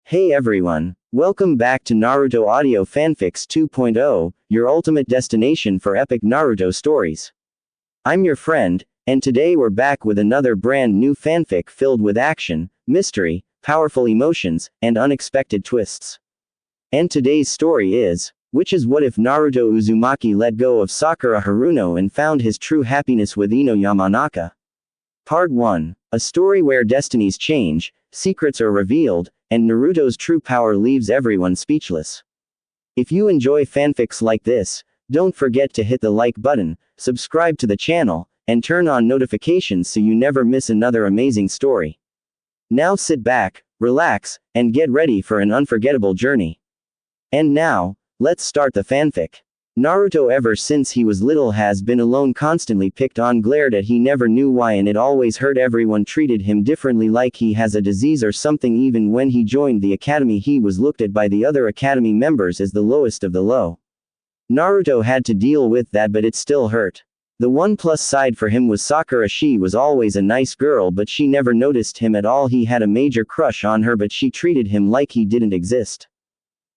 Hey everyone, welcome back to Naruto Audio Fanfics 2.0, your ultimate destination for epic Naruto stories. I'm your friend, and today we're back with another brand new fanfic filled with action, mystery, powerful emotions, and unexpected twists. And today's story is, which is what if Naruto Uzumaki let go of Sakura Haruno and found his true happiness with Ino Yamanaka? Part 1, a story where destinies change, secrets are revealed, and Naruto's true power leaves everyone speechless. If you enjoy fanfics like this, don't forget to hit the like button, subscribe to the channel, and turn on notifications so you never miss another amazing story. Now sit back, relax, and get ready for an unforgettable journey. And now, let's start the fanfic. Naruto ever since he was little has been alone, constantly picked on, glared at, he never knew why, and it always hurt. Everyone treated him differently, like he has a disease or something. Even when he joined the academy, he was looked at by the other academy members as the lowest of the low. Naruto had to deal with that, but it still hurt. The one plus side for him was Sakura. She was always a nice girl, but she never noticed him at all. He had a major crush on her, but she treated him like he didn't exist.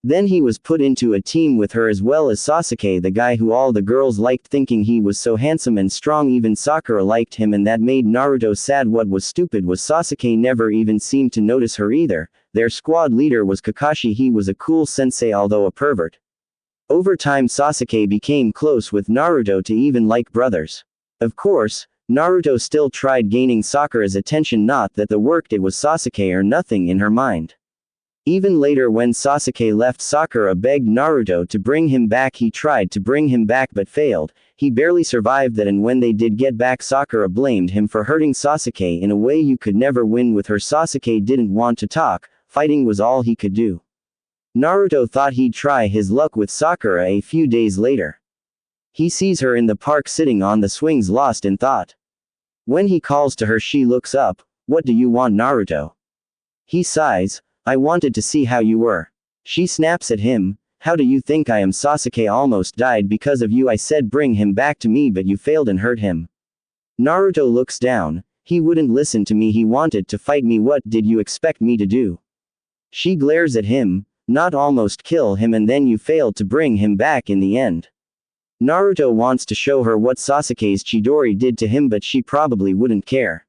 Then he was put into a team with her, as well as Sasuke, the guy who all the girls liked, thinking he was so handsome and strong. Even Sakura liked him, and that made Naruto sad. What was stupid was Sasuke never even seemed to notice her either. Their squad leader was Kakashi. He was a cool sensei, although a pervert. Over time, Sasuke became close with Naruto to even like brothers. Of course, Naruto still tried gaining Sakura's attention, not that the work did was Sasuke or nothing in her mind. Even later, when Sasuke left, Sakura begged Naruto to bring him back. He tried to bring him back but failed. He barely survived that, and when they did get back, Sakura blamed him for hurting Sasuke in a way you could never win with her. Sasuke didn't want to talk, fighting was all he could do. Naruto thought he'd try his luck with Sakura. A few days later, he sees her in the park sitting on the swings, lost in thought. When he calls to her, she looks up. "What do you want, Naruto?" He sighs. "I wanted to see how you were." She snaps at him. "How do you think I am? Sasuke almost died because of you. I said bring him back to me, but you failed and hurt him." Naruto looks down. "He wouldn't listen to me. He wanted to fight me. What did you expect me to do?" She glares at him. "Not almost kill him, and then you failed to bring him back in the end." Naruto wants to show her what Sasuke's Chidori did to him, but she probably wouldn't care.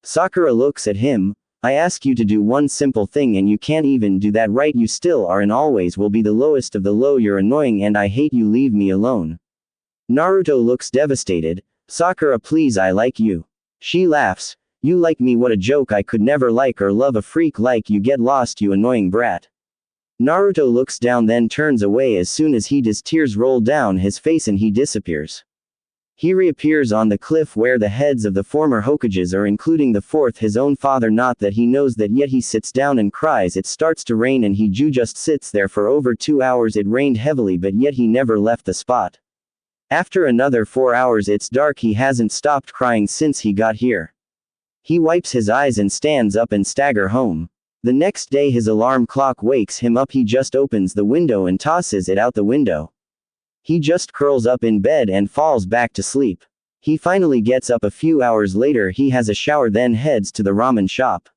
Sakura looks at him. "I ask you to do one simple thing and you can't even do that right. You still are and always will be the lowest of the low. You're annoying and I hate you. Leave me alone." Naruto looks devastated. "Sakura, please, I like you." She laughs. "You like me? What a joke. I could never like or love a freak like you. Get lost, you annoying brat." Naruto looks down, then turns away. As soon as he does, tears roll down his face and he disappears. He reappears on the cliff where the heads of the former Hokages are, including the fourth, his own father. Not that he knows that yet. He sits down and cries. It starts to rain and he just sits there for over 2 hours. It rained heavily, but yet he never left the spot. After another 4 hours it's dark. He hasn't stopped crying since he got here. He wipes his eyes and stands up and staggers home. The next day his alarm clock wakes him up. He just opens the window and tosses it out the window. He just curls up in bed and falls back to sleep. He finally gets up a few hours later. He has a shower, then heads to the ramen shop.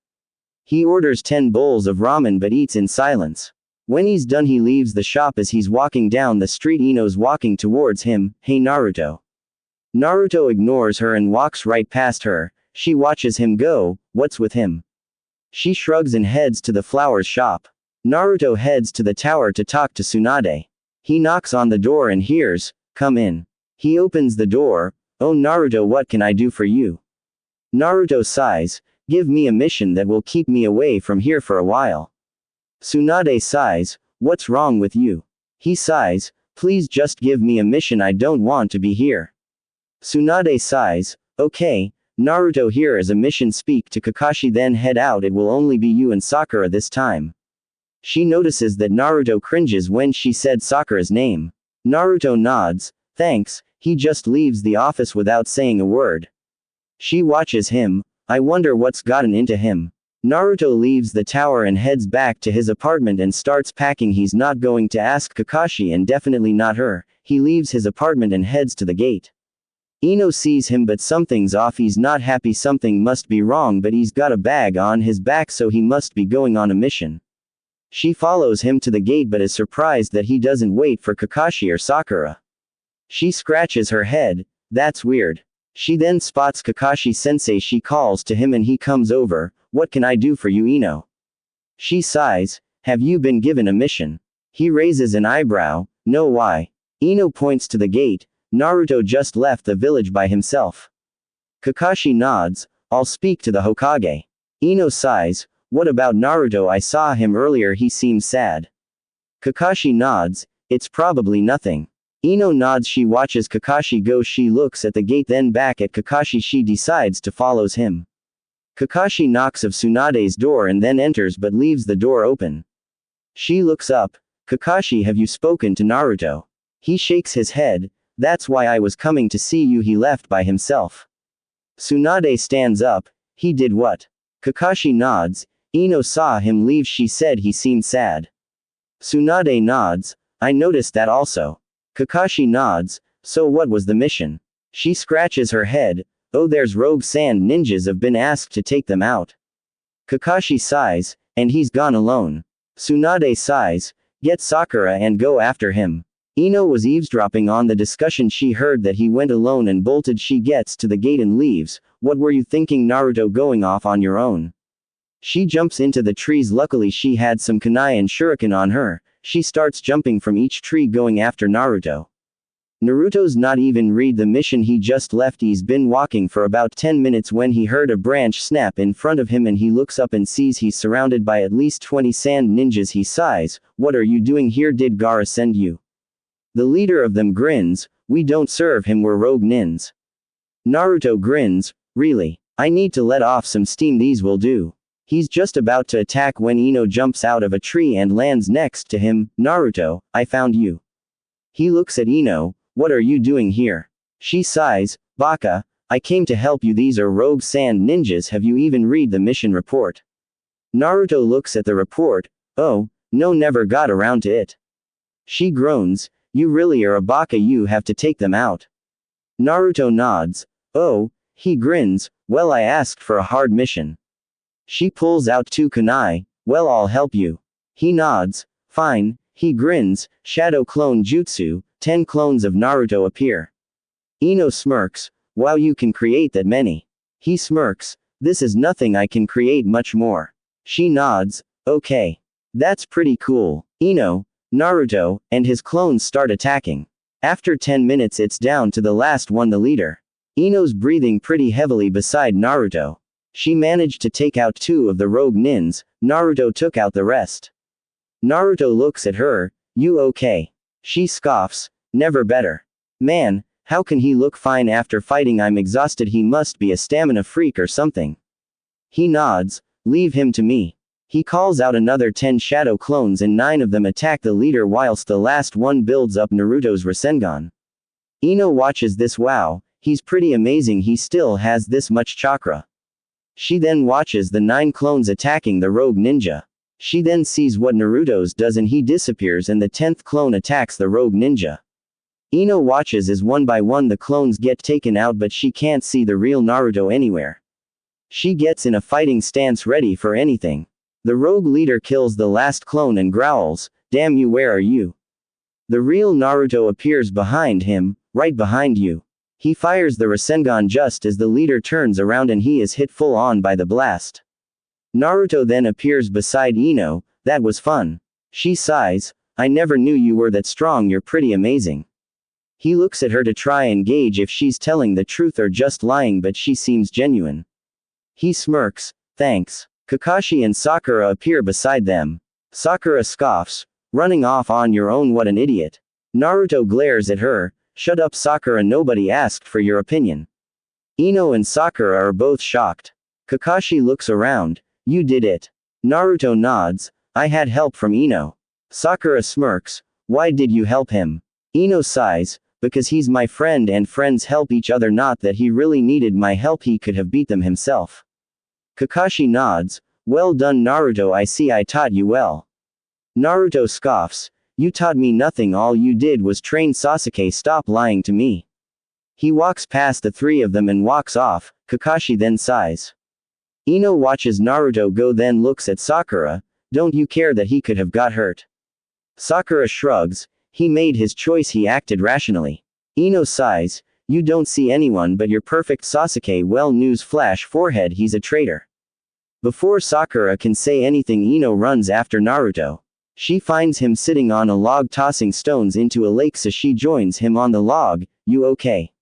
He orders 10 bowls of ramen but eats in silence. When he's done he leaves the shop. As he's walking down the street, Ino's walking towards him. "Hey Naruto." Naruto ignores her and walks right past her. She watches him go. "What's with him?" She shrugs and heads to the flowers shop. Naruto heads to the tower to talk to Tsunade. He knocks on the door and hears, "Come in." He opens the door. "Oh Naruto, what can I do for you?" Naruto sighs. "Give me a mission that will keep me away from here for a while." Tsunade sighs. "What's wrong with you?" He sighs. "Please just give me a mission. I don't want to be here." Tsunade sighs. "Okay, Naruto, here is a mission. Speak to Kakashi, then head out. It will only be you and Sakura this time." She notices that Naruto cringes when she said Sakura's name. Naruto nods. "Thanks." He just leaves the office without saying a word. She watches him. "I wonder what's gotten into him." Naruto leaves the tower and heads back to his apartment and starts packing. He's not going to ask Kakashi, and definitely not her. He leaves his apartment and heads to the gate. Ino sees him, but something's off. He's not happy. Something must be wrong, but he's got a bag on his back, so he must be going on a mission. She follows him to the gate but is surprised that he doesn't wait for Kakashi or Sakura. She scratches her head, that's weird. She then spots Kakashi-sensei. She calls to him and he comes over. What can I do for you, Ino? She sighs, have you been given a mission? He raises an eyebrow, no, why? Ino points to the gate. Naruto just left the village by himself. Kakashi nods, I'll speak to the Hokage. Ino sighs, what about Naruto? I saw him earlier, he seems sad. Kakashi nods, it's probably nothing. Ino nods. She watches Kakashi go. She looks at the gate then back at Kakashi. She decides to follow him. Kakashi knocks of Tsunade's door and then enters but leaves the door open. She looks up, Kakashi, have you spoken to Naruto? He shakes his head, that's why I was coming to see you. He left by himself. Tsunade stands up, he did what? Kakashi nods, Ino saw him leave. She said he seemed sad. Tsunade nods, I noticed that also. Kakashi nods, so what was the mission? She scratches her head, oh, there's rogue sand ninjas, have been asked to take them out. Kakashi sighs, and he's gone alone. Tsunade sighs, get Sakura and go after him. Ino was eavesdropping on the discussion. She heard that he went alone and bolted. She gets to the gate and leaves. What were you thinking, Naruto, going off on your own? She jumps into the trees. Luckily she had some kunai and shuriken on her. She starts jumping from each tree going after Naruto. Naruto's not even read the mission, he just left. He's been walking for about 10 minutes when he heard a branch snap in front of him and he looks up and sees he's surrounded by at least 20 sand ninjas. He sighs, what are you doing here? Did Gaara send you? The leader of them grins, we don't serve him, we're rogue nins. Naruto grins, really? I need to let off some steam, these will do. He's just about to attack when Ino jumps out of a tree and lands next to him. Naruto, I found you. He looks at Ino, what are you doing here? She sighs, Baka, I came to help you. These are rogue sand ninjas. Have you even read the mission report? Naruto looks at the report, oh, no, never got around to it. She groans, you really are a baka, you have to take them out. Naruto nods, oh, he grins, well, I asked for a hard mission. She pulls out 2 kunai, well, I'll help you. He nods, fine. He grins, shadow clone jutsu, 10 clones of Naruto appear. Ino smirks, wow, you can create that many. He smirks, this is nothing, I can create much more. She nods, okay. That's pretty cool. Ino, Naruto, and his clones start attacking. After 10 minutes it's down to the last one, the leader. Ino's breathing pretty heavily beside Naruto. She managed to take out 2 of the rogue nins, Naruto took out the rest. Naruto looks at her, you okay? She scoffs, never better. Man, how can he look fine after fighting? I'm exhausted, he must be a stamina freak or something. He nods, leave him to me. He calls out another 10 shadow clones and 9 of them attack the leader whilst the last one builds up Naruto's Rasengan. Ino watches this, wow, he's pretty amazing, he still has this much chakra. She then watches the 9 clones attacking the rogue ninja. She then sees what Naruto's does and he disappears and the 10th clone attacks the rogue ninja. Ino watches as one by one the clones get taken out but she can't see the real Naruto anywhere. She gets in a fighting stance ready for anything. The rogue leader kills the last clone and growls, damn you, where are you? The real Naruto appears behind him, right behind you. He fires the Rasengan just as the leader turns around and he is hit full on by the blast. Naruto then appears beside Ino, that was fun. She sighs, I never knew you were that strong, you're pretty amazing. He looks at her to try and gauge if she's telling the truth or just lying, but she seems genuine. He smirks, thanks. Kakashi and Sakura appear beside them. Sakura scoffs, running off on your own, what an idiot. Naruto glares at her, shut up Sakura, nobody asked for your opinion. Ino and Sakura are both shocked. Kakashi looks around, you did it. Naruto nods, I had help from Ino. Sakura smirks, why did you help him? Ino sighs, because he's my friend and friends help each other, not that he really needed my help, he could have beat them himself. Kakashi nods, well done Naruto, I see I taught you well. Naruto scoffs, you taught me nothing, all you did was train Sasuke, stop lying to me. He walks past the 3 of them and walks off. Kakashi then sighs. Ino watches Naruto go then looks at Sakura, Don't you care that he could have got hurt? Sakura shrugs. He made his choice, he acted rationally. Ino sighs. You don't see anyone but your perfect Sasuke. Well, news flash forehead, he's a traitor. Before Sakura can say anything, Ino runs after Naruto. She finds him sitting on a log tossing stones into a lake, so she joins him on the log. You okay?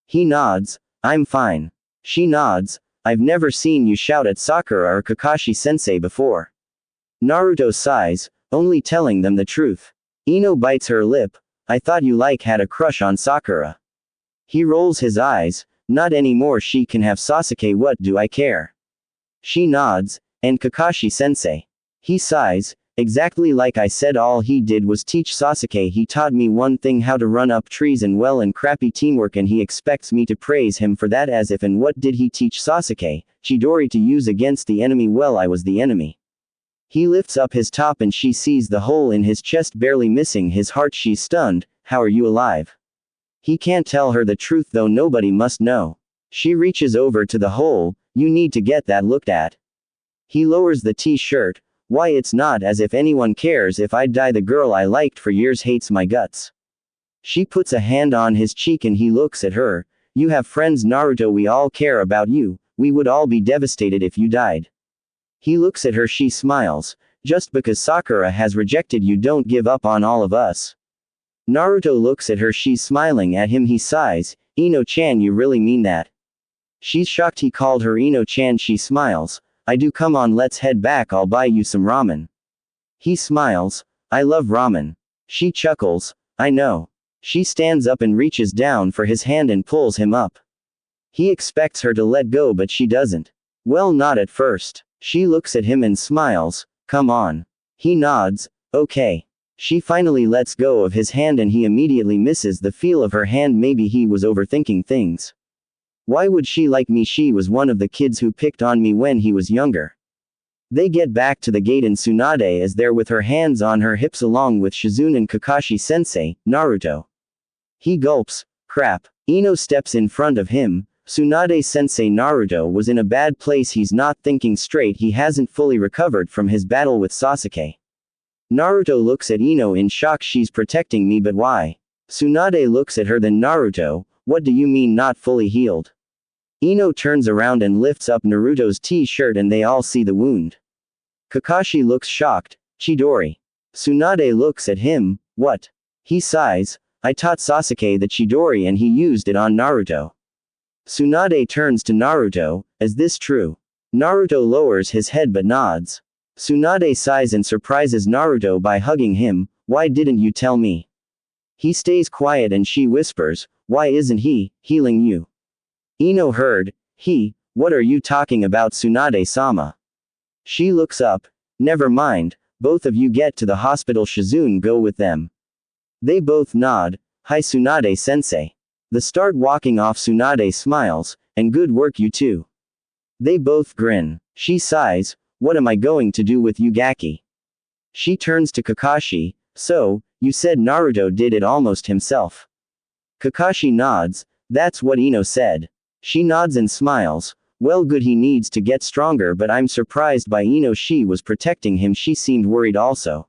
He nods. I'm fine. She nods. I've never seen you shout at Sakura or Kakashi-sensei before. Naruto sighs, only telling them the truth. Ino bites her lip. I thought you had a crush on Sakura. He rolls his eyes. Not anymore, she can have Sasuke, what do I care? She nods. And Kakashi-sensei. He sighs. Exactly like I said, all he did was teach Sasuke. He taught me one thing, how to run up trees and crappy teamwork, and he expects me to praise him for that as if. And what did he teach Sasuke? Chidori, to use against the enemy. Well, I was the enemy. He lifts up his top and she sees the hole in his chest barely missing his heart. She's stunned. How are you alive? He can't tell her the truth, though nobody must know. She reaches over to the hole. You need to get that looked at. He lowers the t-shirt. Why, it's not as if anyone cares if I die. The girl I liked for years hates my guts. She puts a hand on his cheek and he looks at her. You have friends, Naruto, we all care about you. We would all be devastated if you died. He looks at her, she smiles. Just because Sakura has rejected you, don't give up on all of us. Naruto looks at her, she's smiling at him, he sighs. Ino-chan, you really mean that? She's shocked he called her Ino-chan. She smiles. I do, come on, let's head back, I'll buy you some ramen. He smiles. I love ramen. She chuckles. I know. She stands up and reaches down for his hand and pulls him up. He expects her to let go, but she doesn't. Well, not at first. She looks at him and smiles. Come on. He nods. Okay. She finally lets go of his hand and he immediately misses the feel of her hand. Maybe he was overthinking things. Why would she like me? She was one of the kids who picked on me when he was younger. They get back to the gate and Tsunade is there with her hands on her hips along with Shizune and Kakashi-sensei, Naruto. He gulps. Crap. Ino steps in front of him. Tsunade-sensei, Naruto was in a bad place. He's not thinking straight. He hasn't fully recovered from his battle with Sasuke. Naruto looks at Ino in shock. She's protecting me, but why? Tsunade looks at her, then Naruto, what do you mean not fully healed? Ino turns around and lifts up Naruto's t-shirt and they all see the wound. Kakashi looks shocked. Chidori. Tsunade looks at him. What? He sighs. I taught Sasuke the Chidori and he used it on Naruto. Tsunade turns to Naruto. Is this true? Naruto lowers his head but nods. Tsunade sighs and surprises Naruto by hugging him. Why didn't you tell me? He stays quiet and she whispers, why isn't he healing you? Ino heard. What are you talking about, Tsunade-sama? She looks up. Never mind, both of you get to the hospital. Shizune, go with them. They both nod. Hi, Tsunade-sensei. They start walking off. Tsunade smiles. And good work, you two. They both grin. She sighs. What am I going to do with you, Gaki? She turns to Kakashi. So, you said Naruto did it almost himself. Kakashi nods. That's what Ino said. She nods and smiles. Well, good, he needs to get stronger, but I'm surprised by Ino. She was protecting him. She seemed worried also.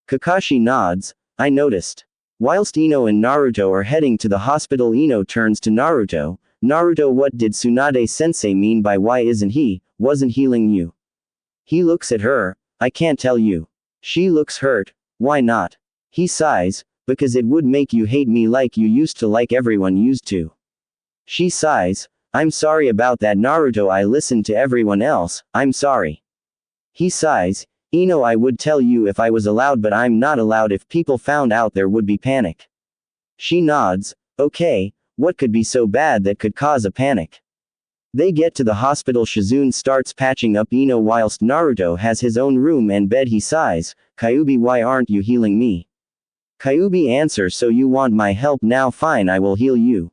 Kakashi nods. I noticed. Whilst Ino and Naruto are heading to the hospital, Ino turns to Naruto. Naruto, what did Tsunade-sensei mean by why wasn't healing you? He looks at her. I can't tell you. She looks hurt. Why not? He sighs. Because it would make you hate me like you used to, like everyone used to. She sighs. I'm sorry about that, Naruto. I listened to everyone else. I'm sorry. He sighs. Ino, I would tell you if I was allowed, but I'm not allowed. If people found out, there would be panic. She nods. Okay, what could be so bad that could cause a panic? They get to the hospital. Shizune starts patching up Ino whilst Naruto has his own room and bed. He sighs. Kyuubi, why aren't you healing me? Kyuubi answers, so you want my help now? Fine, I will heal you.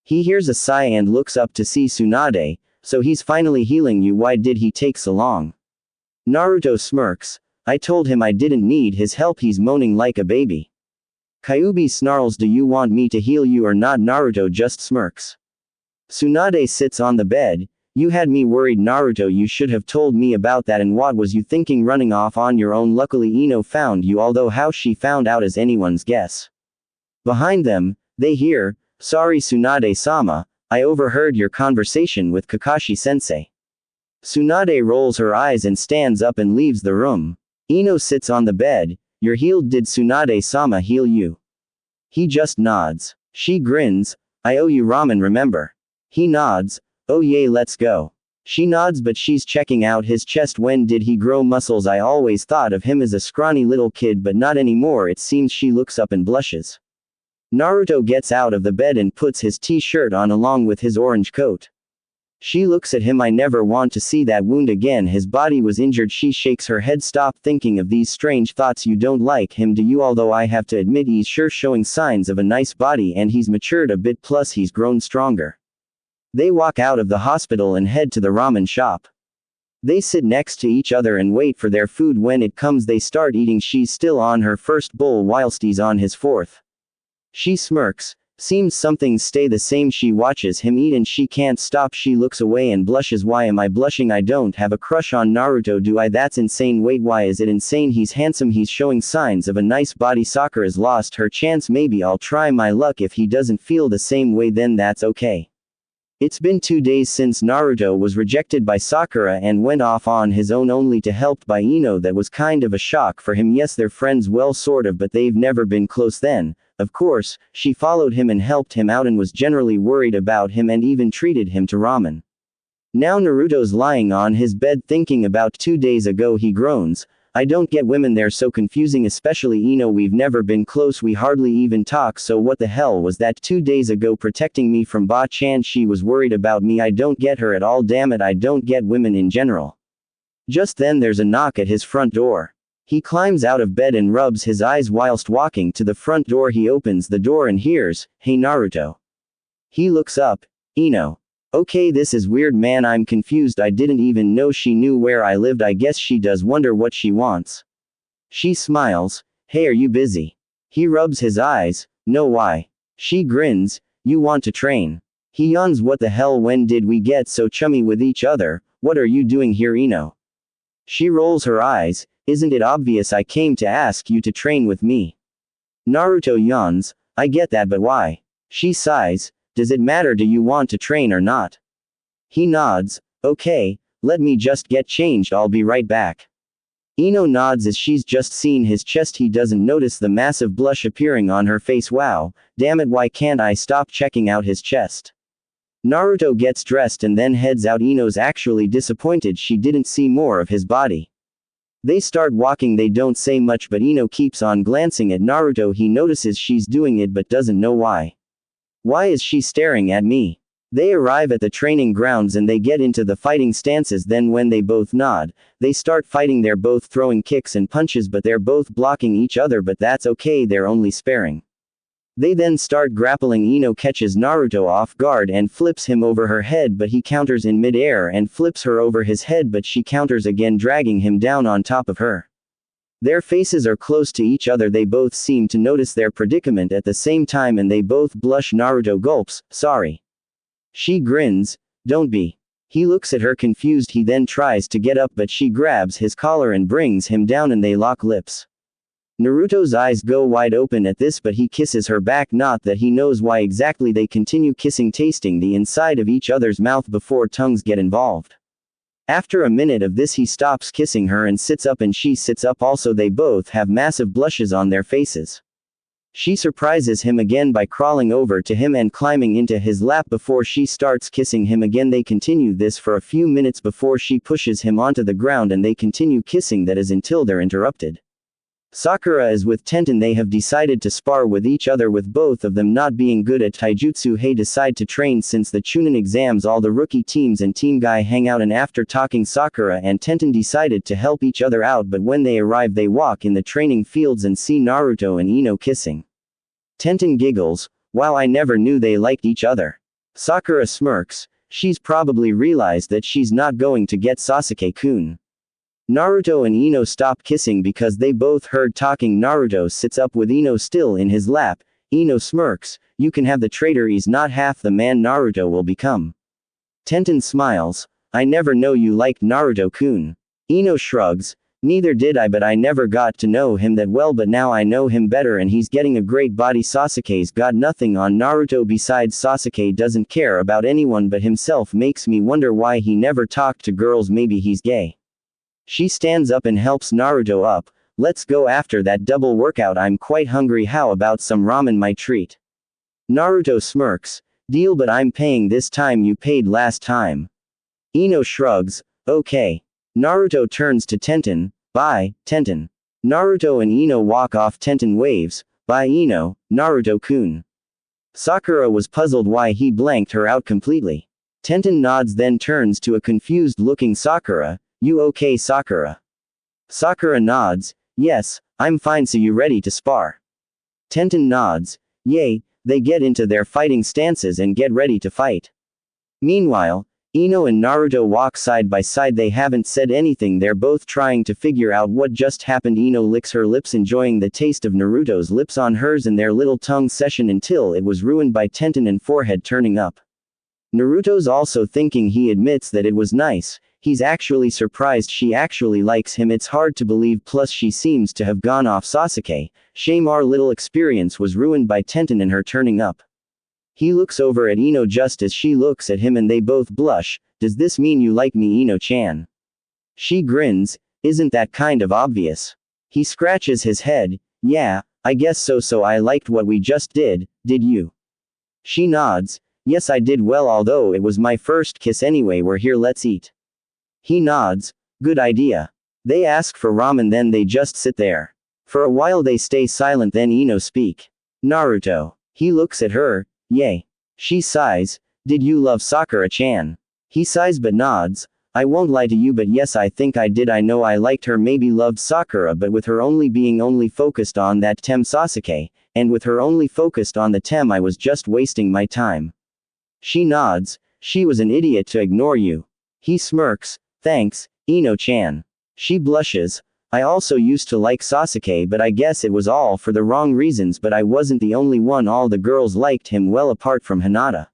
He hears a sigh and looks up to see Tsunade. So he's finally healing you. Why did he take so long? Naruto smirks. I told him I didn't need his help. He's moaning like a baby. Kyuubi snarls, do you want me to heal you or not? Naruto just smirks. Tsunade sits on the bed. You had me worried, Naruto. You should have told me about that. And what was you thinking running off on your own? Luckily Ino found you, although how she found out is anyone's guess. Behind them, they hear, "Sorry Tsunade-sama, I overheard your conversation with Kakashi-sensei." Tsunade rolls her eyes and stands up and leaves the room. Ino sits on the bed. "You're healed. Did Tsunade-sama heal you?" He just nods. She grins. "I owe you ramen, remember?" He nods. "Oh yay, let's go." She nods, but she's checking out his chest. When did he grow muscles? I always thought of him as a scrawny little kid, but not anymore. It seems. She looks up and blushes. Naruto gets out of the bed and puts his t-shirt on along with his orange coat. She looks at him. "I never want to see that wound again. His body was injured." She shakes her head. "Stop thinking of these strange thoughts. You don't like him, do you? Although I have to admit he's sure showing signs of a nice body, and he's matured a bit, plus he's grown stronger." They walk out of the hospital and head to the ramen shop. They sit next to each other and wait for their food. When it comes, they start eating. She's still on her first bowl whilst he's on his fourth. She smirks. Seems something's stay the same. She watches him eat and she can't stop. She looks away and blushes. "Why am I blushing? I don't have a crush on Naruto, do I? That's insane." "Wait, why is it insane? He's handsome. He's showing signs of a nice body." Sakura's lost her chance. "Maybe I'll try my luck. If he doesn't feel the same way, then that's okay." It's been 2 days since Naruto was rejected by Sakura and went off on his own, only to helped by Ino. That was kind of a shock for him. Yes, they're friends, well, sort of, but they've never been close. Then, of course, she followed him and helped him out and was generally worried about him and even treated him to ramen. Now Naruto's lying on his bed thinking about 2 days ago. He groans. "I don't get women, they're so confusing, especially Ino. We've never been close, we hardly even talk, so what the hell was that 2 days ago protecting me from Ba-chan? She was worried about me. I don't get her at all. Damn it, I don't get women in general." Just then there's a knock at his front door. He climbs out of bed and rubs his eyes whilst walking to the front door. He opens the door and hears, "Hey Naruto." He looks up. "Ino. Okay, this is weird, man. I'm confused. I didn't even know she knew where I lived. I guess she does. Wonder what she wants." She smiles. "Hey, are you busy?" He rubs his eyes. "No, why?" She grins. "You want to train?" He yawns. "What the hell? When did we get so chummy with each other? What are you doing here, Ino?" She rolls her eyes. "Isn't it obvious? I came to ask you to train with me." Naruto yawns. "I get that, but why?" She sighs. "Does it matter? Do you want to train or not?" He nods. "Okay, let me just get changed. I'll be right back." Ino nods as she's just seen his chest. He doesn't notice the massive blush appearing on her face. "Wow, damn it, why can't I stop checking out his chest?" Naruto gets dressed and then heads out. Ino's actually disappointed she didn't see more of his body. They start walking. They don't say much, but Ino keeps on glancing at Naruto. He notices she's doing it but doesn't know why. "Why is she staring at me?" They arrive at the training grounds and they get into the fighting stances. Then when they both nod, they start fighting. They're both throwing kicks and punches, but they're both blocking each other, but that's okay, they're only sparring. They then start grappling. Ino catches Naruto off guard and flips him over her head, but he counters in mid-air and flips her over his head, but she counters again, dragging him down on top of her. Their faces are close to each other. They both seem to notice their predicament at the same time and they both blush. Naruto gulps. "Sorry." She grins. "Don't be." He looks at her confused. He then tries to get up, but she grabs his collar and brings him down and they lock lips. Naruto's eyes go wide open at this, but he kisses her back. Not that he knows why exactly. They continue kissing, tasting the inside of each other's mouth before tongues get involved. After a minute of this he stops kissing her and sits up and she sits up also. They both have massive blushes on their faces. She surprises him again by crawling over to him and climbing into his lap before she starts kissing him again. They continue this for a few minutes before she pushes him onto the ground and they continue kissing, that is until they're interrupted. Sakura is with Tenten. They have decided to spar with each other, with both of them not being good at taijutsu. They decide to train since the Chunin exams. All the rookie teams and Team Guy hang out, and after talking, Sakura and Tenten decided to help each other out, but when they arrive they walk in the training fields and see Naruto and Ino kissing. Tenten giggles. "Wow, I never knew they liked each other." Sakura smirks. She's probably realized that she's not going to get Sasuke-kun. Naruto and Ino stop kissing because they both heard talking. Naruto sits up with Ino still in his lap. Ino smirks. "You can have the traitor, he's not half the man Naruto will become." Tenten smiles. I never know you liked Naruto-kun. Ino shrugs. Neither did I, but I never got to know him that well, but now I know him better and he's getting a great body. Sasuke's got nothing on Naruto besides Sasuke doesn't care about anyone but himself. Makes me wonder why he never talked to girls. Maybe he's gay. She stands up and helps Naruto up. Let's go after that double workout. I'm quite hungry. How about some ramen, my treat? Naruto smirks. Deal, but I'm paying this time. You paid last time. Ino shrugs. Okay. Naruto turns to Tenten. Bye, Tenten. Naruto and Ino walk off. Tenten waves. Bye, Ino, Naruto-kun. Sakura was puzzled why he blanked her out completely. Tenten nods, then turns to a confused-looking Sakura. You okay, Sakura? Sakura nods. Yes, I'm fine. So you ready to spar? Tenten nods. Yay. They get into their fighting stances and get ready to fight. Meanwhile, Ino and Naruto walk side by side. They haven't said anything. They're both trying to figure out what just happened. Ino licks her lips, enjoying the taste of Naruto's lips on hers in their little tongue session until it was ruined by Tenten and forehead turning up. Naruto's also thinking. He admits that it was nice. He's actually surprised she actually likes him. It's hard to believe, plus she seems to have gone off Sasuke. Shame our little experience was ruined by Tenten and her turning up. He looks over at Ino just as she looks at him and they both blush. Does this mean you like me, Ino-chan? She grins. Isn't that kind of obvious? He scratches his head. Yeah, I guess so. So I liked what we just did you? She nods. Yes, I did. Well, although it was my first kiss anyway. We're here, let's eat. He nods. Good idea. They ask for ramen, then they just sit there. For a while they stay silent, then Ino speak. Naruto. He looks at her. Yay. She sighs. Did you love Sakura-chan? He sighs but nods. I won't lie to you, but yes, I think I did. I know I liked her, maybe loved Sakura, but with her only focused on that Tem Sasuke, and with her only focused on the Tem, I was just wasting my time. She nods. She was an idiot to ignore you. He smirks. Thanks, Ino-chan. She blushes. I also used to like Sasuke, but I guess it was all for the wrong reasons, but I wasn't the only one. All the girls liked him well apart from Hinata.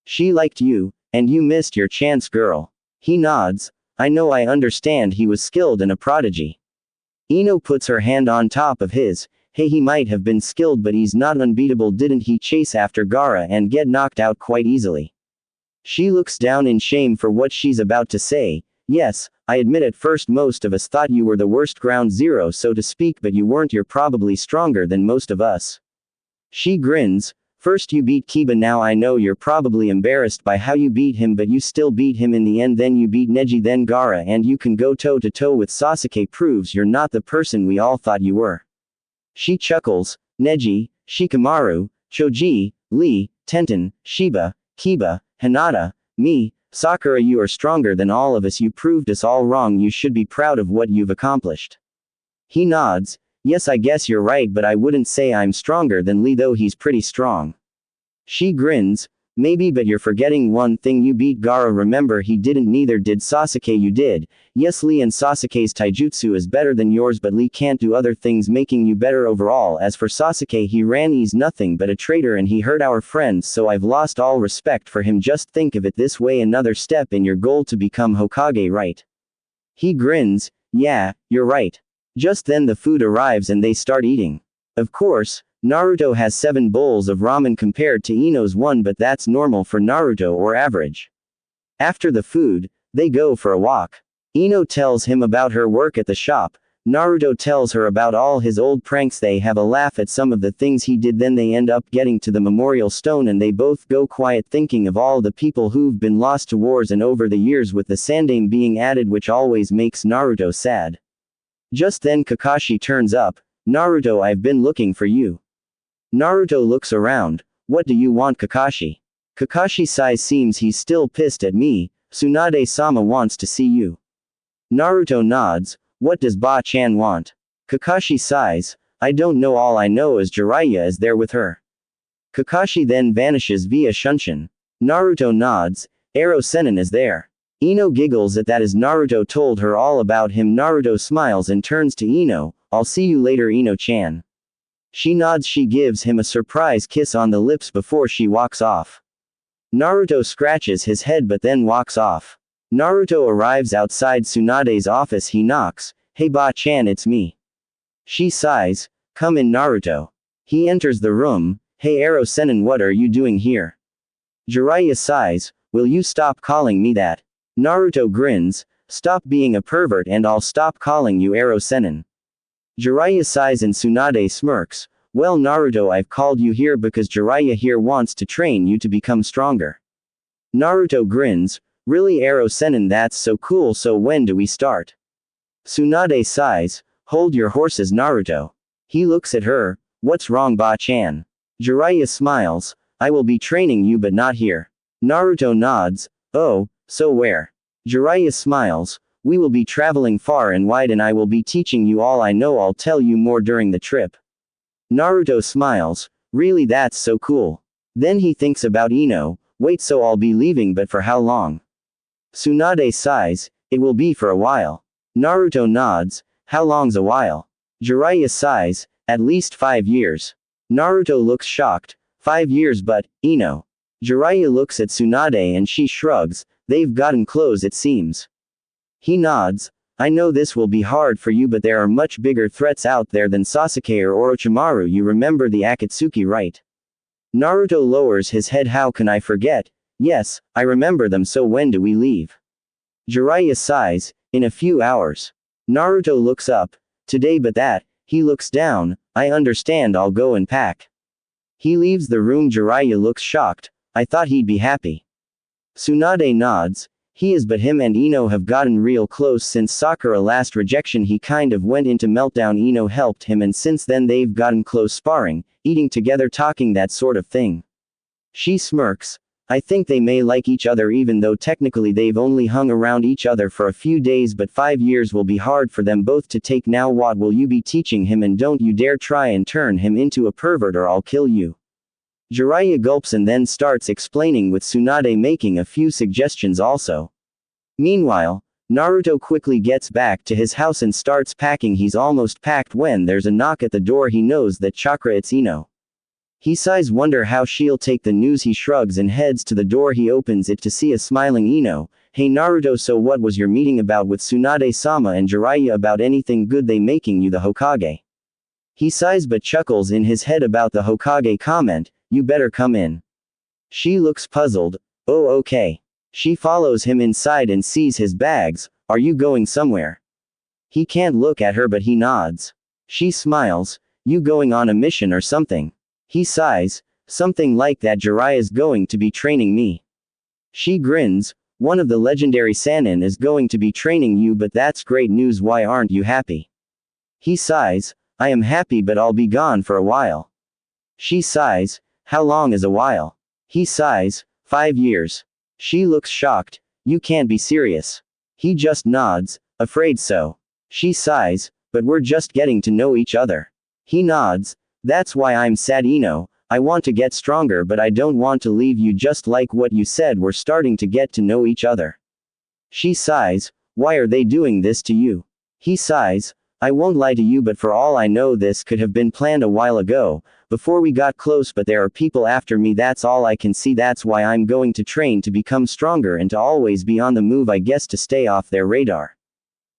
She liked you, and you missed your chance, girl. He nods. I know, I understand. He was skilled and a prodigy. Ino puts her hand on top of his. Hey, he might have been skilled, but he's not unbeatable. Didn't he chase after Gaara and get knocked out quite easily? She looks down in shame for what she's about to say. Yes, I admit at first most of us thought you were the worst, ground zero so to speak, but you weren't. You're probably stronger than most of us. She grins. First you beat Kiba, now I know you're probably embarrassed by how you beat him, but you still beat him in the end. Then you beat Neji, then Gaara, and you can go toe to toe with Sasuke. Proves you're not the person we all thought you were. She chuckles. Neji, Shikamaru, Choji, Lee, Tenten, Shiba, Kiba, Hinata, me, Sakura, you are stronger than all of us. You proved us all wrong. You should be proud of what you've accomplished. He nods. Yes, I guess you're right, but I wouldn't say I'm stronger than Lee, though he's pretty strong. She grins. Maybe, but you're forgetting one thing. You beat Gaara, remember? He didn't. Neither did Sasuke. You did. Yes, Lee and Sasuke's taijutsu is better than yours, but Lee can't do other things, making you better overall. As for Sasuke, he ran. He's nothing but a traitor and he hurt our friends, so I've lost all respect for him. Just think of it this way, another step in your goal to become Hokage, right? He grins. Yeah, you're right. Just then the food arrives and they start eating. Of course, Naruto has 7 bowls of ramen compared to Ino's 1, but that's normal for Naruto, or average. After the food, they go for a walk. Ino tells him about her work at the shop. Naruto tells her about all his old pranks. They have a laugh at some of the things he did. Then they end up getting to the memorial stone and they both go quiet, thinking of all the people who've been lost to wars and over the years, with the Sandaime being added, which always makes Naruto sad. Just then Kakashi turns up. Naruto, I've been looking for you. Naruto looks around. What do you want, Kakashi? Kakashi sighs. Seems he's still pissed at me. Tsunade-sama wants to see you. Naruto nods. What does Ba-chan want? Kakashi sighs. I don't know. All I know is Jiraiya is there with her. Kakashi then vanishes via Shunshin. Naruto nods. Ero Sennin is there. Ino giggles at that as Naruto told her all about him. Naruto smiles and turns to Ino. I'll see you later, Ino-chan. She nods. She gives him a surprise kiss on the lips before she walks off. Naruto scratches his head but then walks off. Naruto arrives outside Tsunade's office. He knocks. Hey Ba-chan, it's me. She sighs. Come in, Naruto. He enters the room. Hey Ero Sennin, what are you doing here? Jiraiya sighs. Will you stop calling me that? Naruto grins. Stop being a pervert and I'll stop calling you Ero Sennin. Jiraiya sighs and Tsunade smirks. Well Naruto, I've called you here because Jiraiya here wants to train you to become stronger. Naruto grins. Really Ero Sennin, that's so cool, so when do we start? Tsunade sighs. Hold your horses, Naruto. He looks at her. What's wrong, Ba-chan? Jiraiya smiles. I will be training you but not here. Naruto nods. Oh, so where? Jiraiya smiles. We will be traveling far and wide and I will be teaching you all I know. I'll tell you more during the trip. Naruto smiles. Really, that's so cool. Then he thinks about Ino. Wait, so I'll be leaving, but for how long? Tsunade sighs. It will be for a while. Naruto nods. How long's a while? Jiraiya sighs. At least 5 years. Naruto looks shocked. 5 years, but, Ino. Jiraiya looks at Tsunade and she shrugs. They've gotten close, it seems. He nods. I know this will be hard for you, but there are much bigger threats out there than Sasuke or Orochimaru. You remember the Akatsuki, right? Naruto lowers his head. How can I forget? Yes, I remember them. So when do we leave? Jiraiya sighs. In a few hours. Naruto looks up. Today, but that. He looks down. I understand, I'll go and pack. He leaves the room. Jiraiya looks shocked. I thought he'd be happy. Tsunade nods. He is, but him and Ino have gotten real close since Sakura last rejection. He kind of went into meltdown. Ino helped him and since then they've gotten close, sparring, eating together, talking, that sort of thing. She smirks. I think they may like each other even though technically they've only hung around each other for a few days, but 5 years will be hard for them both to take. Now what will you be teaching him, and don't you dare try and turn him into a pervert or I'll kill you. Jiraiya gulps and then starts explaining, with Tsunade making a few suggestions also. Meanwhile, Naruto quickly gets back to his house and starts packing. He's almost packed when there's a knock at the door. He knows that Chakra, it's Ino. He sighs, wonder how she'll take the news. He shrugs and heads to the door. He opens it to see a smiling Ino. Hey Naruto, so what was your meeting about with Tsunade-sama and Jiraiya? About anything good? They making you the Hokage? He sighs but chuckles in his head about the Hokage comment. You better come in. She looks puzzled. Oh, okay. She follows him inside and sees his bags. Are you going somewhere? He can't look at her but he nods. She smiles. You going on a mission or something? He sighs. Something like that. Jiraiya's going to be training me. She grins. One of the legendary Sannin is going to be training you, but that's great news. Why aren't you happy? He sighs. I am happy, but I'll be gone for a while. She sighs. How long is a while? He sighs. 5 years. She looks shocked. You can't be serious. He just nods. Afraid so. She sighs. But we're just getting to know each other. He nods. That's why I'm sad, Ino. I want to get stronger, but I don't want to leave you. Just like what you said, we're starting to get to know each other. She sighs. Why are they doing this to you? He sighs. I won't lie to you, but for all I know this could have been planned a while ago, before we got close, but there are people after me. That's all I can see. That's why I'm going to train to become stronger and to always be on the move, I guess, to stay off their radar.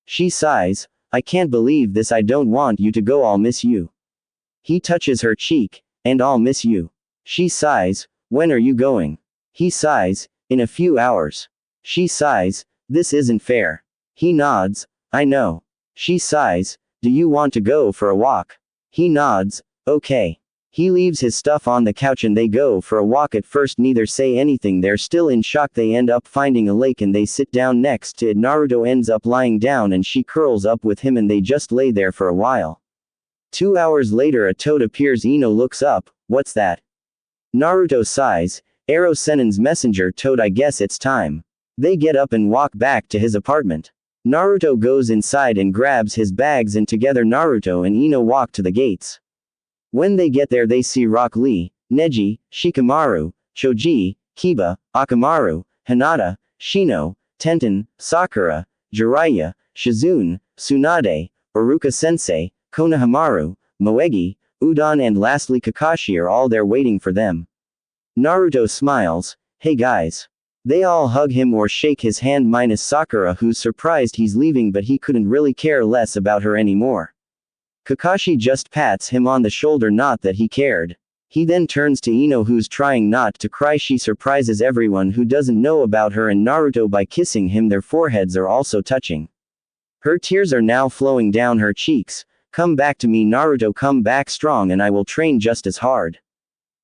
She sighs. I can't believe this. I don't want you to go. I'll miss you. He touches her cheek. And I'll miss you. She sighs. When are you going? He sighs. In a few hours. She sighs. This isn't fair. He nods. I know. She sighs. Do you want to go for a walk? He nods. Okay. He leaves his stuff on the couch and they go for a walk. At first neither say anything. They're still in shock. They end up finding a lake and they sit down next to it. Naruto ends up lying down and she curls up with him and they just lay there for a while. 2 hours later a toad appears. Ino looks up. What's that? Naruto sighs. Ero Sennin's messenger. Toad, I guess it's time. They get up and walk back to his apartment. Naruto goes inside and grabs his bags and together Naruto and Ino walk to the gates. When they get there they see Rock Lee, Neji, Shikamaru, Choji, Kiba, Akamaru, Hinata, Shino, Tenten, Sakura, Jiraiya, Shizune, Tsunade, Iruka-sensei, Konohamaru, Moegi, Udon and lastly Kakashi are all there waiting for them. Naruto smiles. Hey guys. They all hug him or shake his hand minus Sakura, who's surprised he's leaving, but he couldn't really care less about her anymore. Kakashi just pats him on the shoulder, not that he cared. He then turns to Ino, who's trying not to cry. She surprises everyone who doesn't know about her and Naruto by kissing him. Their foreheads are also touching. Her tears are now flowing down her cheeks. Come back to me, Naruto, come back strong and I will train just as hard.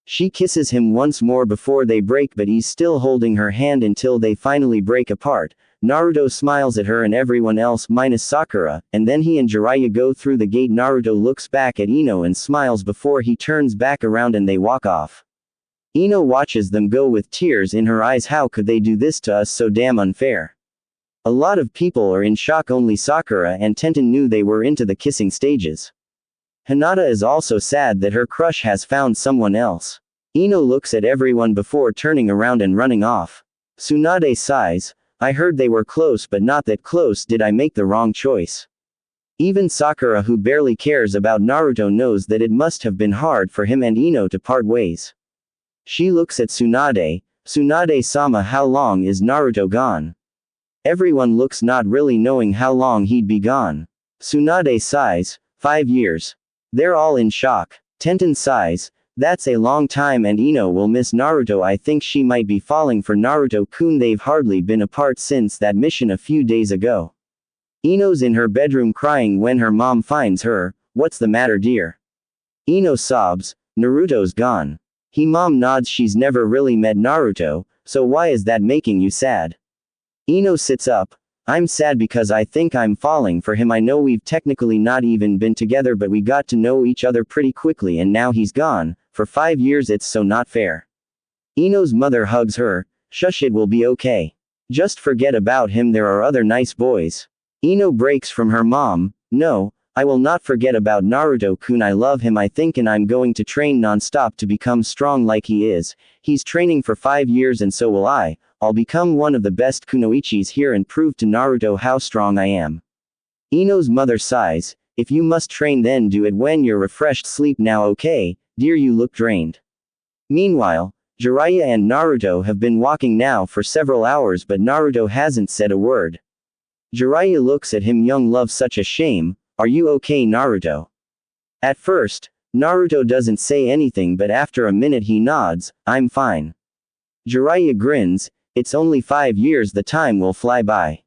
She kisses him once more before they break, but he's still holding her hand until they finally break apart. Naruto smiles at her and everyone else minus Sakura, and then he and Jiraiya go through the gate. Naruto looks back at Ino and smiles before he turns back around and they walk off. Ino watches them go with tears in her eyes. How could they do this to us? So damn unfair. A lot of people are in shock. Only Sakura and Tenten knew they were into the kissing stages. Hinata is also sad that her crush has found someone else. Ino looks at everyone before turning around and running off. Tsunade sighs. I heard they were close, but not that close. Did I make the wrong choice? Even Sakura, who barely cares about Naruto, knows that it must have been hard for him and Ino to part ways. She looks at Tsunade. Tsunade-sama, how long is Naruto gone? Everyone looks, not really knowing how long he'd be gone. Tsunade sighs. 5 years. They're all in shock. Tenten sighs. That's a long time and Ino will miss Naruto. I think she might be falling for Naruto-kun. They've hardly been apart since that mission a few days ago. Ino's in her bedroom crying when her mom finds her. What's the matter, dear? Ino sobs. Naruto's gone. Mom nods. She's never really met Naruto, so why is that making you sad? Ino sits up. I'm sad because I think I'm falling for him. I know we've technically not even been together, but we got to know each other pretty quickly and now he's gone. For 5 years, it's so not fair. Ino's mother hugs her. Shush, it will be okay. Just forget about him, there are other nice boys. Ino breaks from her mom. No, I will not forget about Naruto-kun. I love him, I think, and I'm going to train non-stop to become strong like he is. He's training for 5 years and so will I. I'll become one of the best kunoichis here and prove to Naruto how strong I am. Ino's mother sighs. If you must train, then do it when you're refreshed. Sleep now, okay? Dear, you look drained. Meanwhile, Jiraiya and Naruto have been walking now for several hours, but Naruto hasn't said a word. Jiraiya looks at him. Young love, such a shame. Are you okay, Naruto? At first, Naruto doesn't say anything, but after a minute he nods. I'm fine. Jiraiya grins. It's only 5 years, the time will fly by.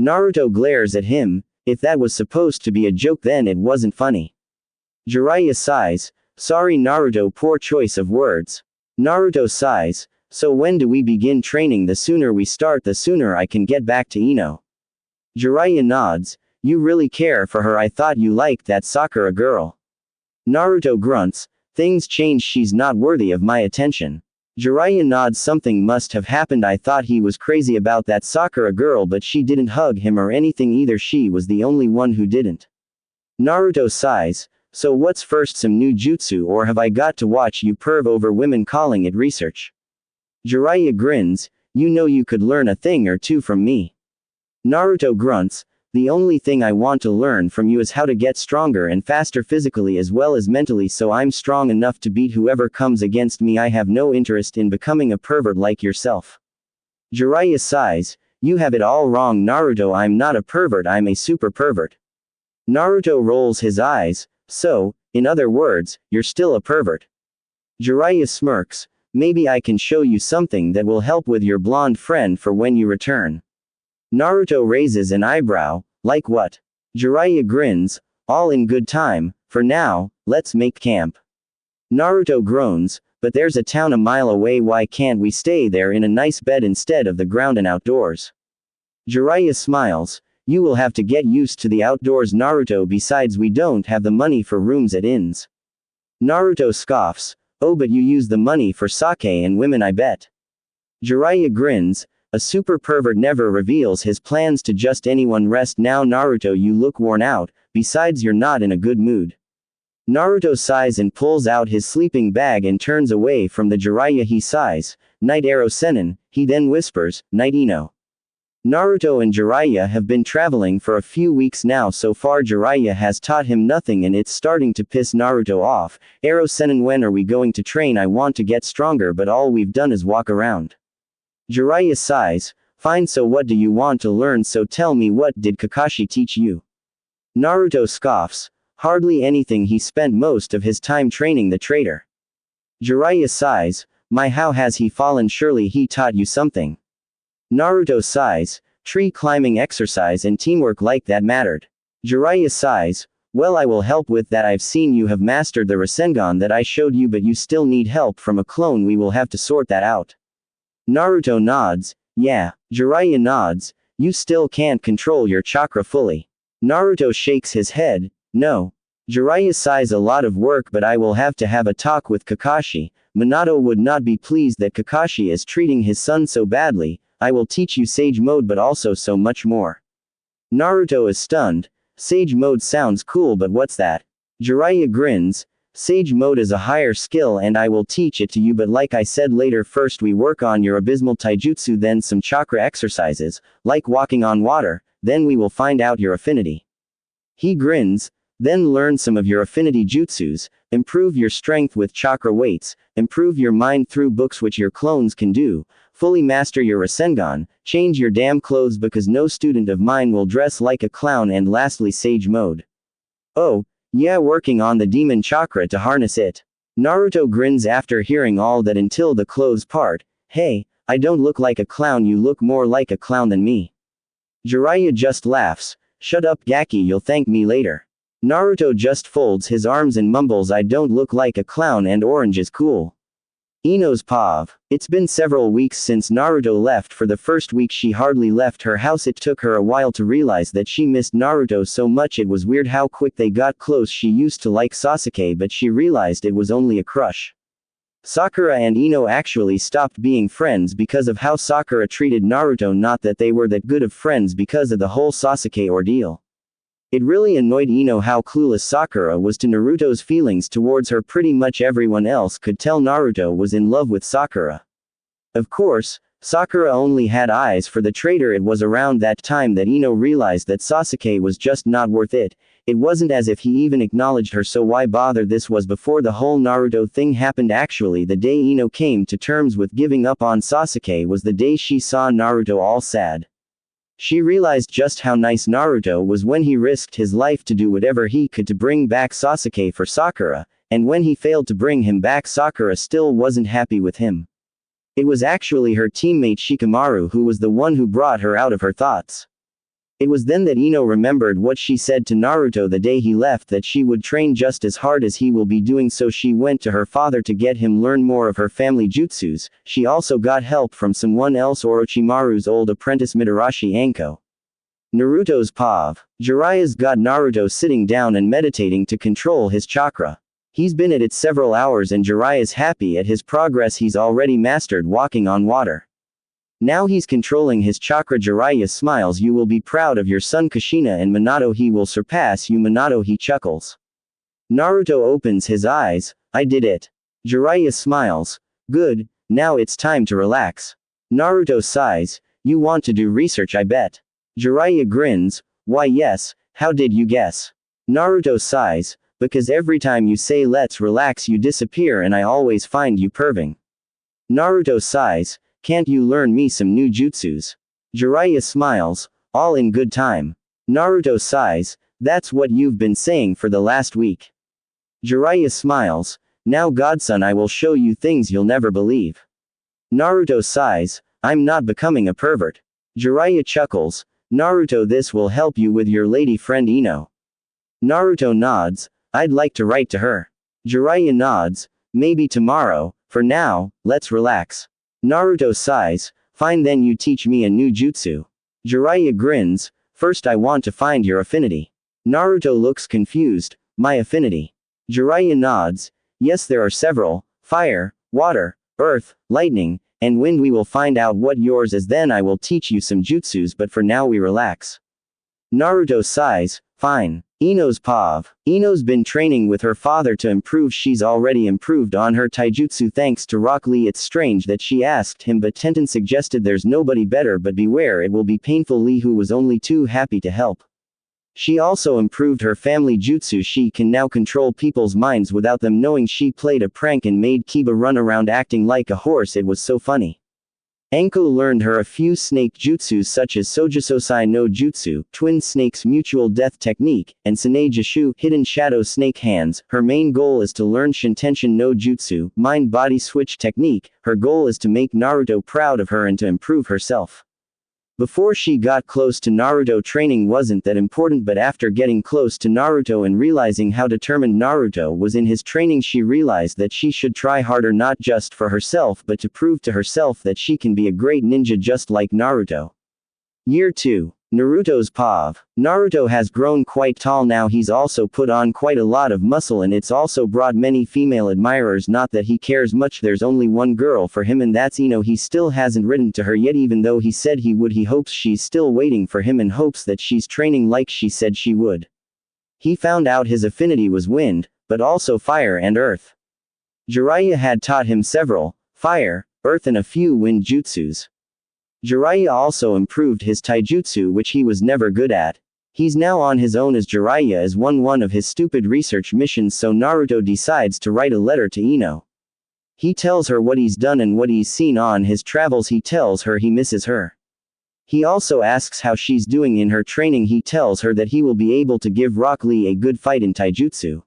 Naruto glares at him. If that was supposed to be a joke, then it wasn't funny. Jiraiya sighs. Sorry, Naruto, poor choice of words. Naruto sighs. So when do we begin training? The sooner we start, the sooner I can get back to Ino. Jiraiya nods. You really care for her? I thought you liked that Sakura girl. Naruto grunts. Things change, she's not worthy of my attention. Jiraiya nods. Something must have happened. I thought he was crazy about that Sakura girl, but she didn't hug him or anything either. She was the only one who didn't. Naruto sighs. So what's first, some new jutsu, or have I got to watch you perv over women, calling it research? Jiraiya grins. You know you could learn a thing or two from me. Naruto grunts. The only thing I want to learn from you is how to get stronger and faster physically as well as mentally, so I'm strong enough to beat whoever comes against me. I have no interest in becoming a pervert like yourself. Jiraiya sighs. You have it all wrong, Naruto. I'm not a pervert, I'm a super pervert. Naruto rolls his eyes. So, in other words, you're still a pervert. Jiraiya smirks. Maybe I can show you something that will help with your blonde friend for when you return. Naruto raises an eyebrow. Like what? Jiraiya grins. All in good time. For now, let's make camp. Naruto groans. But there's a town a mile away. Why can't we stay there in a nice bed instead of the ground and outdoors? Jiraiya smiles. You will have to get used to the outdoors, Naruto. Besides, we don't have the money for rooms at inns. Naruto scoffs. Oh, but you use the money for sake and women, I bet. Jiraiya grins. A super pervert never reveals his plans to just anyone. Rest now, Naruto, you look worn out, besides you're not in a good mood. Naruto sighs and pulls out his sleeping bag and turns away from the Jiraiya. He sighs. Night, Arrow Sennin. He then whispers, Night, Ino. Naruto and Jiraiya have been traveling for a few weeks now. So far Jiraiya has taught him nothing and it's starting to piss Naruto off. Arrow Sennin, when are we going to train? I want to get stronger, but all we've done is walk around. Jiraiya sighs, fine, so what do you want to learn, so tell me, what did Kakashi teach you? Naruto scoffs, hardly anything, he spent most of his time training the traitor. Jiraiya sighs, my, how has he fallen, surely he taught you something. Naruto sighs, tree climbing exercise and teamwork like that mattered. Jiraiya sighs, well, I will help with that. I've seen you have mastered the Rasengan that I showed you, but you still need help from a clone, we will have to sort that out. Naruto nods, yeah. Jiraiya nods, you still can't control your chakra fully. Naruto shakes his head, no. Jiraiya sighs, a lot of work, but I will have to have a talk with Kakashi. Minato would not be pleased that Kakashi is treating his son so badly. I will teach you Sage Mode, but also so much more. Naruto is stunned. Sage Mode sounds cool, but what's that? Jiraiya grins. Sage Mode is a higher skill and I will teach it to you, but like I said, later, first we work on your abysmal taijutsu, then some chakra exercises, like walking on water, then we will find out your affinity. He grins. Then learn some of your affinity jutsus, improve your strength with chakra weights, improve your mind through books which your clones can do, fully master your Rasengan, change your damn clothes because no student of mine will dress like a clown, and lastly Sage Mode. Oh, yeah, working on the demon chakra to harness it. Naruto grins after hearing all that until the clothes part. Hey, I don't look like a clown, you look more like a clown than me. Jiraiya just laughs. Shut up Gaki, you'll thank me later. Naruto just folds his arms and mumbles, I don't look like a clown and orange is cool. Ino's Pav. It's been several weeks since Naruto left. For the first week she hardly left her house. It took her a while to realize that she missed Naruto so much. It was weird how quick they got close. She used to like Sasuke, but she realized it was only a crush. Sakura and Ino actually stopped being friends because of how Sakura treated Naruto, not that they were that good of friends because of the whole Sasuke ordeal. It really annoyed Ino how clueless Sakura was to Naruto's feelings towards her. Pretty much everyone else could tell Naruto was in love with Sakura. Of course, Sakura only had eyes for the traitor. It was around that time that Ino realized that Sasuke was just not worth it. It wasn't as if he even acknowledged her, so why bother? This was before the whole Naruto thing happened. Actually, the day Ino came to terms with giving up on Sasuke was the day she saw Naruto all sad. She realized just how nice Naruto was when he risked his life to do whatever he could to bring back Sasuke for Sakura, and when he failed to bring him back, Sakura still wasn't happy with him. It was actually her teammate Shikamaru who was the one who brought her out of her thoughts. It was then that Ino remembered what she said to Naruto the day he left, that she would train just as hard as he will be doing, so she went to her father to get him learn more of her family jutsus. She also got help from someone else, Orochimaru's old apprentice Mitarashi Anko. Naruto's Pav. Jiraiya's got Naruto sitting down and meditating to control his chakra. He's been at it several hours and Jiraiya's happy at his progress. He's already mastered walking on water. Now he's controlling his chakra. Jiraiya smiles, you will be proud of your son Kushina and Minato, he will surpass you. Minato, he chuckles. Naruto opens his eyes, I did it. Jiraiya smiles, good, now it's time to relax. Naruto sighs, you want to do research, I bet. Jiraiya grins, why yes, how did you guess? Naruto sighs, because every time you say let's relax you disappear and I always find you perving. Naruto sighs, can't you learn me some new jutsus? Jiraiya smiles, all in good time. Naruto sighs, that's what you've been saying for the last week. Jiraiya smiles, now godson, I will show you things you'll never believe. Naruto sighs, I'm not becoming a pervert. Jiraiya chuckles, Naruto, this will help you with your lady friend Ino. Naruto nods, I'd like to write to her. Jiraiya nods, maybe tomorrow, for now, let's relax. Naruto sighs, fine, then you teach me a new jutsu. Jiraiya grins, first I want to find your affinity. Naruto looks confused, my affinity. Jiraiya nods, yes, there are several, fire, water, earth, lightning, and wind. We will find out what yours is, then I will teach you some jutsus, but for now we relax. Naruto sighs, fine. Ino's Pav. Ino's been training with her father to improve. She's already improved on her taijutsu thanks to Rock Lee. It's strange that she asked him, but Tenten suggested there's nobody better, but beware, it will be painful. Lee, who was only too happy to help. She also improved her family jutsu. She can now control people's minds without them knowing. She played a prank and made Kiba run around acting like a horse. It was so funny. Anko learned her a few snake jutsus such as Sojusosai no Jutsu, Twin Snake's Mutual Death Technique, and Sane Jishu, Hidden Shadow Snake Hands. Her main goal is to learn Shintention no Jutsu, Mind-Body Switch Technique. Her goal is to make Naruto proud of her and to improve herself. Before she got close to Naruto, training wasn't that important, but after getting close to Naruto and realizing how determined Naruto was in his training, she realized that she should try harder, not just for herself but to prove to herself that she can be a great ninja just like Naruto. Year 2. Naruto's POV. Naruto has grown quite tall now. He's also put on quite a lot of muscle, and it's also brought many female admirers. Not that he cares much, there's only one girl for him, and that's Ino. He still hasn't written to her yet, even though he said he would. He hopes she's still waiting for him and hopes that she's training like she said she would. He found out his affinity was wind, but also fire and earth. Jiraiya had taught him several fire, earth, and a few wind jutsus. Jiraiya also improved his taijutsu, which he was never good at. He's now on his own as Jiraiya has won one of his stupid research missions, so Naruto decides to write a letter to Ino. He tells her what he's done and what he's seen on his travels. He tells her he misses her. He also asks how she's doing in her training. He tells her that he will be able to give Rock Lee a good fight in taijutsu.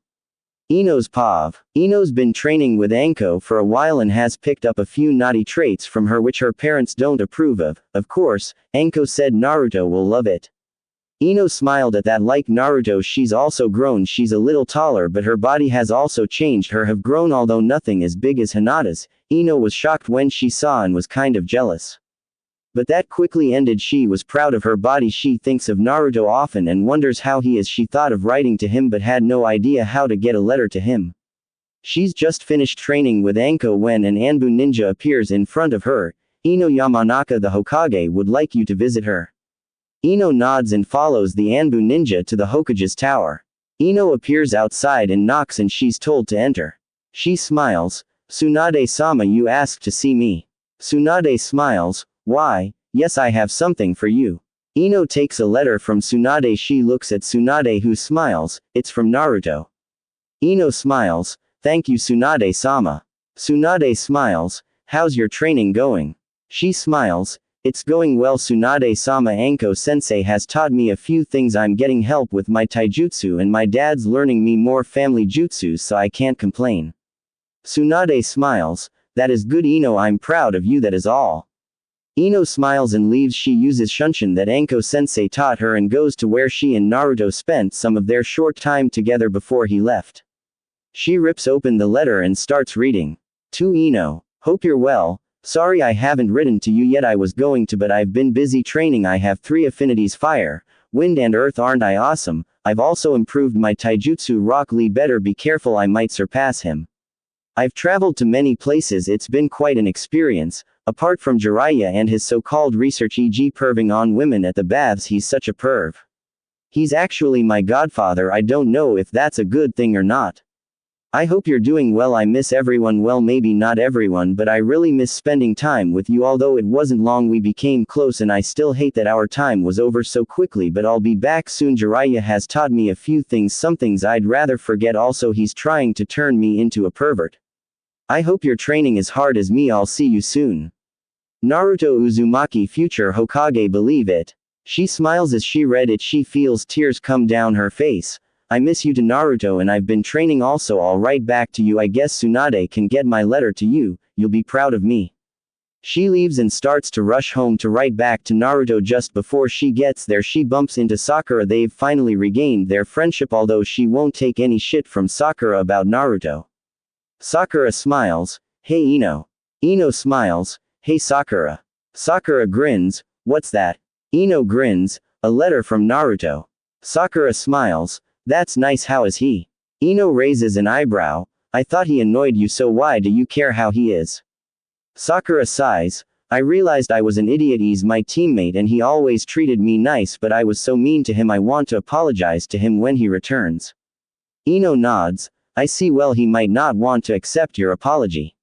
Ino's POV. Ino's been training with Anko for a while and has picked up a few naughty traits from her which her parents don't approve of. Of course, Anko said Naruto will love it. Ino smiled at that. Like Naruto, she's also grown. She's a little taller, but her body has also changed. Her have grown, although nothing as big as Hinata's. Ino was shocked when she saw and was kind of jealous. But that quickly ended. She was proud of her body. She thinks of Naruto often and wonders how he is. She thought of writing to him but had no idea how to get a letter to him. She's just finished training with Anko when an Anbu ninja appears in front of her. Ino, Yamanaka the Hokage would like you to visit her. Ino nods and follows the Anbu ninja to the Hokage's tower. Ino appears outside and knocks, and she's told to enter. She smiles. Tsunade-sama, you asked to see me. Tsunade smiles. Why? Yes, I have something for you. Ino takes a letter from Tsunade. She looks at Tsunade, who smiles. It's from Naruto. Ino smiles. Thank you, Tsunade-sama. Tsunade smiles. How's your training going? She smiles. It's going well, Tsunade-sama. Anko-sensei has taught me a few things. I'm getting help with my taijutsu and my dad's learning me more family jutsus, so I can't complain. Tsunade smiles. That is good, Ino. I'm proud of you, that is all. Ino smiles and leaves. She uses Shunshin that Anko-sensei taught her and goes to where she and Naruto spent some of their short time together before he left. She rips open the letter and starts reading. To Ino. Hope you're well. Sorry I haven't written to you yet. I was going to, but I've been busy training. I have 3 affinities: fire, wind and earth. Aren't I awesome? I've also improved my taijutsu. Rock Lee better be careful, I might surpass him. I've traveled to many places. It's been quite an experience. Apart from Jiraiya and his so-called research, e.g. perving on women at the baths, he's such a perv. He's actually my godfather. I don't know if that's a good thing or not. I hope you're doing well. I miss everyone. Well, maybe not everyone, but I really miss spending time with you. Although it wasn't long we became close, and I still hate that our time was over so quickly, but I'll be back soon. Jiraiya has taught me a few things, some things I'd rather forget. Also, he's trying to turn me into a pervert. I hope your training is hard as me. I'll see you soon. Naruto Uzumaki, future Hokage, believe it. She smiles as she read it. She feels tears come down her face. I miss you to Naruto, and I've been training also. I'll write back to you. I guess Tsunade can get my letter to you. You'll be proud of me. She leaves and starts to rush home to write back to Naruto. Just before she gets there, she bumps into Sakura. They've finally regained their friendship, although she won't take any shit from Sakura about Naruto. Sakura smiles. Hey Ino. Ino smiles. Hey Sakura. Sakura grins. What's that? Ino grins. A letter from Naruto. Sakura smiles. That's nice. How is he? Ino raises an eyebrow. I thought he annoyed you, so why do you care how he is? Sakura sighs. I realized I was an idiot. He's my teammate and he always treated me nice, but I was so mean to him. I want to apologize to him when he returns. Ino nods. I see. Well, he might not want to accept your apology.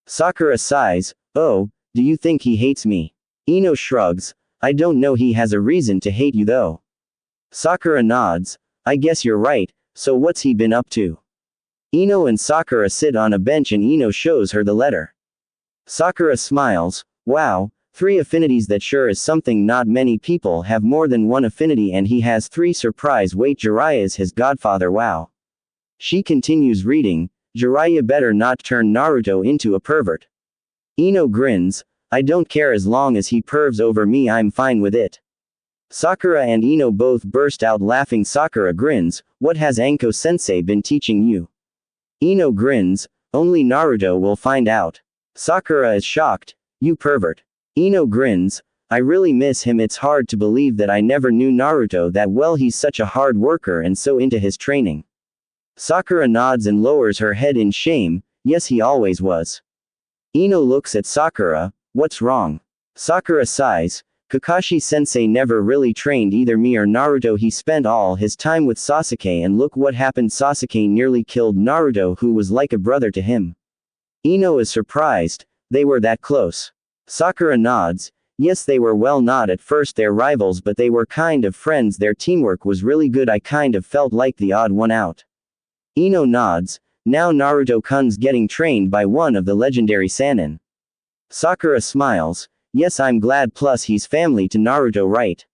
Sakura sighs. Oh, do you think he hates me? Ino shrugs. I don't know. He has a reason to hate you though. Sakura nods. I guess you're right. So what's he been up to? Ino and Sakura sit on a bench and Ino shows her the letter. Sakura smiles. Wow, 3 affinities, that sure is something. Not many people have more than one affinity, and he has 3. Surprise, wait, Jiraiya is his godfather, wow. She continues reading, Jiraiya better not turn Naruto into a pervert. Ino grins, I don't care as long as he pervs over me, I'm fine with it. Sakura and Ino both burst out laughing. Sakura grins, what has Anko-sensei been teaching you? Ino grins, only Naruto will find out. Sakura is shocked, you pervert. Ino grins, I really miss him. It's hard to believe that I never knew Naruto that well. He's such a hard worker and so into his training. Sakura nods and lowers her head in shame, yes, he always was. Ino looks at Sakura, what's wrong? Sakura sighs, Kakashi-sensei never really trained either me or Naruto. He spent all his time with Sasuke, and look what happened. Sasuke nearly killed Naruto, who was like a brother to him. Ino is surprised, they were that close. Sakura nods, yes, they were. Well, not at first their rivals, but they were kind of friends. Their teamwork was really good. I kind of felt like the odd one out. Ino nods, now Naruto-kun's getting trained by one of the legendary Sannin. Sakura smiles, yes, I'm glad, plus he's family to Naruto, right?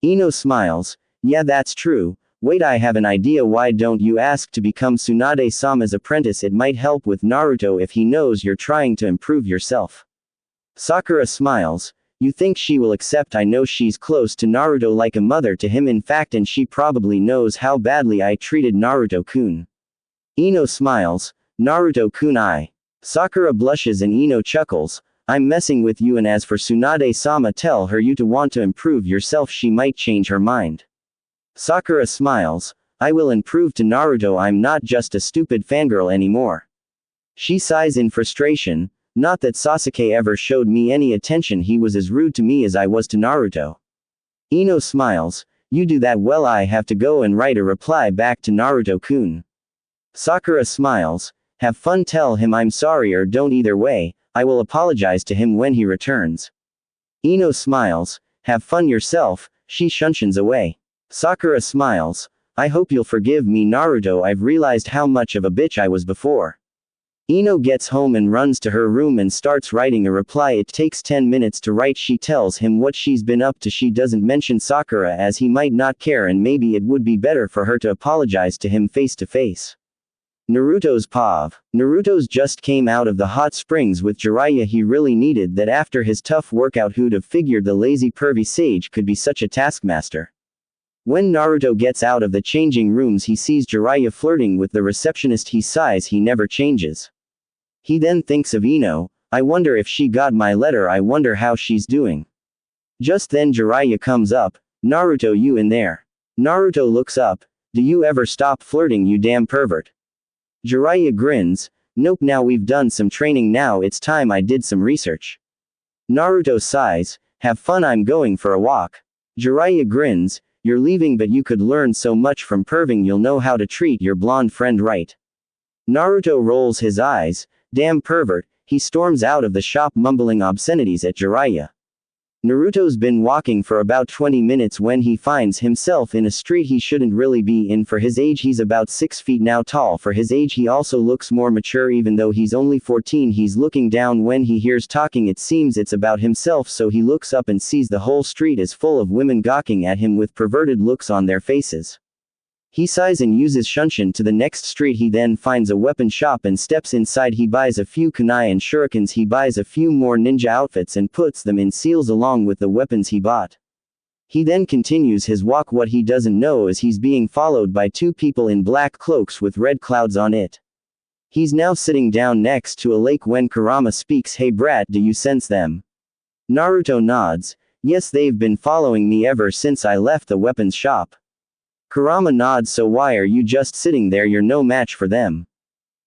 Ino smiles, yeah, that's true. Wait, I have an idea. Why don't you ask to become Tsunade-sama's apprentice? It might help with Naruto if he knows you're trying to improve yourself. Sakura smiles, you think she will accept? I know she's close to Naruto, like a mother to him in fact, and she probably knows how badly I treated Naruto-kun. Ino smiles, Naruto-kun. Sakura blushes and Ino chuckles, I'm messing with you, and as for Tsunade-sama, tell her you to want to improve yourself, she might change her mind. Sakura smiles, I will improve to Naruto, I'm not just a stupid fangirl anymore. She sighs in frustration, not that Sasuke ever showed me any attention, he was as rude to me as I was to Naruto. Ino smiles, you do that well, I have to go and write a reply back to Naruto-kun. Sakura smiles, have fun, tell him I'm sorry or don't, either way, I will apologize to him when he returns. Ino smiles, have fun yourself, she shunshuns away. Sakura smiles, I hope you'll forgive me, Naruto, I've realized how much of a bitch I was before. Ino gets home and runs to her room and starts writing a reply. It takes 10 minutes to write. She tells him what she's been up to. She doesn't mention Sakura as he might not care, and maybe it would be better for her to apologize to him face to face. Naruto's POV. Naruto's just came out of the hot springs with Jiraiya. He really needed that after his tough workout. Who'd have figured the lazy pervy sage could be such a taskmaster? When Naruto gets out of the changing rooms, he sees Jiraiya flirting with the receptionist. He sighs, he never changes. He then thinks of Ino, I wonder if she got my letter, I wonder how she's doing. Just then Jiraiya comes up, Naruto, you in there? Naruto looks up, do you ever stop flirting, you damn pervert? Jiraiya grins, nope, now we've done some training, now it's time I did some research. Naruto sighs, have fun, I'm going for a walk. Jiraiya grins, you're leaving, but you could learn so much from perving, you'll know how to treat your blonde friend right. Naruto rolls his eyes, damn pervert, he storms out of the shop mumbling obscenities at Jiraiya. Naruto's been walking for about 20 minutes when he finds himself in a street he shouldn't really be in. For his age, he's about 6 feet now tall. For his age, he also looks more mature, even though he's only 14. He's looking down when he hears talking. It seems it's about himself, so he looks up and sees the whole street is full of women gawking at him with perverted looks on their faces. He sighs and uses shunshin to the next street. He then finds a weapon shop and steps inside. He buys a few kunai and shurikens. He buys a few more ninja outfits and puts them in seals along with the weapons he bought. He then continues his walk. What he doesn't know is he's being followed by 2 people in black cloaks with red clouds on it. He's now sitting down next to a lake when Kurama speaks, hey brat, do you sense them? Naruto nods, yes, they've been following me ever since I left the weapons shop. Kurama nods, so why are you just sitting there? You're no match for them.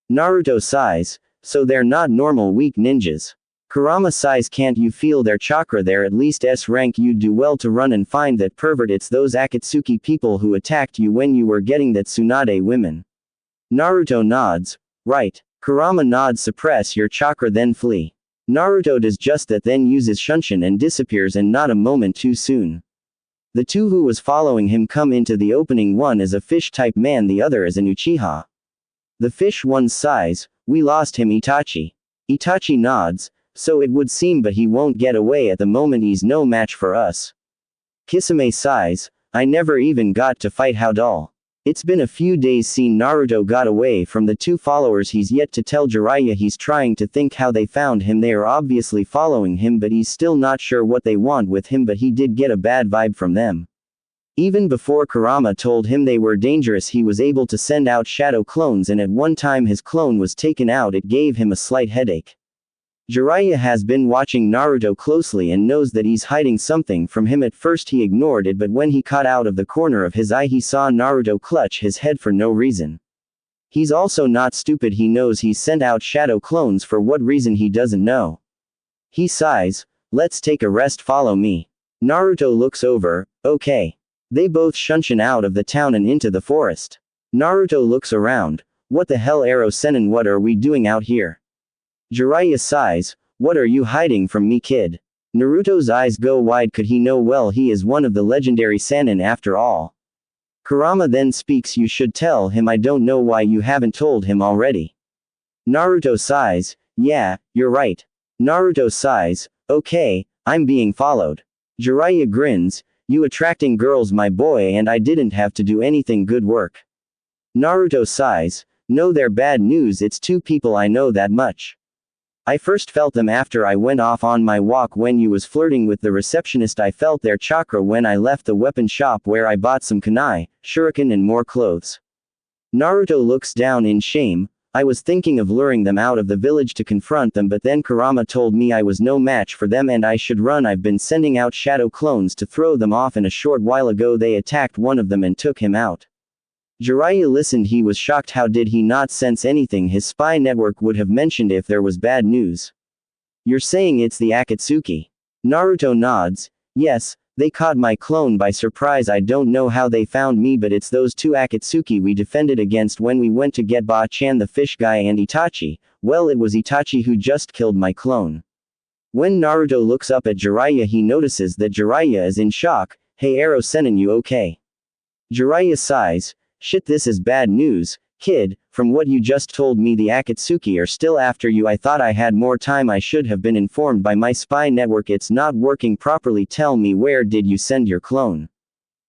Naruto sighs, so they're not normal weak ninjas. Kurama sighs, can't you feel their chakra? They're at least S rank. You'd do well to run and find that pervert. It's those Akatsuki people who attacked you when you were getting that Tsunade women. Naruto nods, right. Kurama nods, suppress your chakra then flee. Naruto does just that, then uses shunshin and disappears, and not a moment too soon. The 2 who was following him come into the opening. One is a fish-type man, the other is an Uchiha. The fish one sighs, we lost him, Itachi. Itachi nods, So it would seem, but he won't get away at the moment, he's no match for us. Kisame sighs, I never even got to fight, how dull. It's been a few days since Naruto got away from the two followers, he's yet to tell Jiraiya. He's trying to think how they found him. They are obviously following him, but he's still not sure what they want with him, but he did get a bad vibe from them. Even before Kurama told him they were dangerous, he was able to send out shadow clones, and at one time his clone was taken out. It gave him a slight headache. Jiraiya has been watching Naruto closely and knows that he's hiding something from him. At first he ignored it, but when he caught out of the corner of his eye he saw Naruto clutch his head for no reason. He's also not stupid, he knows he's sent out shadow clones. For what reason he doesn't know. He sighs, let's take a rest, follow me. Naruto looks over, okay. They both shunshin out of the town and into the forest. Naruto looks around, what the hell, Arrow Sennin, what are we doing out here? Jiraiya sighs, what are you hiding from me, kid? Naruto's eyes go wide, could he know well he is one of the legendary Sannin after all. Kurama then speaks, you should tell him, I don't know why you haven't told him already. Naruto sighs, yeah, you're right. Naruto sighs, okay, I'm being followed. Jiraiya grins, you attracting girls, my boy, and I didn't have to do anything, good work. Naruto sighs, no, they're bad news, it's two people, I know that much. I first felt them after I went off on my walk when you was flirting with the receptionist. I felt their chakra when I left the weapon shop where I bought some kunai, shuriken and more clothes. Naruto looks down in shame, I was thinking of luring them out of the village to confront them, but then Kurama told me I was no match for them and I should run. I've been sending out shadow clones to throw them off, and a short while ago they attacked one of them and took him out. Jiraiya listened, he was shocked. How did he not sense anything? His spy network would have mentioned if there was bad news. You're saying it's the Akatsuki? Naruto nods, yes, they caught my clone by surprise. I don't know how they found me, but it's those two Akatsuki we defended against when we went to get Ba-chan the fish guy and Itachi. Well, it was Itachi who just killed my clone. When Naruto looks up at Jiraiya he notices that Jiraiya is in shock. Hey Arrow Sennin, you okay? Jiraiya sighs, shit, this is bad news, kid. From what you just told me the Akatsuki are still after you. I thought I had more time, I should have been informed by my spy network. It's not working properly. Tell me, where did you send your clone?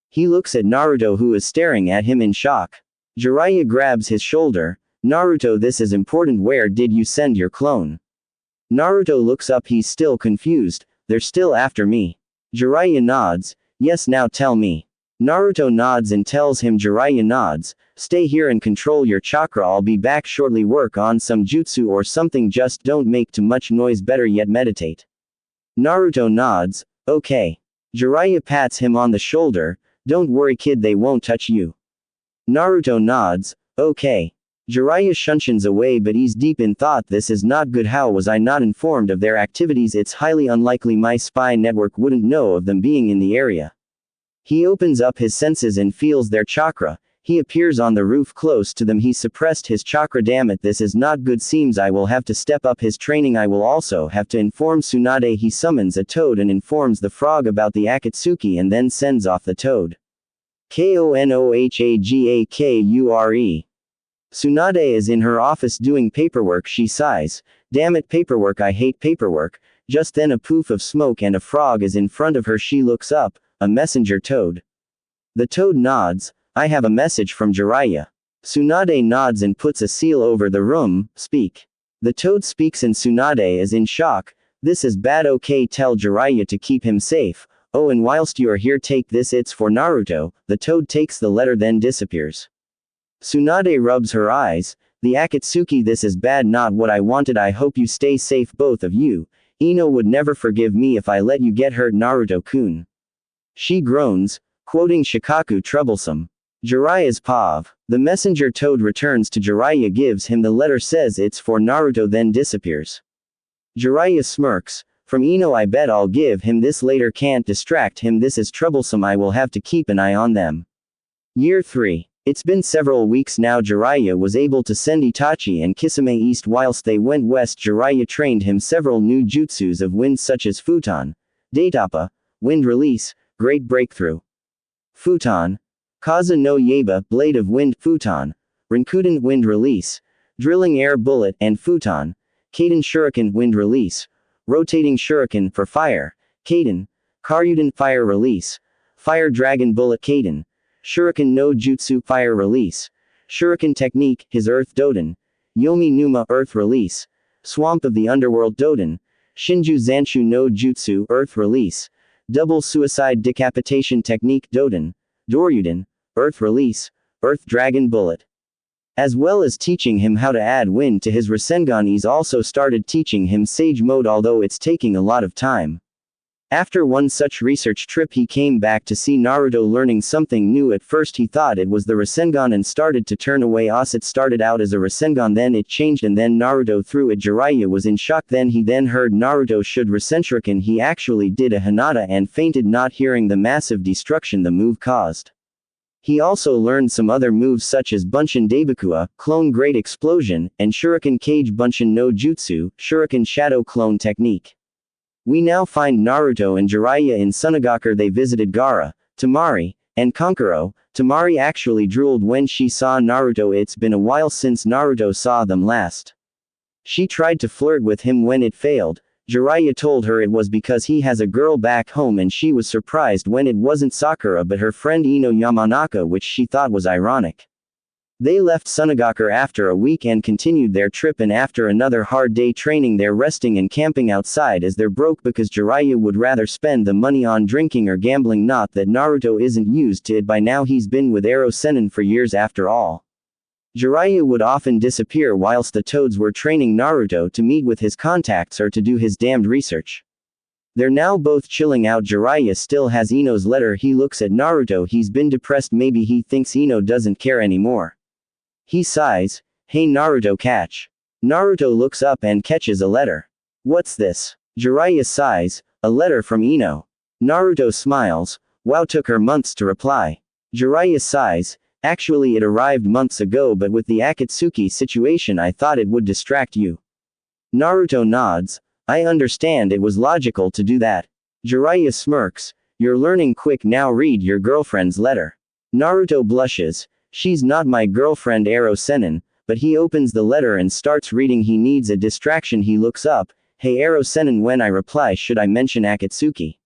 He looks at Naruto who is staring at him in shock. Jiraiya grabs his shoulder, Naruto, this is important, where did you send your clone? Naruto looks up, he's still confused, they're still after me. Jiraiya nods, yes, now tell me. Naruto nods and tells him. Jiraiya nods, stay here and control your chakra, I'll be back shortly. Work on some jutsu or something, just don't make too much noise, better yet meditate. Naruto nods, okay. Jiraiya pats him on the shoulder, don't worry kid, they won't touch you. Naruto nods, okay. Jiraiya shunshins away, but he's deep in thought, this is not good. How was I not informed of their activities? It's highly unlikely my spy network wouldn't know of them being in the area. He opens up his senses and feels their chakra. He appears on the roof close to them. He suppressed his chakra. Damn it, this is not good. Seems I will have to step up his training. I will also have to inform Tsunade. He summons a toad and informs the frog about the Akatsuki and then sends off the toad. Konohagakure. Tsunade is in her office doing paperwork. She sighs, damn it, paperwork, I hate paperwork. Just then a poof of smoke and a frog is in front of her. She looks up, a messenger toad. The toad nods, I have a message from Jiraiya. Tsunade nods and puts a seal over the room, speak. The toad speaks and Tsunade is in shock, this is bad. Okay, tell Jiraiya to keep him safe. Oh, and whilst you are here, take this, it's for Naruto. The toad takes the letter then disappears. Tsunade rubs her eyes, the Akatsuki, this is bad, not what I wanted. I hope you stay safe, both of you. Ino would never forgive me if I let you get hurt, Naruto-kun. She groans, quoting Shikaku, troublesome. Jiraiya's pav. The messenger toad returns to Jiraiya, gives him the letter, says it's for Naruto, then disappears. Jiraiya smirks, from Ino, I bet I'll give him this later, can't distract him, this is troublesome, I will have to keep an eye on them. Year 3. It's been several weeks now. Jiraiya was able to send Itachi and Kisame east whilst they went west. Jiraiya trained him several new jutsus of wind such as Futon, Daitapa, Wind Release, Great Breakthrough. Futon, Kaza no Yeba, Blade of Wind, Futon, Rinkuden, Wind Release, Drilling Air Bullet, and Futon, Kaden Shuriken, Wind Release. rotating shuriken for fire, Kaden, Karyudan fire release, fire dragon bullet Kaden, shuriken no jutsu fire release, shuriken technique, his earth Doden, Yomi Numa earth release, swamp of the underworld Doden, Shinju Zanshu no jutsu earth release, double suicide decapitation technique Doden, Doryuden, earth release, earth dragon bullet. As well as teaching him how to add wind to his Rasengan, he's also started teaching him Sage Mode, although it's taking a lot of time. After one such research trip he came back to see Naruto learning something new. At first he thought it was the Rasengan and started to turn away as it started out as a Rasengan, then it changed and then Naruto threw it. Jiraiya was in shock. Then he heard Naruto should Rasenshuriken. He actually did a Hinata and fainted, not hearing the massive destruction the move caused. He also learned some other moves such as Bunshin Daibakua, Clone Great Explosion, and Shuriken Cage Bunshin no Jutsu, Shuriken Shadow Clone Technique. We now find Naruto and Jiraiya in Sunagakure. They visited Gaara, Temari, and Kankuro. Temari actually drooled when she saw Naruto. It's been a while since Naruto saw them last. She tried to flirt with him when it failed. Jiraiya told her it was because he has a girl back home, and she was surprised when it wasn't Sakura but her friend Ino Yamanaka, which she thought was ironic. They left Sunagakure after a week and continued their trip, and after another hard day training they're resting and camping outside as they're broke because Jiraiya would rather spend the money on drinking or gambling. Not that Naruto isn't used to it by now, he's been with Ero Sennin for years after all. Jiraiya would often disappear whilst the toads were training Naruto to meet with his contacts or to do his damned research. They're now both chilling out. Jiraiya still has Ino's letter. He looks at Naruto. He's been depressed. Maybe he thinks Ino doesn't care anymore. He sighs. Hey Naruto, catch. Naruto looks up and catches a letter. What's this? Jiraiya sighs. A letter from Ino. Naruto smiles. Wow, took her months to reply. Jiraiya sighs. Actually it arrived months ago, but with the Akatsuki situation I thought it would distract you. Naruto nods. I understand, it was logical to do that. Jiraiya smirks. You're learning quick. Now read your girlfriend's letter. Naruto blushes. She's not my girlfriend, Ero Sennin, but he opens the letter and starts reading. He needs a distraction. He looks up. Hey Ero Sennin, when I reply should I mention Akatsuki?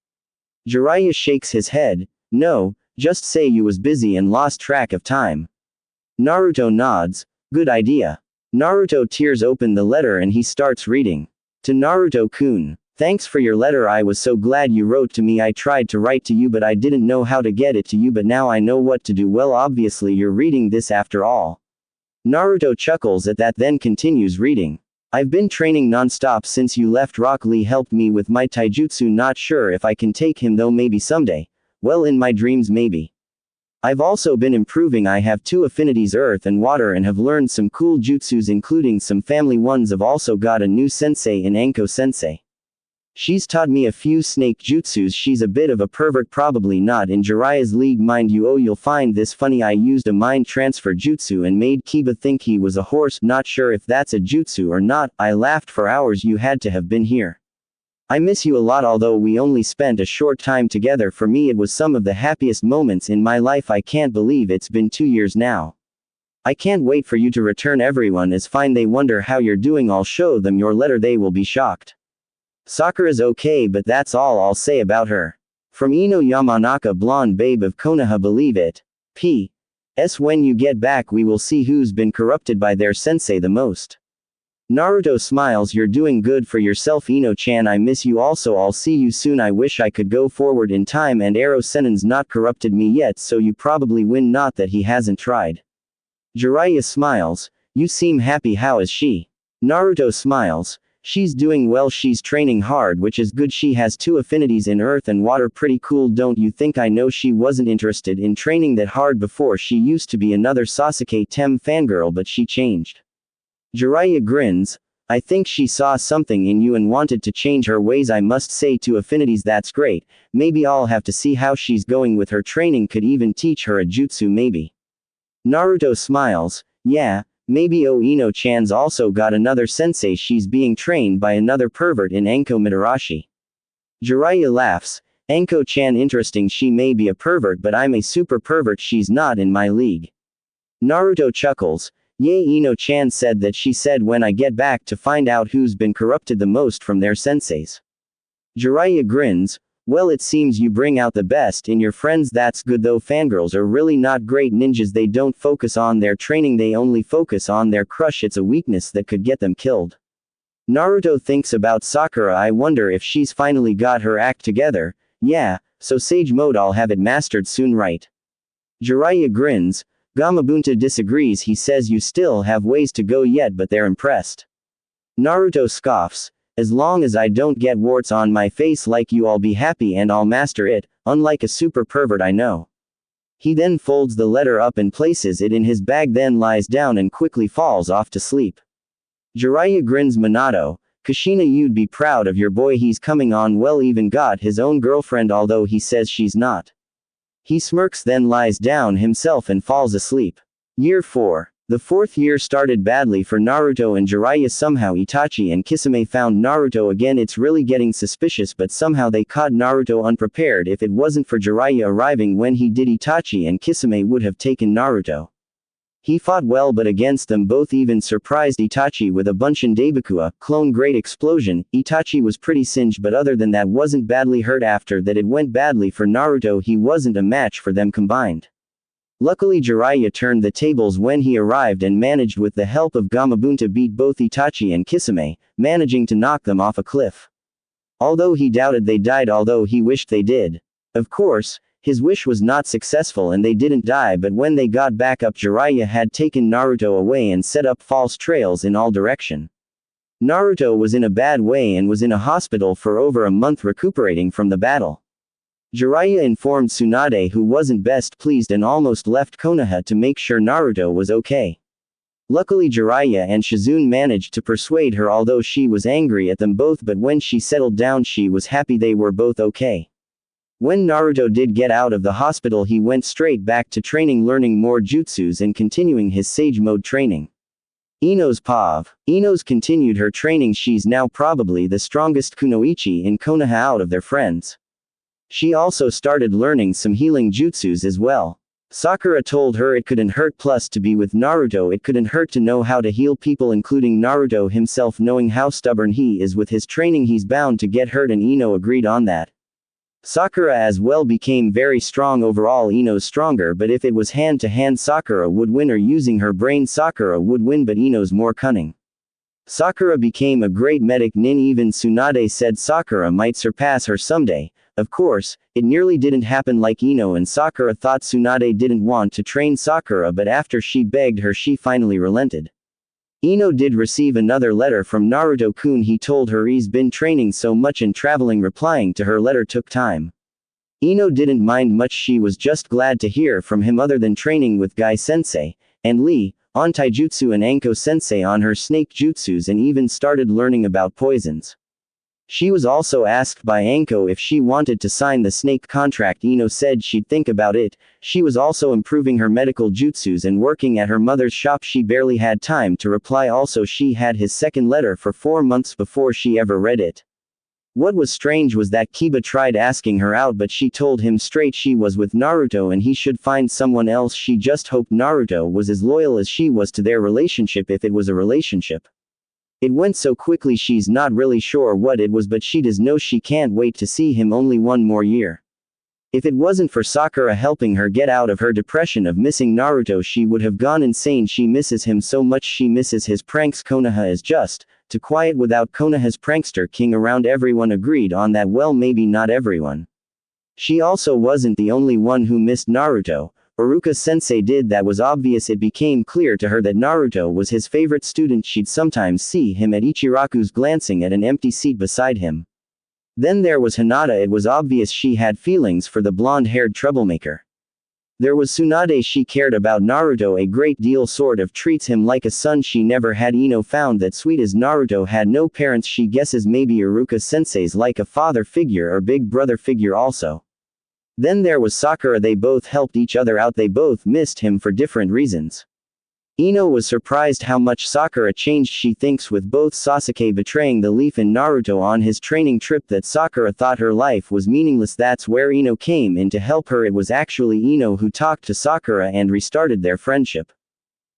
Jiraiya shakes his head. No, just say you was busy and lost track of time. Naruto nods. Good idea. Naruto tears open the letter and he starts reading. To Naruto-kun. Thanks for your letter. I was so glad you wrote to me. I tried to write to you but I didn't know how to get it to you, but now I know what to do. Well, obviously you're reading this after all. Naruto chuckles at that, then continues reading. I've been training non-stop since you left. Rock Lee helped me with my taijutsu. Not sure if I can take him though, maybe someday. Well, in my dreams maybe. I've also been improving. I have 2 affinities, earth and water, and have learned some cool jutsus including some family ones. I've also got a new sensei in Anko sensei. She's taught me a few snake jutsus. She's a bit of a pervert, probably not in Jiraiya's league, mind you. Oh, you'll find this funny. I used a mind transfer jutsu and made Kiba think he was a horse. Not sure if that's a jutsu or not. I laughed for hours. You had to have been here. I miss you a lot, although we only spent a short time together. For me it was some of the happiest moments in my life. I can't believe it's been 2 years now. I can't wait for you to return. Everyone is fine. They wonder how you're doing. I'll show them your letter. They will be shocked. Sakura's okay, but that's all I'll say about her. From Ino Yamanaka, blonde babe of Konoha. Believe it. P.S. When you get back we will see who's been corrupted by their sensei the most. Naruto smiles. You're doing good for yourself, Ino-chan. I miss you also. I'll see you soon. I wish I could go forward in time, and Ero Sennin's not corrupted me yet, so you probably win. Not that he hasn't tried. Jiraiya smiles. You seem happy. How is she? Naruto smiles. She's doing well. She's training hard, which is good. She has 2 affinities in earth and water. Pretty cool, don't you think? I know she wasn't interested in training that hard before. She used to be another Sasuke Tem fangirl, but she changed. Jiraiya grins. I think she saw something in you and wanted to change her ways. I must say, 2 affinities, that's great. Maybe I'll have to see how she's going with her training. Could even teach her a jutsu maybe. Naruto smiles. Yeah. Maybe. Oh, Ino-chan's also got another sensei. She's being trained by another pervert in Anko Mitarashi. Jiraiya laughs. Anko-chan, interesting. She may be a pervert, but I'm a super pervert. She's not in my league. Naruto chuckles. Yae Ino-chan said that she said when I get back to find out who's been corrupted the most from their senseis. Jiraiya grins, well it seems you bring out the best in your friends, that's good though fangirls are really not great ninjas, they don't focus on their training, they only focus on their crush, it's a weakness that could get them killed. Naruto thinks about Sakura, I wonder if she's finally got her act together, yeah, so Sage Mode I'll have it mastered soon right? Jiraiya grins, Gamabunta disagrees, he says you still have ways to go yet but they're impressed. Naruto scoffs, as long as I don't get warts on my face like you I'll be happy and I'll master it, unlike a super pervert I know. He then folds the letter up and places it in his bag, then lies down and quickly falls off to sleep. Jiraiya grins, Minato, Kushina you'd be proud of your boy, he's coming on well, even got his own girlfriend although he says she's not. He smirks then lies down himself and falls asleep. Year 4. The 4th year started badly for Naruto and Jiraiya. Somehow Itachi and Kisame found Naruto again, it's really getting suspicious, but somehow they caught Naruto unprepared. If it wasn't for Jiraiya arriving when he did, Itachi and Kisame would have taken Naruto. He fought well but against them both, even surprised Itachi with a Bunshin Daibakua, clone great explosion. Itachi was pretty singed but other than that wasn't badly hurt. After that it went badly for Naruto, he wasn't a match for them combined. Luckily Jiraiya turned the tables when he arrived and managed with the help of Gamabunta beat both Itachi and Kisame, managing to knock them off a cliff. Although he doubted they died, although he wished they did. Of course, his wish was not successful and they didn't die, but when they got back up Jiraiya had taken Naruto away and set up false trails in all direction. Naruto was in a bad way and was in a hospital for over a month recuperating from the battle. Jiraiya informed Tsunade, who wasn't best pleased and almost left Konoha to make sure Naruto was okay. Luckily Jiraiya and Shizune managed to persuade her, although she was angry at them both, but when she settled down she was happy they were both okay. When Naruto did get out of the hospital he went straight back to training, learning more jutsus and continuing his Sage Mode training. Ino's Pav. Ino's continued her training, she's now probably the strongest kunoichi in Konoha out of their friends. She also started learning some healing jutsus as well. Sakura told her it couldn't hurt, plus to be with Naruto it couldn't hurt to know how to heal people, including Naruto himself, knowing how stubborn he is with his training he's bound to get hurt, and Ino agreed on that. Sakura as well became very strong overall. Ino's stronger, but if it was hand to hand Sakura would win, or using her brain Sakura would win, but Ino's more cunning. Sakura became a great medic nin, even Tsunade said Sakura might surpass her someday. Of course, it nearly didn't happen like Ino and Sakura thought. Tsunade didn't want to train Sakura, but after she begged her she finally relented. Ino did receive another letter from Naruto-kun. He told her he's been training so much and traveling, replying to her letter took time. Ino didn't mind much, she was just glad to hear from him, other than training with Gai-sensei, and Lee, on taijutsu, and Anko-sensei on her snake jutsus, and even started learning about poisons. She was also asked by Anko if she wanted to sign the snake contract. Ino said she'd think about it. She was also improving her medical jutsus and working at her mother's shop. She barely had time to reply. Also, she had his second letter for 4 months before she ever read it. What was strange was that Kiba tried asking her out, but she told him straight she was with Naruto and he should find someone else. She just hoped Naruto was as loyal as she was to their relationship, if it was a relationship. It went so quickly she's not really sure what it was, but she does know she can't wait to see him only one more year. If it wasn't for Sakura helping her get out of her depression of missing Naruto, she would have gone insane. She misses him so much, she misses his pranks. Konoha is just too quiet without Konoha's prankster king around. Everyone agreed on that, well, maybe not everyone. She also wasn't the only one who missed Naruto. Iruka-sensei did. That was obvious. It became clear to her that Naruto was his favorite student. She'd sometimes see him at Ichiraku's, glancing at an empty seat beside him. Then there was Hinata. It was obvious she had feelings for the blonde-haired troublemaker. There was Tsunade. She cared about Naruto a great deal, sort of treats him like a son she never had. Ino found that sweet, as Naruto had no parents. She guesses maybe Iruka-sensei's like a father figure or big brother figure also. Then there was Sakura. They both helped each other out. They both missed him for different reasons. Ino was surprised how much Sakura changed. She thinks with both Sasuke betraying the leaf and Naruto on his training trip that Sakura thought her life was meaningless. That's where Ino came in to help her. It was actually Ino who talked to Sakura and restarted their friendship.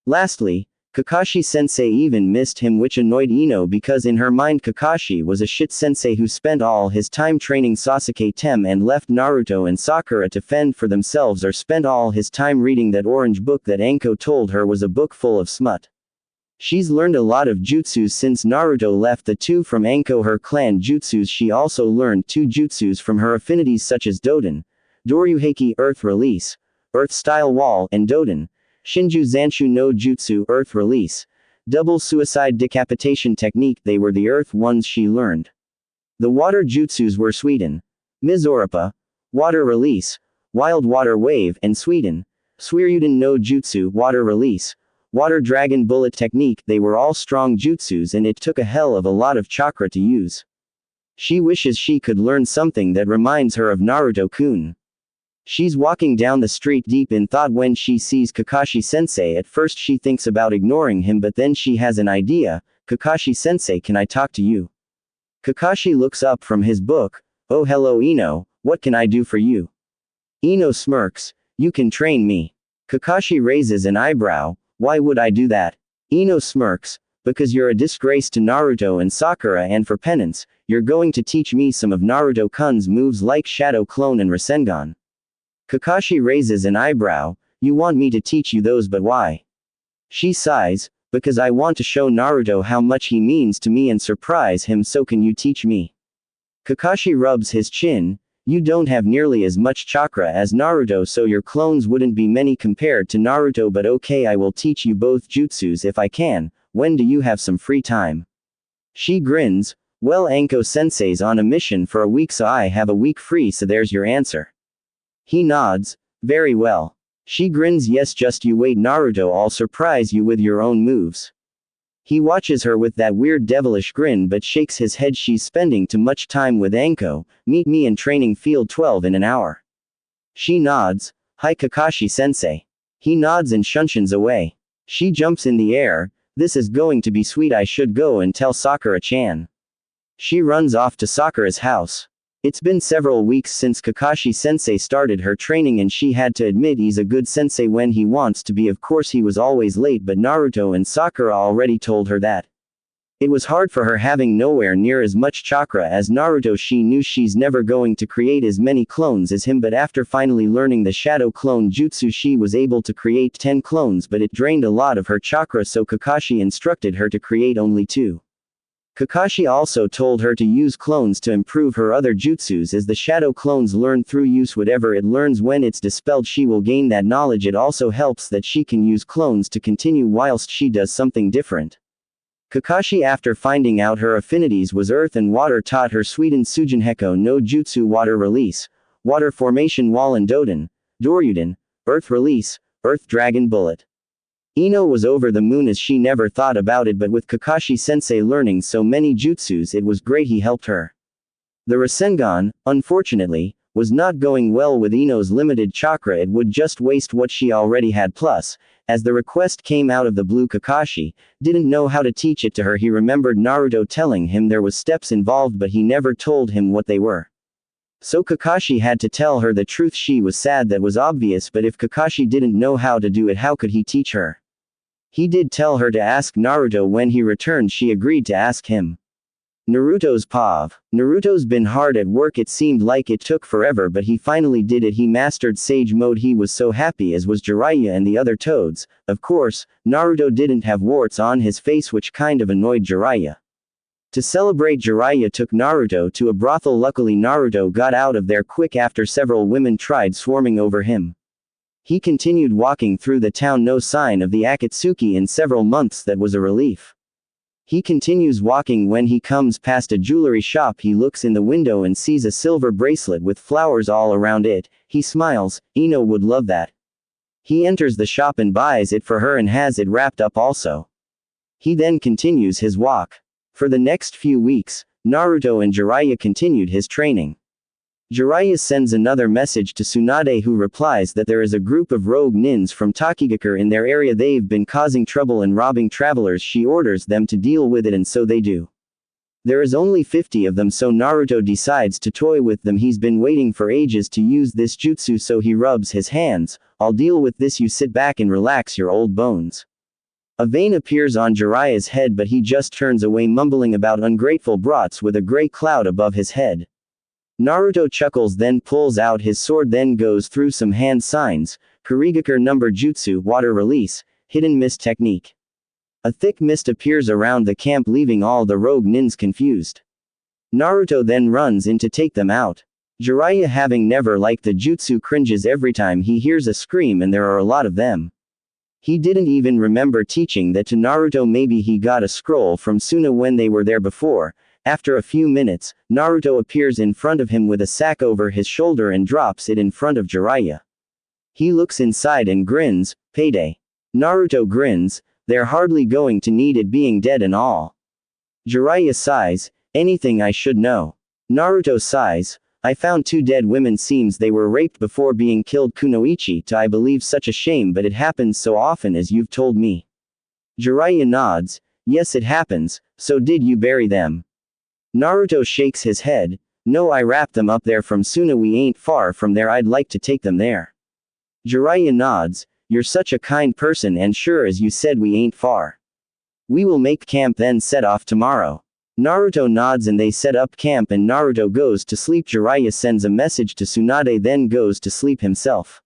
Lastly, Kakashi-sensei even missed him, which annoyed Ino because in her mind Kakashi was a shit sensei who spent all his time training Sasuke Tem and left Naruto and Sakura to fend for themselves, or spent all his time reading that orange book that Anko told her was a book full of smut. She's learned a lot of jutsus since Naruto left the two from Anko. Her clan jutsus. She also learned 2 jutsus from her affinities such as Doden, Doryuheiki Earth Release, Earth Style Wall, and Doden, Shinju Zanshu no Jutsu Earth Release, Double Suicide Decapitation Technique. They were the Earth ones she learned. The water jutsus were Sweden, Mizoripa, Water Release, Wild Water Wave, and Sweden, Suiryuden no Jutsu Water Release, Water Dragon Bullet Technique. They were all strong jutsus and it took a hell of a lot of chakra to use. She wishes she could learn something that reminds her of Naruto-kun. She's walking down the street deep in thought when she sees Kakashi-sensei. At first she thinks about ignoring him, but then she has an idea. Kakashi-sensei, can I talk to you? Kakashi looks up from his book. Oh hello Ino, what can I do for you? Ino smirks. You can train me. Kakashi raises an eyebrow. Why would I do that? Ino smirks. Because you're a disgrace to Naruto and Sakura, and for penance, you're going to teach me some of Naruto-kun's moves like Shadow Clone and Rasengan. Kakashi raises an eyebrow. You want me to teach you those, but why? She sighs. Because I want to show Naruto how much he means to me and surprise him, so can you teach me? Kakashi rubs his chin. You don't have nearly as much chakra as Naruto, so your clones wouldn't be many compared to Naruto, but okay, I will teach you both jutsus if I can. When do you have some free time? She grins. Well, Anko-sensei's on a mission for a week, so I have a week free, so there's your answer. He nods. Very well. She grins. Yes, just you wait Naruto, I'll surprise you with your own moves. He watches her with that weird devilish grin but shakes his head. She's spending too much time with Anko. Meet me in training field 12 in an hour. She nods. Hi Kakashi-sensei. He nods and shunshuns away. She jumps in the air. This is going to be sweet. I should go and tell Sakura-chan. She runs off to Sakura's house. It's been several weeks since Kakashi-sensei started her training, and she had to admit he's a good sensei when he wants to be. Of course he was always late, but Naruto and Sakura already told her that. It was hard for her having nowhere near as much chakra as Naruto. She knew she's never going to create as many clones as him, but after finally learning the Shadow Clone Jutsu she was able to create 10 clones, but it drained a lot of her chakra, so Kakashi instructed her to create only 2. Kakashi also told her to use clones to improve her other jutsus, as the shadow clones learn through use. Whatever it learns, when it's dispelled she will gain that knowledge. It also helps that she can use clones to continue whilst she does something different. Kakashi, after finding out her affinities was earth and water, taught her Sweden Sujinheko no Jutsu Water Release, Water Formation Wall, and Doden, Doryuden, Earth Release, Earth Dragon Bullet. Ino was over the moon, as she never thought about it, but with Kakashi-sensei learning so many jutsus it was great he helped her. The Rasengan, unfortunately, was not going well with Ino's limited chakra. It would just waste what she already had. Plus, as the request came out of the blue, Kakashi didn't know how to teach it to her. He remembered Naruto telling him there was steps involved, but he never told him what they were. So Kakashi had to tell her the truth. She was sad, that was obvious, but if Kakashi didn't know how to do it, how could he teach her? He did tell her to ask Naruto when he returned. She agreed to ask him. Naruto's POV. Naruto's been hard at work. It seemed like it took forever, but he finally did it. He mastered Sage Mode. He was so happy, as was Jiraiya and the other toads. Of course, Naruto didn't have warts on his face, which kind of annoyed Jiraiya. To celebrate, Jiraiya took Naruto to a brothel. Luckily Naruto got out of there quick after several women tried swarming over him. He continued walking through the town, no sign of the Akatsuki in several months. That was a relief. He continues walking. When he comes past a jewelry shop, he looks in the window and sees a silver bracelet with flowers all around it. He smiles. Ino would love that. He enters the shop and buys it for her and has it wrapped up also. He then continues his walk. For the next few weeks, Naruto and Jiraiya continued his training. Jiraiya sends another message to Tsunade, who replies that there is a group of rogue nins from Tokigakure in their area. They've been causing trouble and robbing travelers. She orders them to deal with it, and so they do. There is only 50 of them, so Naruto decides to toy with them. He's been waiting for ages to use this jutsu, so he rubs his hands. I'll deal with this, you sit back and relax your old bones. A vein appears on Jiraiya's head but he just turns away mumbling about ungrateful brats with a gray cloud above his head. Naruto chuckles then pulls out his sword then goes through some hand signs, Kurigakure number jutsu water release, hidden mist technique. A thick mist appears around the camp leaving all the rogue nins confused. Naruto then runs in to take them out. Jiraiya having never liked the jutsu cringes every time he hears a scream and there are a lot of them. He didn't even remember teaching that to Naruto. Maybe he got a scroll from Suna when they were there before. After a few minutes, Naruto appears in front of him with a sack over his shoulder and drops it in front of Jiraiya. He looks inside and grins, payday. Naruto grins, they're hardly going to need it being dead and all. Jiraiya sighs, anything I should know. Naruto sighs, I found 2 dead women seems they were raped before being killed kunoichi to I believe such a shame but it happens so often as you've told me. Jiraiya nods, yes it happens, so did you bury them? Naruto shakes his head, no I wrapped them up there from Suna we ain't far from there I'd like to take them there. Jiraiya nods, you're such a kind person and sure as you said we ain't far. We will make camp then set off tomorrow. Naruto nods and they set up camp and Naruto goes to sleep. Jiraiya sends a message to Tsunade then goes to sleep himself.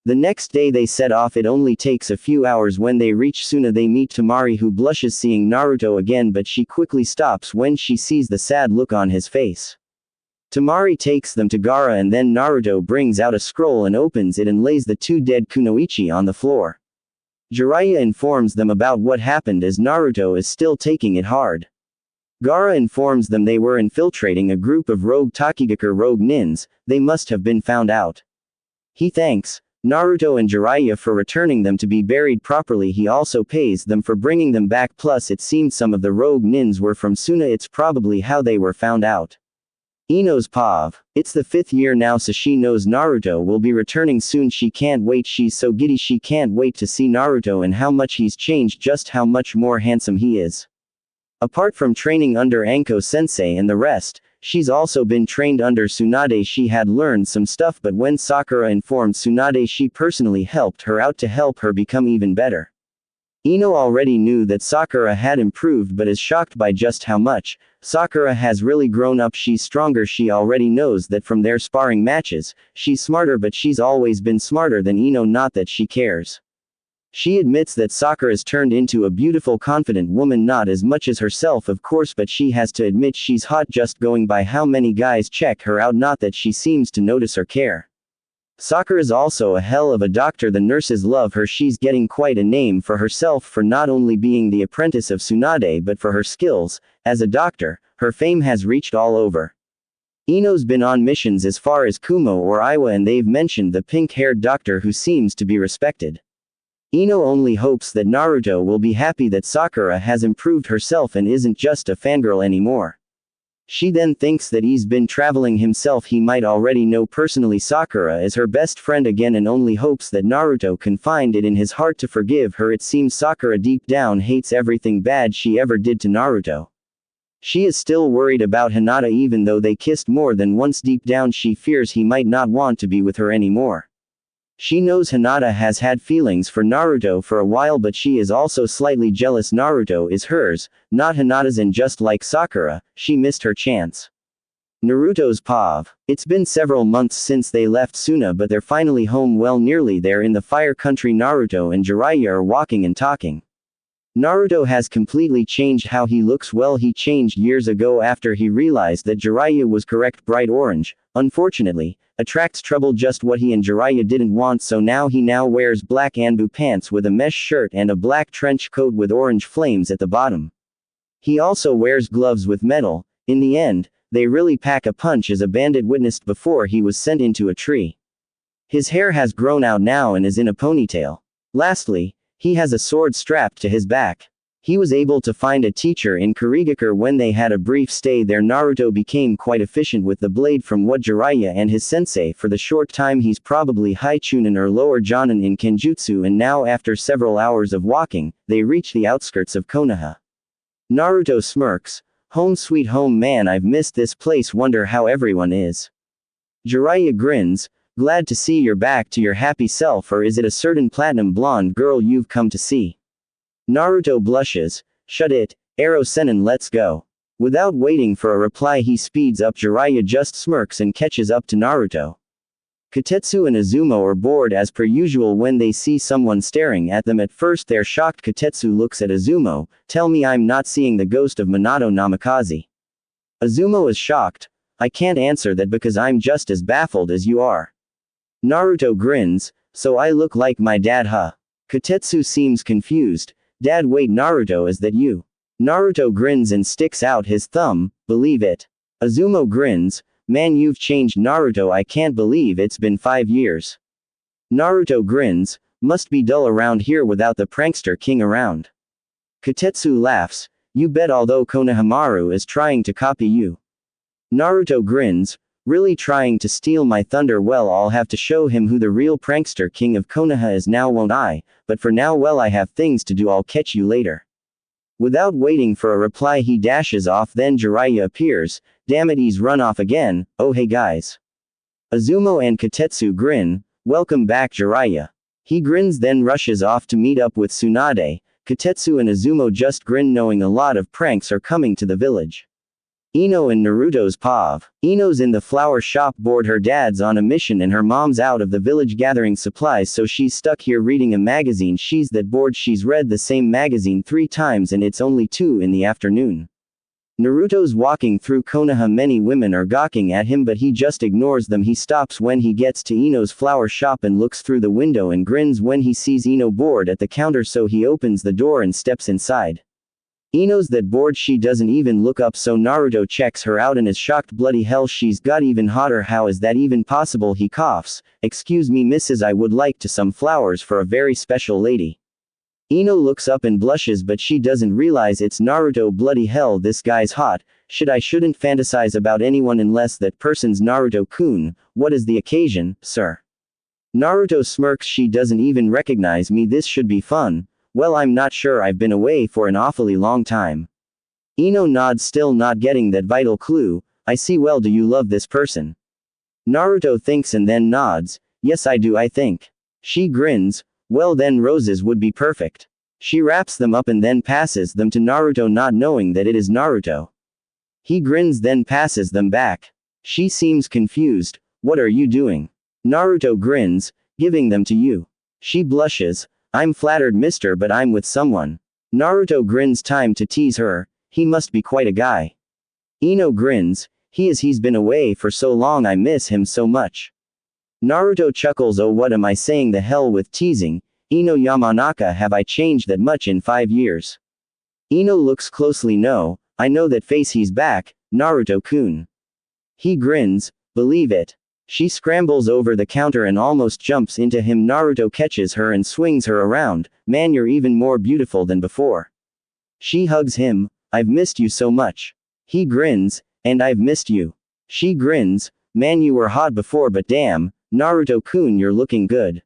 The next day they set off. It only takes a few hours. When they reach Suna they meet Temari who blushes seeing Naruto again but she quickly stops when she sees the sad look on his face. Temari takes them to Gaara and then Naruto brings out a scroll and opens it and lays the 2 dead kunoichi on the floor. Jiraiya informs them about what happened as Naruto is still taking it hard. Gaara informs them they were infiltrating a group of rogue Takigakure rogue nins, they must have been found out. He thanks Naruto and Jiraiya for returning them to be buried properly. He also pays them for bringing them back plus it seemed some of the rogue nins were from Suna. It's probably how they were found out. Ino's Pav. It's the 5th year now so she knows Naruto will be returning soon. She can't wait. She's so giddy she can't wait to see Naruto and how much he's changed, just how much more handsome he is. Apart from training under Anko sensei and the rest, she's also been trained under Tsunade. She had learned some stuff but when Sakura informed Tsunade she personally helped her out to help her become even better. Ino already knew that Sakura had improved but is shocked by just how much. Sakura has really grown up. She's stronger. She already knows that from their sparring matches, she's smarter but she's always been smarter than Ino, not that she cares. She admits that Sakura's turned into a beautiful confident woman, not as much as herself of course but she has to admit she's hot just going by how many guys check her out, not that she seems to notice or care. Sakura's also a hell of a doctor. The nurses love her. She's getting quite a name for herself for not only being the apprentice of Tsunade but for her skills as a doctor. Her fame has reached all over. Ino's been on missions as far as Kumo or Iwa and they've mentioned the pink-haired doctor who seems to be respected. Ino only hopes that Naruto will be happy that Sakura has improved herself and isn't just a fangirl anymore. She then thinks that he's been traveling himself. He might already know personally Sakura is her best friend again and only hopes that Naruto can find it in his heart to forgive her. It seems Sakura deep down hates everything bad she ever did to Naruto. She is still worried about Hinata even though they kissed more than once. Deep down she fears he might not want to be with her anymore. She knows Hinata has had feelings for Naruto for a while but she is also slightly jealous. Naruto is hers, not Hinata's, and just like Sakura, she missed her chance. Naruto's Pav. It's been several months since they left Suna but they're finally home, well nearly there in the fire country. Naruto and Jiraiya are walking and talking. Naruto has completely changed how he looks. Well, he changed years ago after he realized that Jiraiya was correct. Bright orange, unfortunately, attracts trouble, just what he and Jiraiya didn't want, so now he wears black Anbu pants with a mesh shirt and a black trench coat with orange flames at the bottom. He also wears gloves with metal. In the end, they really pack a punch as a bandit witnessed before he was sent into a tree. His hair has grown out now and is in a ponytail. Lastly, he has a sword strapped to his back. He was able to find a teacher in Kurigakure when they had a brief stay there. Naruto became quite efficient with the blade from what Jiraiya and his sensei. For the short time he's probably high chunin or lower jonin in Kenjutsu, and now after several hours of walking, they reach the outskirts of Konoha. Naruto smirks, home sweet home man, I've missed this place, wonder how everyone is. Jiraiya grins, glad to see you're back to your happy self, or is it a certain platinum blonde girl you've come to see? Naruto blushes. Shut it, Ero Senin, let's go. Without waiting for a reply, he speeds up. Jiraiya just smirks and catches up to Naruto. Kotetsu and Izumo are bored as per usual when they see someone staring at them. At first they're shocked. Kotetsu looks at Izumo. Tell me I'm not seeing the ghost of Minato Namikaze. Izumo is shocked. I can't answer that because I'm just as baffled as you are. Naruto grins. So I look like my dad, huh? Kotetsu seems confused. Dad, wait, Naruto, is that you? Naruto grins and sticks out his thumb. Believe it. Izumo grins. Man, you've changed, Naruto. I can't believe it's been 5 years. Naruto grins. Must be dull around here without the prankster king around. Kotetsu laughs. You bet, although Konohamaru is trying to copy you. Naruto grins. Really trying to steal my thunder? Well, I'll have to show him who the real prankster king of Konoha is now, won't I? But for now, well, I have things to do. I'll catch you later. Without waiting for a reply, he dashes off. Then Jiraiya appears. Damn it, he's run off again. Oh hey guys. Izumo and Kotetsu grin. Welcome back, Jiraiya. He grins, then rushes off to meet up with Tsunade. Kotetsu and Izumo just grin, knowing a lot of pranks are coming to the village. Ino and Naruto's POV. Ino's in the flower shop bored. Her dad's on a mission and her mom's out of the village gathering supplies, so she's stuck here reading a magazine. She's that bored she's read the same magazine 3 times and it's only 2 in the afternoon. Naruto's walking through Konoha. Many women are gawking at him, but he just ignores them. He stops when he gets to Ino's flower shop and looks through the window and grins when he sees Ino bored at the counter, so he opens the door and steps inside. Ino's that bored she doesn't even look up, so Naruto checks her out and is shocked. Bloody hell, she's got even hotter. How is that even possible? He coughs. Excuse me, missus, I would like to some flowers for a very special lady. Ino looks up and blushes, but she doesn't realize it's Naruto. Bloody hell, this guy's hot. Shouldn't fantasize about anyone unless that person's Naruto-kun. What is the occasion, sir? Naruto smirks. She doesn't even recognize me. This should be fun. Well, I'm not sure. I've been away for an awfully long time. Ino nods, still not getting that vital clue. I see. Well, do you love this person? Naruto thinks and then nods. Yes, I do, I think. She grins. Well, then roses would be perfect. She wraps them up and then passes them to Naruto, not knowing that it is Naruto. He grins, then passes them back. She seems confused. What are you doing? Naruto grins. Giving them to you. She blushes. I'm flattered, mister, but I'm with someone. Naruto grins. Time to tease her. He must be quite a guy. Ino grins. He's been away for so long, I miss him so much. Naruto chuckles. Oh, what am I saying? The hell with teasing. Ino Yamanaka, have I changed that much in 5 years? Ino looks closely. No, I know that face. He's back, Naruto-kun. He grins. Believe it. She scrambles over the counter and almost jumps into him. Naruto catches her and swings her around. Man, you're even more beautiful than before. She hugs him. I've missed you so much. He grins. And I've missed you. She grins. Man, you were hot before, but damn, Naruto-kun, you're looking good.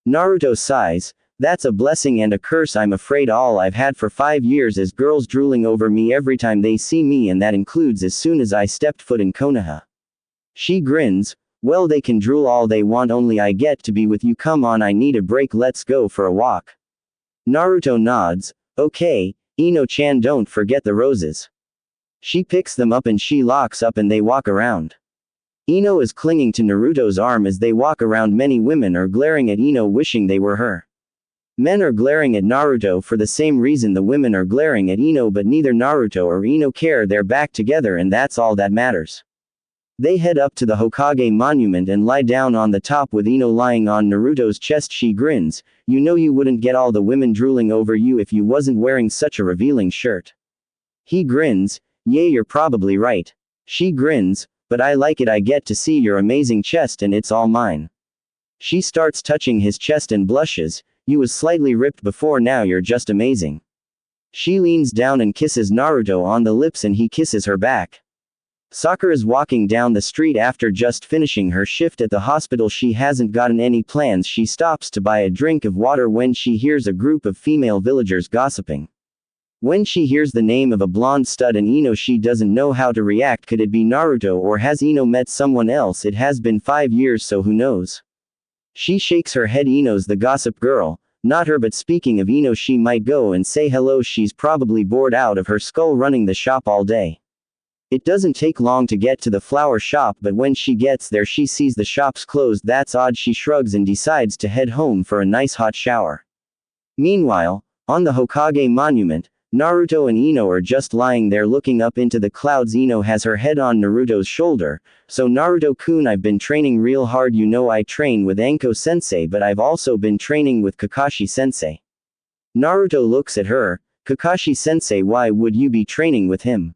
Naruto sighs. That's a blessing and a curse. I'm afraid all I've had for 5 years is girls drooling over me every time they see me, and that includes as soon as I stepped foot in Konoha. She grins. Well, they can drool all they want, only I get to be with you. Come on, I need a break. Let's go for a walk. Naruto nods. Okay, Ino-chan, don't forget the roses. She picks them up and she locks up and they walk around. Ino is clinging to Naruto's arm as they walk around. Many women are glaring at Ino, wishing they were her. Men are glaring at Naruto for the same reason the women are glaring at Ino, but neither Naruto or Ino care. They're back together and that's all that matters. They head up to the Hokage monument and lie down on the top with Ino lying on Naruto's chest. She grins. You know you wouldn't get all the women drooling over you if you wasn't wearing such a revealing shirt. He grins. Yeah, you're probably right. She grins. But I like it. I get to see your amazing chest and it's all mine. She starts touching his chest and blushes. You was slightly ripped before, now you're just amazing. She leans down and kisses Naruto on the lips and he kisses her back. Sakura's walking down the street after just finishing her shift at the hospital. She hasn't gotten any plans. She stops to buy a drink of water when she hears a group of female villagers gossiping. When she hears the name of a blonde stud and Ino, she doesn't know how to react. Could it be Naruto, or has Ino met someone else? It has been 5 years, so who knows? She shakes her head. Ino's the gossip girl. not her, but speaking of Ino, she might go and say hello. She's probably bored out of her skull running the shop all day. It doesn't take long to get to the flower shop, but when she gets there she sees the shop's closed. That's odd. She shrugs and decides to head home for a nice hot shower. Meanwhile, on the Hokage monument, Naruto and Ino are just lying there looking up into the clouds. Ino has her head on Naruto's shoulder. So Naruto-kun, I've been training real hard. You know I train with Anko-sensei, but I've also been training with Kakashi-sensei. Naruto looks at her. Kakashi-sensei, why would you be training with him?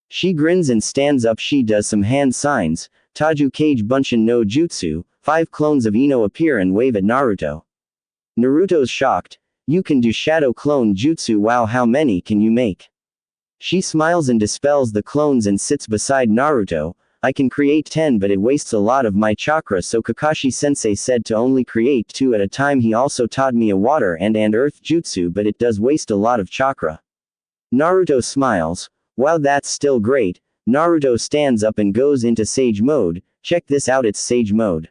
She grins and stands up. She does some hand signs. Taju Kage Bunshin no Jutsu. 5 clones of Ino appear and wave at Naruto. Naruto's shocked. You can do shadow clone jutsu. Wow, how many can you make? She smiles and dispels the clones and sits beside Naruto. I can create 10, but it wastes a lot of my chakra, so Kakashi-sensei said to only create 2 at a time. He also taught me a water and earth jutsu, but it does waste a lot of chakra. Naruto smiles. Wow, that's still great. Naruto stands up and goes into Sage mode. Check this out, it's Sage mode.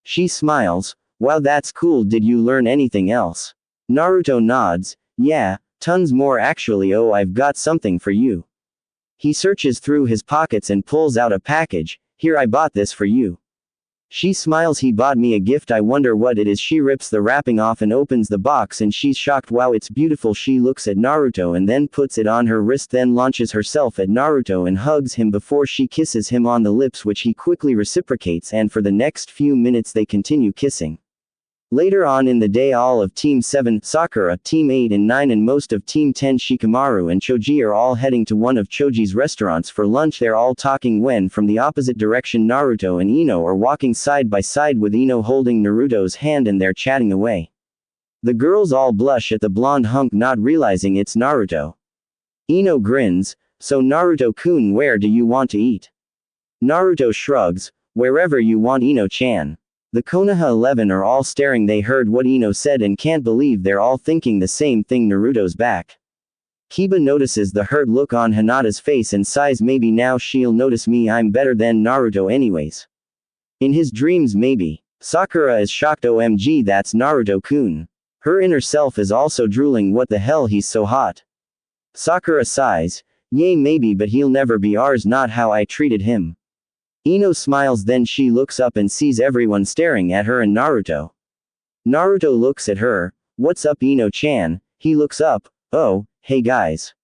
She smiles. Wow, that's cool. Did you learn anything else? Naruto nods. Yeah, tons more actually. Oh, I've got something for you. He searches through his pockets and pulls out a package. Here, I bought this for you. She smiles. He bought me a gift. I wonder what it is. She rips the wrapping off and opens the box and she's shocked. Wow, it's beautiful. She looks at Naruto and then puts it on her wrist, then launches herself at Naruto and hugs him before she kisses him on the lips, which he quickly reciprocates, and for the next few minutes they continue kissing. Later on in the day, all of Team 7, Sakura, Team 8 and 9 and most of Team 10, Shikamaru and Choji, are all heading to one of Choji's restaurants for lunch. They're all talking when from the opposite direction Naruto and Ino are walking side by side with Ino holding Naruto's hand and they're chatting away. The girls all blush at the blonde hunk, not realizing it's Naruto. Ino grins. So Naruto-kun, where do you want to eat? Naruto shrugs. Wherever you want, Ino-chan. The Konoha 11 are all staring. They heard what Ino said and can't believe they're all thinking the same thing. Naruto's back. Kiba notices the hurt look on Hinata's face and sighs. Maybe now she'll notice me. I'm better than Naruto anyways. In his dreams maybe. Sakura is shocked. OMG, that's Naruto-kun. Her inner self is also drooling. What the hell, he's so hot. Sakura sighs. Yay, maybe, but he'll never be ours. Not how I treated him. Ino smiles, then she looks up and sees everyone staring at her and Naruto. Naruto looks at her. What's up, Ino-chan? He looks up. Oh, hey guys.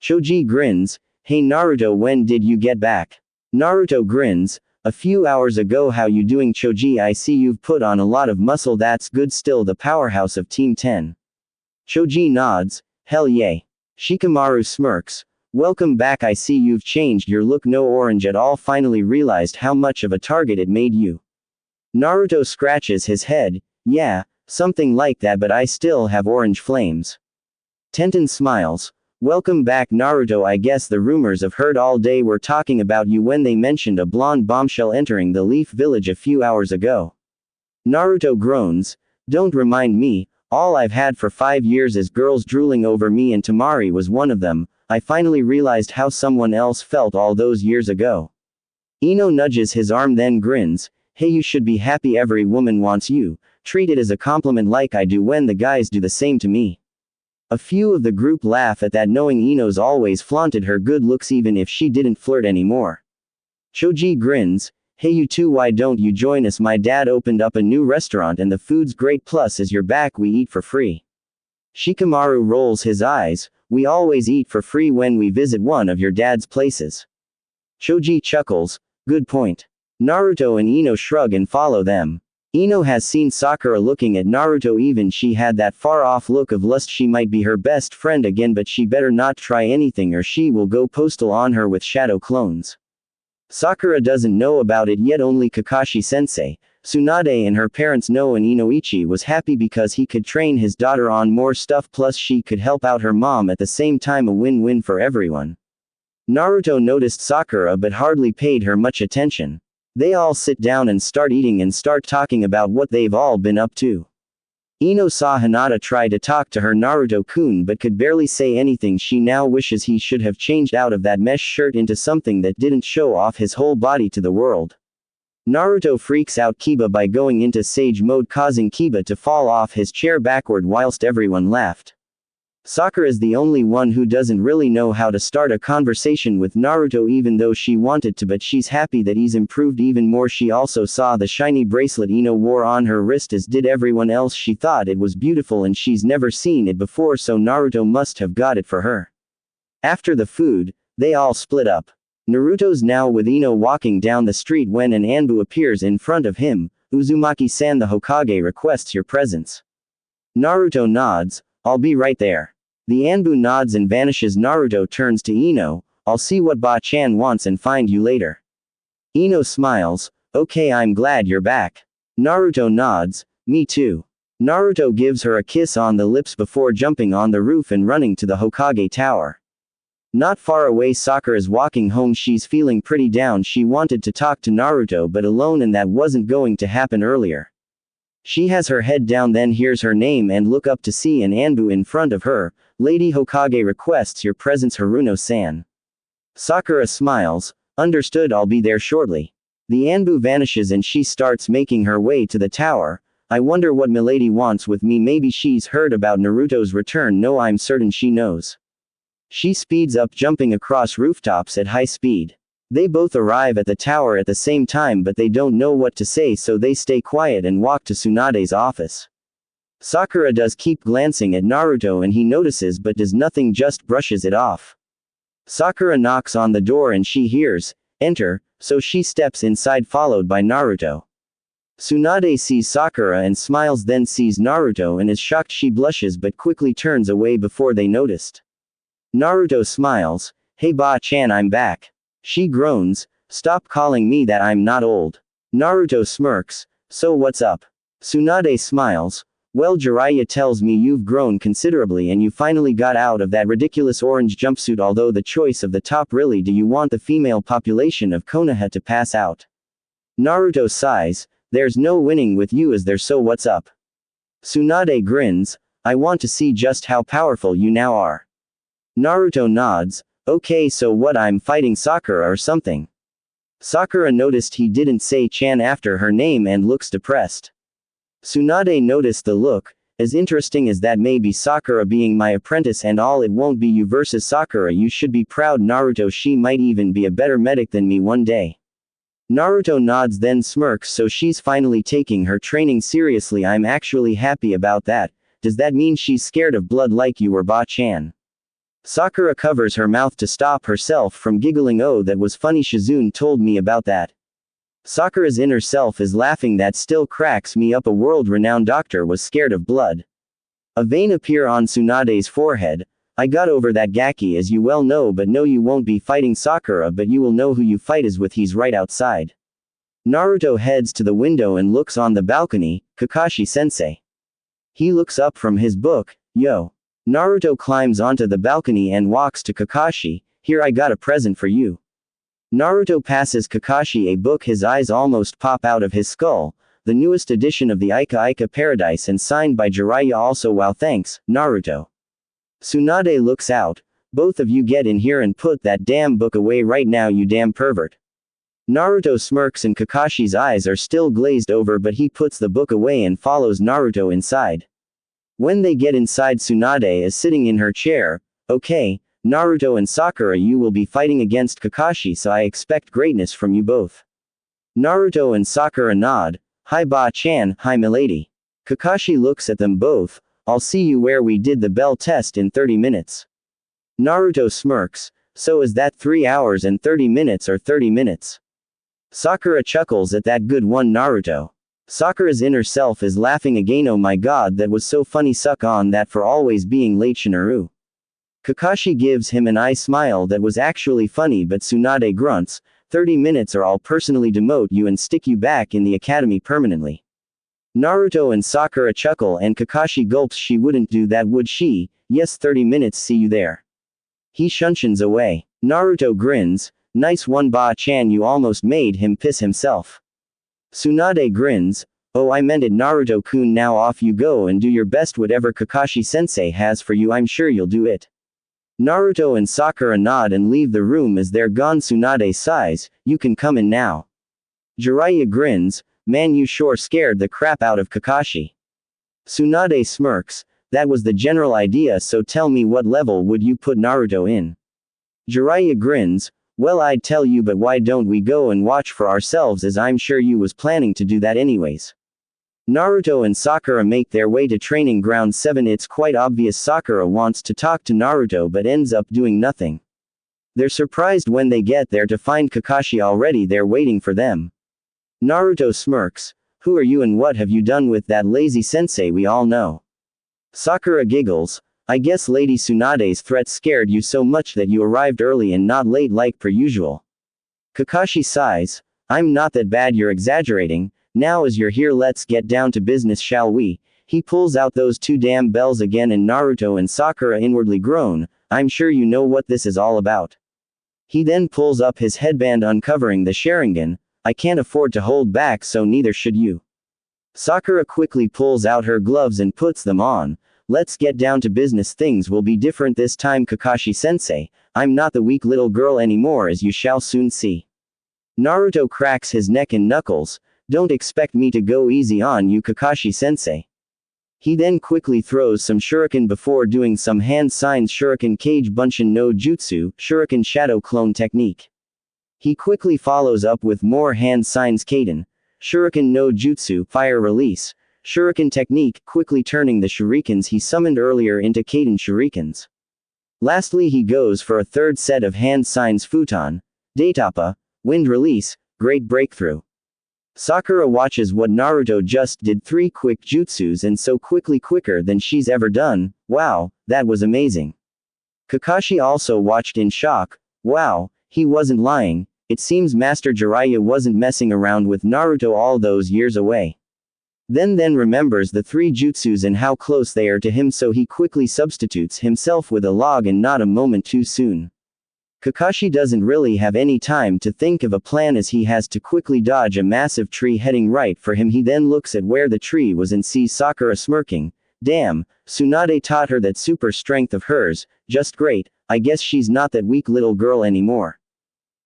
Choji grins. Hey Naruto, when did you get back? Naruto grins. A few hours ago. How you doing, Choji? I see you've put on a lot of muscle. That's good. Still the powerhouse of Team 10. Choji nods. Hell yay. Shikamaru smirks. Welcome back. I see you've changed your look. No orange at all. Finally realized how much of a target it made you. Naruto scratches his head. Yeah, something like that, but I still have orange flames. Tenten smiles. Welcome back, Naruto. I guess the rumors I've heard all day were talking about you when they mentioned a blonde bombshell entering the Leaf Village a few hours ago. Naruto groans. Don't remind me. All I've had for 5 years is girls drooling over me, and Tamari was one of them. I finally realized how someone else felt all those years ago. Ino nudges his arm, then grins. Hey, you should be happy every woman wants you. Treat it as a compliment like I do when the guys do the same to me. A few of the group laugh at that, knowing Ino's always flaunted her good looks even if she didn't flirt anymore. Choji grins. Hey you two, why don't you join us? My dad opened up a new restaurant and the food's great, plus as you're back we eat for free. Shikamaru rolls his eyes. We always eat for free when we visit one of your dad's places. Choji chuckles. Good point. Naruto and Ino shrug and follow them. Ino has seen Sakura looking at Naruto. Even she had that far-off look of lust. She might be her best friend again, but she better not try anything or she will go postal on her with shadow clones. Sakura doesn't know about it yet. Only Kakashi-sensei, Tsunade and her parents know, and Inoichi was happy because he could train his daughter on more stuff, plus she could help out her mom at the same time. A win-win for everyone. Naruto noticed Sakura but hardly paid her much attention. They all sit down and start eating and start talking about what they've all been up to. Ino saw Hinata try to talk to her Naruto-kun but could barely say anything. She now wishes he should have changed out of that mesh shirt into something that didn't show off his whole body to the world. Naruto freaks out Kiba by going into sage mode, causing Kiba to fall off his chair backward whilst everyone laughed. Sakura is the only one who doesn't really know how to start a conversation with Naruto even though she wanted to, but she's happy that he's improved even more. She also saw the shiny bracelet Ino wore on her wrist, as did everyone else. She thought it was beautiful and she's never seen it before, so Naruto must have got it for her. After the food, they all split up. Naruto's now with Ino walking down the street when an Anbu appears in front of him. Uzumaki-san, the Hokage requests your presence. Naruto nods, I'll be right there. The Anbu nods and vanishes. Naruto turns to Ino, I'll see what Ba-chan wants and find you later. Ino smiles, okay, I'm glad you're back. Naruto nods, me too. Naruto gives her a kiss on the lips before jumping on the roof and running to the Hokage tower. Not far away, Sakura is walking home. She's feeling pretty down. She wanted to talk to Naruto but alone, and that wasn't going to happen earlier. She has her head down, then hears her name and look up to see an Anbu in front of her. Lady Hokage requests your presence, Haruno-san. Sakura smiles, understood, I'll be there shortly. The Anbu vanishes and she starts making her way to the tower. I wonder what milady wants with me. Maybe she's heard about Naruto's return. No, I'm certain she knows. She speeds up, jumping across rooftops at high speed. They both arrive at the tower at the same time, but they don't know what to say, so they stay quiet and walk to Tsunade's office. Sakura does keep glancing at Naruto and he notices but does nothing, just brushes it off. Sakura knocks on the door and she hears, enter, so she steps inside followed by Naruto. Tsunade sees Sakura and smiles, then sees Naruto and is shocked. She blushes but quickly turns away before they noticed. Naruto smiles, hey Ba-chan, I'm back. She groans, stop calling me that, I'm not old. Naruto smirks, so what's up? Tsunade smiles, well, Jiraiya tells me you've grown considerably and you finally got out of that ridiculous orange jumpsuit, although the choice of the top. Really, do you want the female population of Konoha to pass out? Naruto sighs, there's no winning with you, is there? So what's up? Tsunade grins, I want to see just how powerful you now are. Naruto nods, okay, so what, I'm fighting Sakura or something? Sakura noticed he didn't say Chan after her name and looks depressed. Tsunade noticed the look, as interesting as that may be, Sakura being my apprentice and all, it won't be you versus Sakura. You should be proud, Naruto. She might even be a better medic than me one day. Naruto nods then smirks, so she's finally taking her training seriously. I'm actually happy about that. Does that mean she's scared of blood like you were, Ba-chan? Sakura covers her mouth to stop herself from giggling. Oh, that was funny, Shizune told me about that. Sakura's inner self is laughing, that still cracks me up. A world-renowned doctor was scared of blood. A vein appear on Tsunade's forehead. I got over that, Gaki, as you well know, but no, you won't be fighting Sakura, but you will know who you fight is with. He's right outside. Naruto heads to the window and looks on the balcony. Kakashi-sensei. He looks up from his book, yo. Naruto climbs onto the balcony and walks to Kakashi. Here, I got a present for you. Naruto passes Kakashi a book. His eyes almost pop out of his skull. The newest edition of the Ika Ika Paradise and signed by Jiraiya also. Wow, thanks, Naruto. Tsunade looks out. Both of you get in here and put that damn book away right now, you damn pervert. Naruto smirks and Kakashi's eyes are still glazed over, but he puts the book away and follows Naruto inside. When they get inside, Tsunade is sitting in her chair. Okay, Naruto and Sakura, you will be fighting against Kakashi, so I expect greatness from you both. Naruto and Sakura nod. Hi Ba-chan, hi milady. Kakashi looks at them both. I'll see you where we did the bell test in 30 minutes. Naruto smirks. So is that 3 hours and 30 minutes or 30 minutes? Sakura chuckles at that. Good one, Naruto. Sakura's inner self is laughing again. Oh my god, that was so funny. Suck on that for always being late, Shinoru. Kakashi gives him an eye smile that was actually funny, but Tsunade grunts. 30 minutes or I'll personally demote you and stick you back in the academy permanently. Naruto and Sakura chuckle and Kakashi gulps. She wouldn't do that, would she? Yes, 30 minutes, see you there. He shunshuns away. Naruto grins. Nice one, Ba-chan, you almost made him piss himself. Tsunade grins. Oh, I meant it, Naruto-kun. Now off you go and do your best. Whatever Kakashi-sensei has for you, I'm sure you'll do it. Naruto and Sakura nod and leave the room. As they're gone, Tsunade sighs. You can come in now. Jiraiya grins, man you sure scared the crap out of Kakashi. Tsunade smirks, that was the general idea, so tell me what level would you put Naruto in? Jiraiya grins, well I'd tell you, but why don't we go and watch for ourselves, as I'm sure you was planning to do that anyways. Naruto and Sakura make their way to training ground 7. It's quite obvious Sakura wants to talk to Naruto but ends up doing nothing. They're surprised when they get there to find Kakashi already there waiting for them. Naruto smirks, who are you and what have you done with that lazy sensei we all know? Sakura giggles, I guess Lady Tsunade's threat scared you so much that you arrived early and not late like per usual. Kakashi sighs, I'm not that bad, you're exaggerating. Now as you're here let's get down to business, shall we? He pulls out those two damn bells again and Naruto and Sakura inwardly groan, I'm sure you know what this is all about. He then pulls up his headband uncovering the Sharingan, I can't afford to hold back, so neither should you. Sakura quickly pulls out her gloves and puts them on. Let's get down to business, things will be different this time Kakashi-sensei, I'm not the weak little girl anymore, as you shall soon see. Naruto cracks his neck and knuckles, don't expect me to go easy on you Kakashi-sensei. He then quickly throws some shuriken before doing some hand signs shuriken kage bunshin no jutsu, shuriken shadow clone technique. He quickly follows up with more hand signs kaden, shuriken no jutsu, fire release, shuriken technique, quickly turning the shurikens he summoned earlier into kaden shurikens. Lastly he goes for a third set of hand signs futon, daitapa, wind release, great breakthrough. Sakura watches what Naruto just did, 3 quick jutsus and so quicker than she's ever done, wow, that was amazing. Kakashi also watched in shock, wow, he wasn't lying, it seems Master Jiraiya wasn't messing around with Naruto all those years away. Then remembers the 3 jutsus and how close they are to him, so he quickly substitutes himself with a log and not a moment too soon. Kakashi doesn't really have any time to think of a plan as he has to quickly dodge a massive tree heading right for him. He then looks at where the tree was and sees Sakura smirking. Damn, Tsunade taught her that super strength of hers, just great, I guess she's not that weak little girl anymore.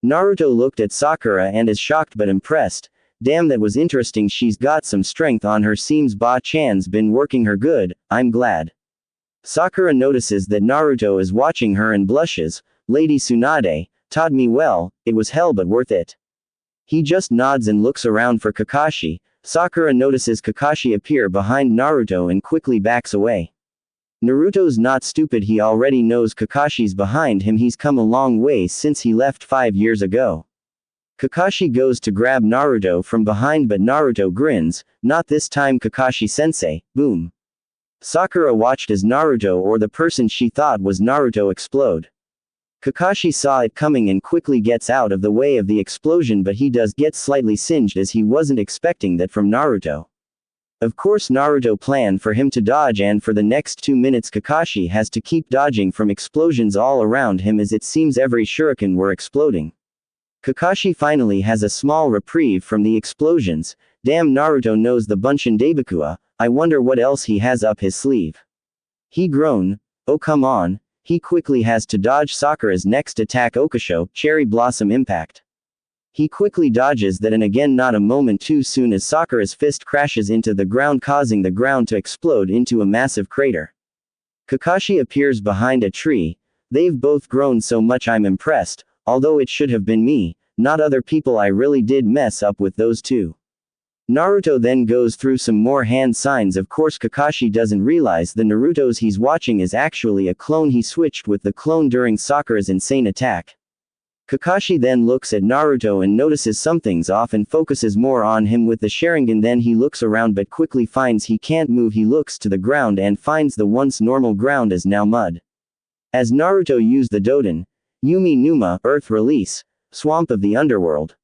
Naruto looked at Sakura and is shocked but impressed. Damn, that was interesting, she's got some strength on her, seems Ba-chan's been working her good, I'm glad. Sakura notices that Naruto is watching her and blushes. Lady Tsunade, taught me well, it was hell but worth it. He just nods and looks around for Kakashi. Sakura notices Kakashi appear behind Naruto and quickly backs away. Naruto's not stupid, he already knows Kakashi's behind him, he's come a long way since he left 5 years ago. Kakashi goes to grab Naruto from behind but Naruto grins, not this time Kakashi-sensei, boom. Sakura watched as Naruto, or the person she thought was Naruto, explode. Kakashi saw it coming and quickly gets out of the way of the explosion, but he does get slightly singed as he wasn't expecting that from Naruto. Of course Naruto planned for him to dodge, and for the next 2 minutes Kakashi has to keep dodging from explosions all around him as it seems every shuriken were exploding. Kakashi finally has a small reprieve from the explosions. Damn, Naruto knows the Bunshin Daibakua, I wonder what else he has up his sleeve. He groaned, oh come on. He quickly has to dodge Sakura's next attack, Okusho, Cherry Blossom Impact. He quickly dodges that and again not a moment too soon as Sakura's fist crashes into the ground, causing the ground to explode into a massive crater. Kakashi appears behind a tree. They've both grown so much, I'm impressed, although it should have been me, not other people, I really did mess up with those two. Naruto then goes through some more hand signs. Of course Kakashi doesn't realize the Naruto's he's watching is actually a clone. He switched with the clone during Sakura's insane attack. Kakashi then looks at Naruto and notices something's off and focuses more on him with the Sharingan. Then he looks around but quickly finds he can't move. He looks to the ground and finds the once normal ground is now mud. As Naruto used the Doden, Yumi Numa, Earth Release, Swamp of the Underworld.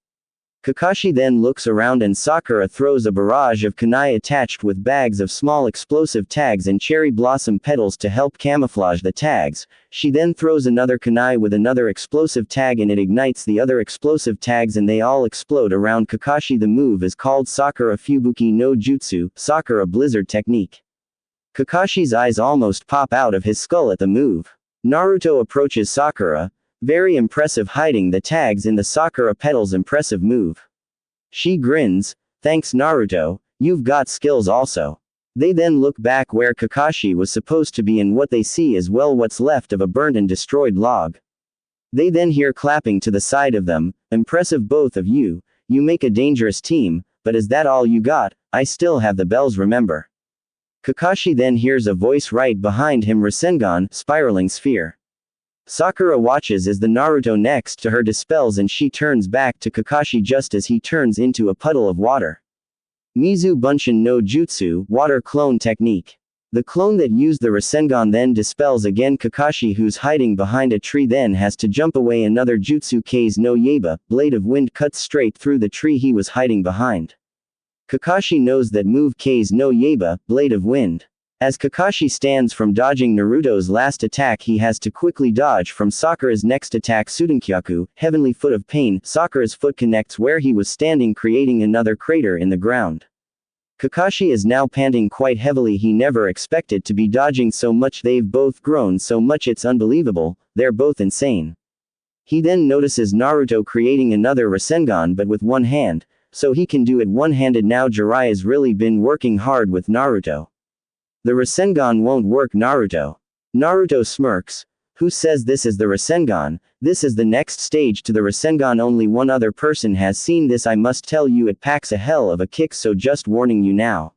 Kakashi then looks around and Sakura throws a barrage of kunai attached with bags of small explosive tags and cherry blossom petals to help camouflage the tags. She then throws another kunai with another explosive tag and it ignites the other explosive tags and they all explode around Kakashi. The move is called Sakura Fubuki no Jutsu, Sakura Blizzard Technique. Kakashi's eyes almost pop out of his skull at the move. Naruto approaches Sakura. Very impressive, hiding the tags in the Sakura petals. Impressive move. She grins, thanks Naruto, you've got skills also. They then look back where Kakashi was supposed to be and what they see is well what's left of a burnt and destroyed log. They then hear clapping to the side of them, impressive both of you, you make a dangerous team, but is that all you got? I still have the bells remember. Kakashi then hears a voice right behind him Rasengan, spiraling sphere. Sakura watches as the Naruto next to her dispels and she turns back to Kakashi just as he turns into a puddle of water. Mizu Bunshin no Jutsu, water clone technique. The clone that used the Rasengan then dispels again Kakashi who's hiding behind a tree then has to jump away another Jutsu K's no Yaba, blade of wind cuts straight through the tree he was hiding behind. Kakashi knows that move K's no Yaba, blade of wind. As Kakashi stands from dodging Naruto's last attack he has to quickly dodge from Sakura's next attack Sudankyaku, heavenly foot of pain, Sakura's foot connects where he was standing creating another crater in the ground. Kakashi is now panting quite heavily he never expected to be dodging so much they've both grown so much it's unbelievable, they're both insane. He then notices Naruto creating another Rasengan but with one hand, so he can do it one-handed now Jiraiya's really been working hard with Naruto. The Rasengan won't work Naruto. Naruto smirks. Who says this is the Rasengan? This is the next stage to the Rasengan only one other person has seen this I must tell you it packs a hell of a kick so just warning you now.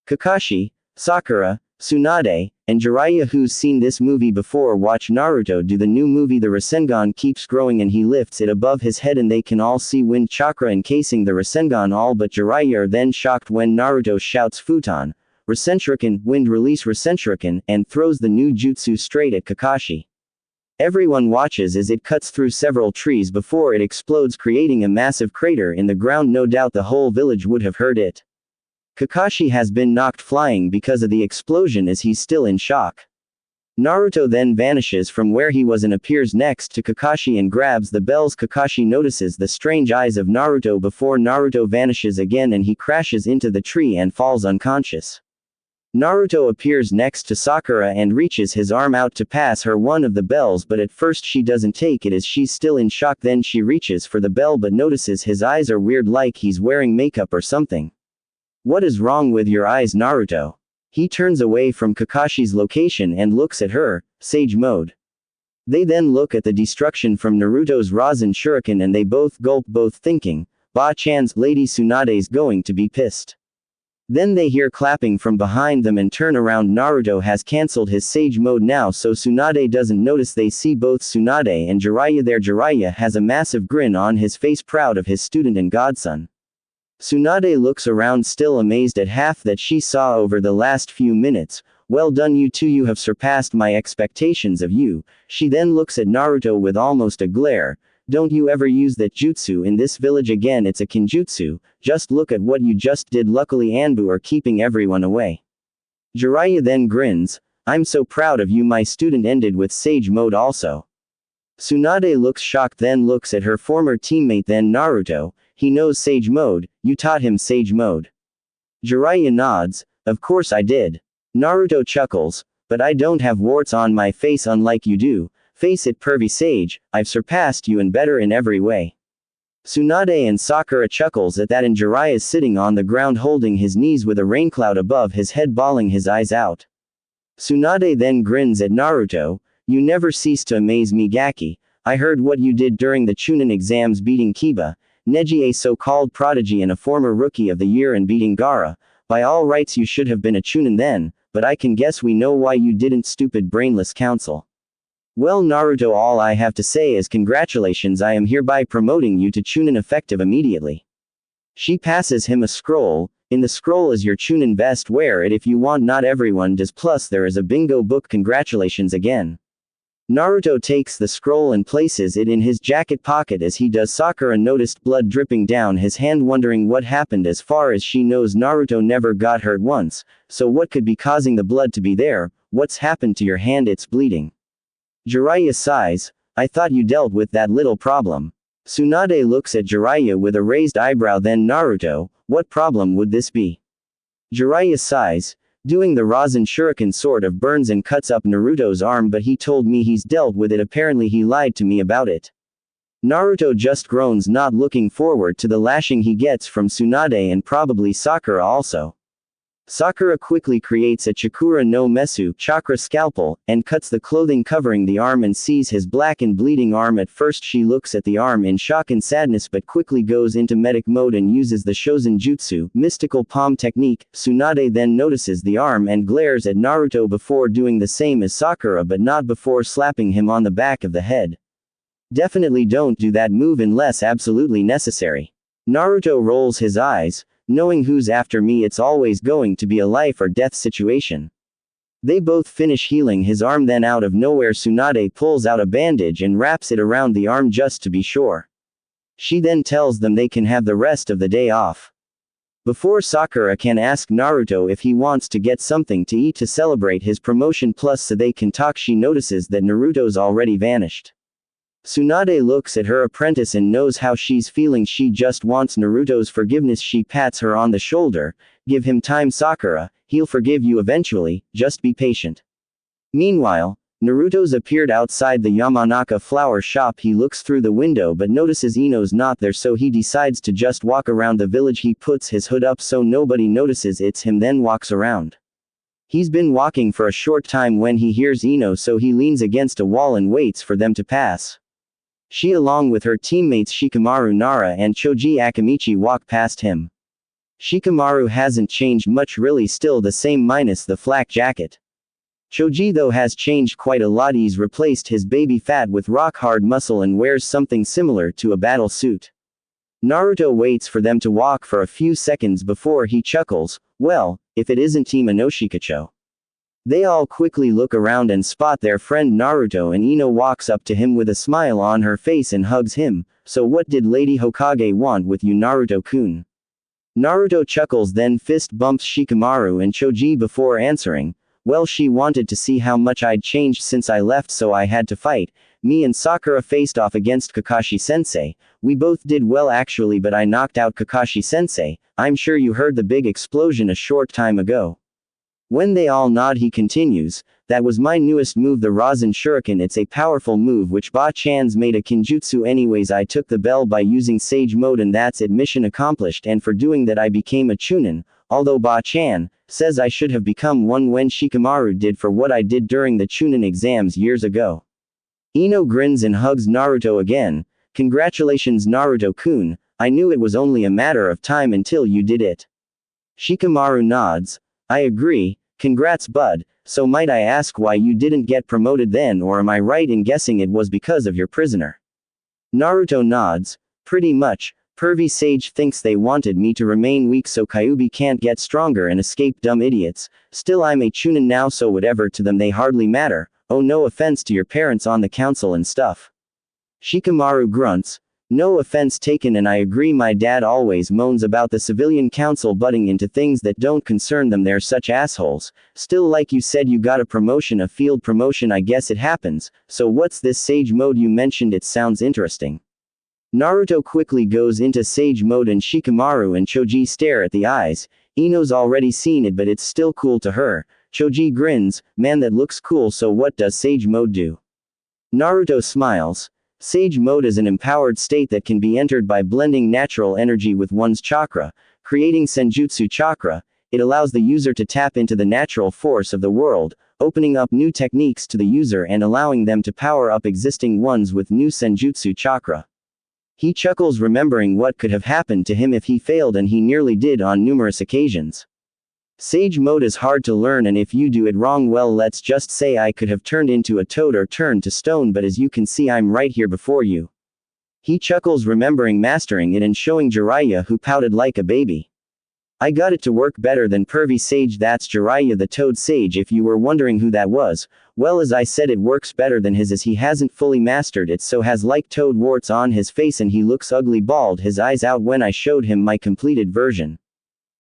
Kakashi, Sakura, Tsunade, and Jiraiya who's seen this movie before watch Naruto do the new movie the Rasengan keeps growing and he lifts it above his head and they can all see wind chakra encasing the Rasengan all but Jiraiya are then shocked when Naruto shouts Futon. Rasenshuriken, wind release Rasenshuriken, and throws the new jutsu straight at Kakashi. Everyone watches as it cuts through several trees before it explodes creating a massive crater in the ground no doubt the whole village would have heard it. Kakashi has been knocked flying because of the explosion as he's still in shock. Naruto then vanishes from where he was and appears next to Kakashi and grabs the bells Kakashi notices the strange eyes of Naruto before Naruto vanishes again and he crashes into the tree and falls unconscious. Naruto appears next to Sakura and reaches his arm out to pass her one of the bells but at first she doesn't take it as she's still in shock then she reaches for the bell but notices his eyes are weird like he's wearing makeup or something. What is wrong with your eyes Naruto? He turns away from Kakashi's location and looks at her, Sage Mode. They then look at the destruction from Naruto's Rasen Shuriken and they both gulp both thinking, Ba-chan's Lady Tsunade's going to be pissed. Then they hear clapping from behind them and turn around Naruto has cancelled his Sage Mode now so Tsunade doesn't notice they see both Tsunade and Jiraiya there Jiraiya has a massive grin on his face proud of his student and godson. Tsunade looks around still amazed at half that she saw over the last few minutes, well done you two you have surpassed my expectations of you, she then looks at Naruto with almost a glare, don't you ever use that jutsu in this village again it's a kinjutsu, just look at what you just did luckily Anbu are keeping everyone away. Jiraiya then grins, I'm so proud of you my student ended with Sage Mode also. Tsunade looks shocked then looks at her former teammate then Naruto, he knows Sage Mode, you taught him Sage Mode. Jiraiya nods, of course I did. Naruto chuckles, but I don't have warts on my face unlike you do. Face it pervy sage, I've surpassed you and better in every way. Tsunade and Sakura chuckles at that and Jiraiya's sitting on the ground holding his knees with a rain cloud above his head bawling his eyes out. Tsunade then grins at Naruto, you never cease to amaze me Gaki, I heard what you did during the Chunin exams beating Kiba, Neji a so-called prodigy and a former rookie of the year and beating Gaara, by all rights you should have been a Chunin then, but I can guess we know why you didn't stupid brainless counsel. Well Naruto all I have to say is congratulations I am hereby promoting you to Chunin effective immediately. She passes him a scroll, in the scroll is your Chunin vest wear it if you want not everyone does plus there is a bingo book congratulations again. Naruto takes the scroll and places it in his jacket pocket as he does Sakura noticed blood dripping down his hand wondering what happened as far as she knows Naruto never got hurt once, so what could be causing the blood to be there, what's happened to your hand it's bleeding. Jiraiya sighs, I thought you dealt with that little problem. Tsunade looks at Jiraiya with a raised eyebrow then Naruto, what problem would this be? Jiraiya sighs, doing the Rasen Shuriken sort of burns and cuts up Naruto's arm but he told me he's dealt with it apparently he lied to me about it. Naruto just groans, not looking forward to the lashing he gets from Tsunade and probably Sakura also. Sakura quickly creates a Chakura no Mesu chakra scalpel, and cuts the clothing covering the arm and sees his black and bleeding arm. At first she looks at the arm in shock and sadness but quickly goes into medic mode and uses the Shozen Jutsu, mystical palm technique. Tsunade then notices the arm and glares at Naruto before doing the same as Sakura but not before slapping him on the back of the head. Definitely don't do that move unless absolutely necessary. Naruto rolls his eyes, knowing who's after me, it's always going to be a life or death situation. They both finish healing his arm, then out of nowhere Tsunade pulls out a bandage and wraps it around the arm just to be sure. She then tells them they can have the rest of the day off. Before Sakura can ask Naruto if he wants to get something to eat to celebrate his promotion plus so they can talk, she notices that Naruto's already vanished. Tsunade looks at her apprentice and knows how she's feeling. She just wants Naruto's forgiveness. She pats her on the shoulder. Give him time, Sakura, he'll forgive you eventually, just be patient. Meanwhile, Naruto's appeared outside the Yamanaka flower shop. He looks through the window but notices Ino's not there, so he decides to just walk around the village. He puts his hood up so nobody notices it's him, then walks around. He's been walking for a short time when he hears Ino, so he leans against a wall and waits for them to pass. She along with her teammates Shikamaru, Nara and Choji Akamichi walk past him. Shikamaru hasn't changed much, really still the same minus the flak jacket. Choji though has changed quite a lot. He's replaced his baby fat with rock hard muscle and wears something similar to a battle suit. Naruto waits for them to walk for a few seconds before he chuckles, well, if it isn't Team Inoshikacho. They all quickly look around and spot their friend Naruto, and Ino walks up to him with a smile on her face and hugs him. So what did Lady Hokage want with you, Naruto-kun? Naruto chuckles, then fist bumps Shikamaru and Choji before answering, well, she wanted to see how much I'd changed since I left, so I had to fight. Me and Sakura faced off against Kakashi-sensei. We both did well actually, but I knocked out Kakashi-sensei. I'm sure you heard the big explosion a short time ago. When they all nod, he continues, that was my newest move, the Rasen Shuriken. It's a powerful move which Ba-chan's made a kinjutsu. Anyways, I took the bell by using Sage Mode and that's it, mission accomplished, and for doing that I became a Chunin, although Ba-chan says I should have become one when Shikamaru did for what I did during the Chunin exams years ago. Ino grins and hugs Naruto again. Congratulations, Naruto-kun, I knew it was only a matter of time until you did it. Shikamaru nods. I agree, congrats bud, so might I ask why you didn't get promoted then, or am I right in guessing it was because of your prisoner? Naruto nods, pretty much, pervy sage thinks they wanted me to remain weak so Kyuubi can't get stronger and escape, dumb idiots. Still, I'm a Chunin now, so whatever to them they hardly matter. Oh, no offense to your parents on the council and stuff. Shikamaru grunts. No offense taken, and I agree, my dad always moans about the civilian council butting into things that don't concern them, they're such assholes. Still, like you said, you got a promotion, a field promotion, I guess it happens. So what's this Sage Mode you mentioned? It sounds interesting. Naruto quickly goes into Sage Mode and Shikamaru and Choji stare at the eyes. Ino's already seen it but it's still cool to her. Choji grins, man that looks cool, so what does Sage Mode do? Naruto smiles. Sage Mode is an empowered state that can be entered by blending natural energy with one's chakra, creating Senjutsu chakra. It allows the user to tap into the natural force of the world, opening up new techniques to the user and allowing them to power up existing ones with new Senjutsu chakra. He chuckles, remembering what could have happened to him if he failed, and he nearly did on numerous occasions. Sage Mode is hard to learn, and if you do it wrong, well, let's just say I could have turned into a toad or turned to stone, but as you can see I'm right here before you. He chuckles, remembering mastering it and showing Jiraiya, who pouted like a baby. I got it to work better than pervy sage. That's Jiraiya the toad sage, if you were wondering who that was. Well, as I said, it works better than his as he hasn't fully mastered it, so has like toad warts on his face and he looks ugly bald, his eyes out when I showed him my completed version.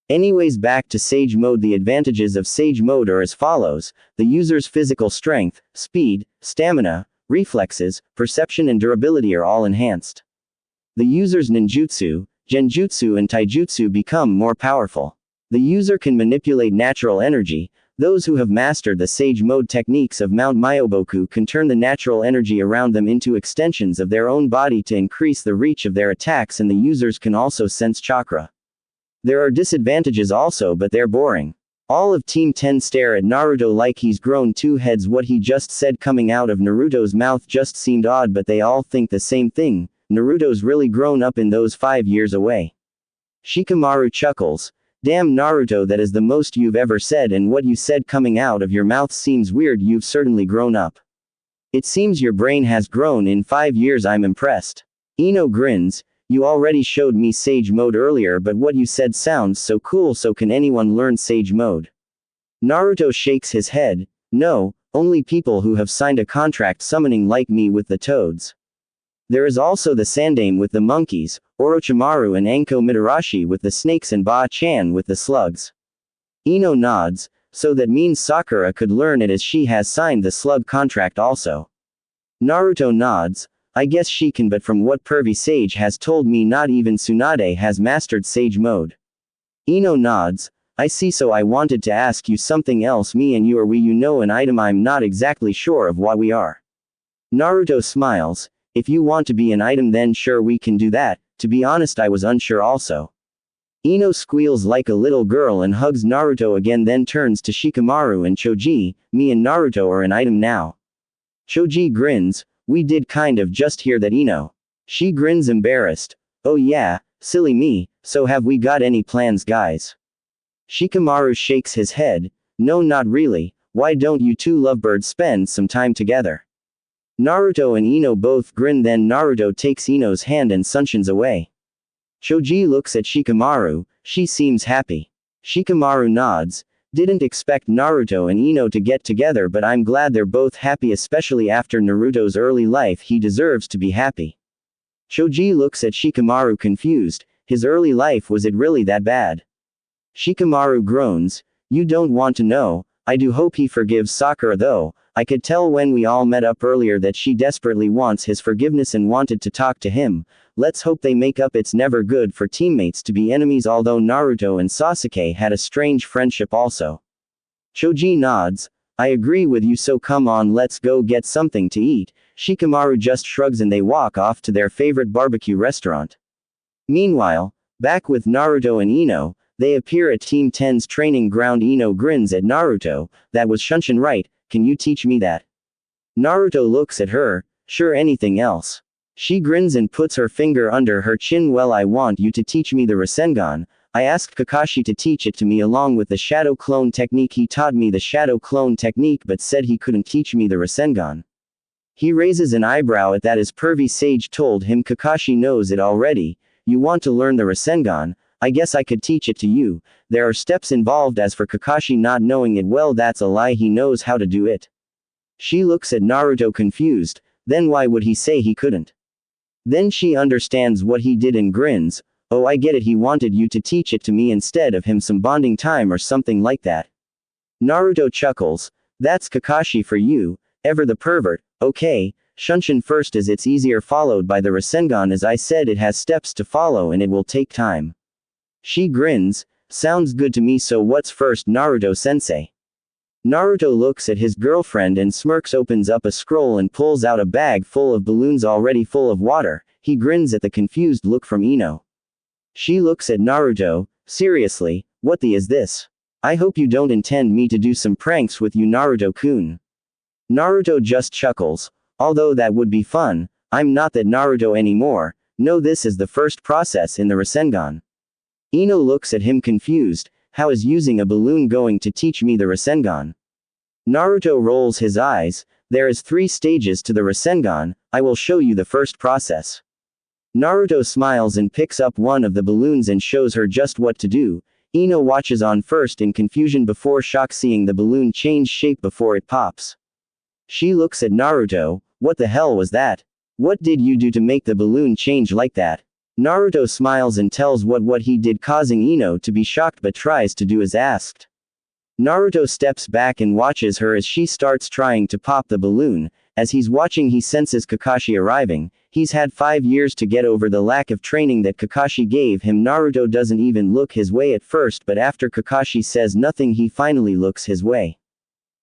Anyways, back to Sage Mode. The advantages of Sage Mode are as follows. The user's physical strength, speed, stamina, reflexes, perception and durability are all enhanced. The user's ninjutsu, genjutsu and taijutsu become more powerful. The user can manipulate natural energy, Those who have mastered the Sage Mode techniques of Mount Myoboku can turn the natural energy around them into extensions of their own body to increase the reach of their attacks, and the users can also sense chakra. There are disadvantages also, but they're boring. All of Team 10 stare at Naruto like he's grown 2 heads. What he just said coming out of Naruto's mouth just seemed odd, but they all think the same thing. Naruto's really grown up in those 5 years away. Shikamaru chuckles. Damn Naruto, that is the most you've ever said, and what you said coming out of your mouth seems weird. You've certainly grown up. It seems your brain has grown in 5 years. I'm impressed. Ino grins. You already showed me Sage Mode earlier, but what you said sounds so cool. So can anyone learn Sage Mode? Naruto shakes his head. No, only people who have signed a contract summoning like me with the toads. There is also the Sandaime with the monkeys, Orochimaru and Anko Mitarashi with the snakes, and Ba-chan with the slugs. Ino nods. So that means Sakura could learn it as she has signed the slug contract also. Naruto nods. I guess she can, but from what Pervy Sage has told me, not even Tsunade has mastered Sage Mode. Ino nods. I see, so I wanted to ask you something else. Me and you, are we, you know, an item? I'm not exactly sure of what we are. Naruto smiles. If you want to be an item, then sure, we can do that. To be honest, I was unsure also. Ino squeals like a little girl and hugs Naruto again, then turns to Shikamaru and Choji. Me and Naruto are an item now. Choji grins. We did kind of just hear that, Ino. She grins embarrassed. Oh yeah, silly me. So have we got any plans, guys? Shikamaru shakes his head. No, not really. Why don't you two lovebirds spend some time together? Naruto and Ino both grin, then Naruto takes Ino's hand and sunshions away. Choji looks at Shikamaru. She seems happy. Shikamaru nods. Didn't expect Naruto and Ino to get together, but I'm glad they're both happy, especially after Naruto's early life. He deserves to be happy. Choji looks at Shikamaru confused. His early life, was it really that bad? Shikamaru groans. You don't want to know. I do hope he forgives Sakura though. I could tell when we all met up earlier that she desperately wants his forgiveness and wanted to talk to him. Let's hope they make up. It's never good for teammates to be enemies, although Naruto and Sasuke had a strange friendship also. Choji nods. I agree with you, so come on, let's go get something to eat. Shikamaru just shrugs and they walk off to their favorite barbecue restaurant. Meanwhile, back with Naruto and Ino, they appear at Team 10's training ground. Ino grins at Naruto. That was Shunshin, right? Can you teach me that? Naruto looks at her. Sure, anything else? She grins and puts her finger under her chin. Well, I want you to teach me the Rasengan. I asked Kakashi to teach it to me along with the Shadow Clone technique. He taught me the Shadow Clone technique but said he couldn't teach me the Rasengan. He raises an eyebrow at that as Pervy Sage told him Kakashi knows it already. You want to learn the Rasengan? I guess I could teach it to you. There are steps involved. As for Kakashi not knowing it, well, that's a lie. He knows how to do it. She looks at Naruto confused. Then why would he say he couldn't? Then she understands what he did and grins. Oh, I get it. He wanted you to teach it to me instead of him, some bonding time or something like that. Naruto chuckles. That's Kakashi for you. Ever the pervert. Okay, Shunshin first as it's easier, followed by the Rasengan. As I said, it has steps to follow and it will take time. She grins. Sounds good to me. So what's first, Naruto-sensei? Naruto looks at his girlfriend and smirks, opens up a scroll and pulls out a bag full of balloons already full of water. He grins at the confused look from Ino. She looks at Naruto. Seriously, what the is this? I hope you don't intend me to do some pranks with you, Naruto-kun. Naruto just chuckles. Although that would be fun. I'm not that Naruto anymore. No, this is the first process in the Rasengan. Ino looks at him confused. How is using a balloon going to teach me the Rasengan? Naruto rolls his eyes. There is 3 stages to the Rasengan. I will show you the first process. Naruto smiles and picks up one of the balloons and shows her just what to do. Ino watches on first in confusion before shock, seeing the balloon change shape before it pops. She looks at Naruto. What the hell was that? What did you do to make the balloon change like that? Naruto smiles and tells what he did, causing Ino to be shocked but tries to do as asked. Naruto steps back and watches her as she starts trying to pop the balloon. As he's watching, he senses Kakashi arriving. He's had 5 years to get over the lack of training that Kakashi gave him. Naruto doesn't even look his way at first, but after Kakashi says nothing he finally looks his way.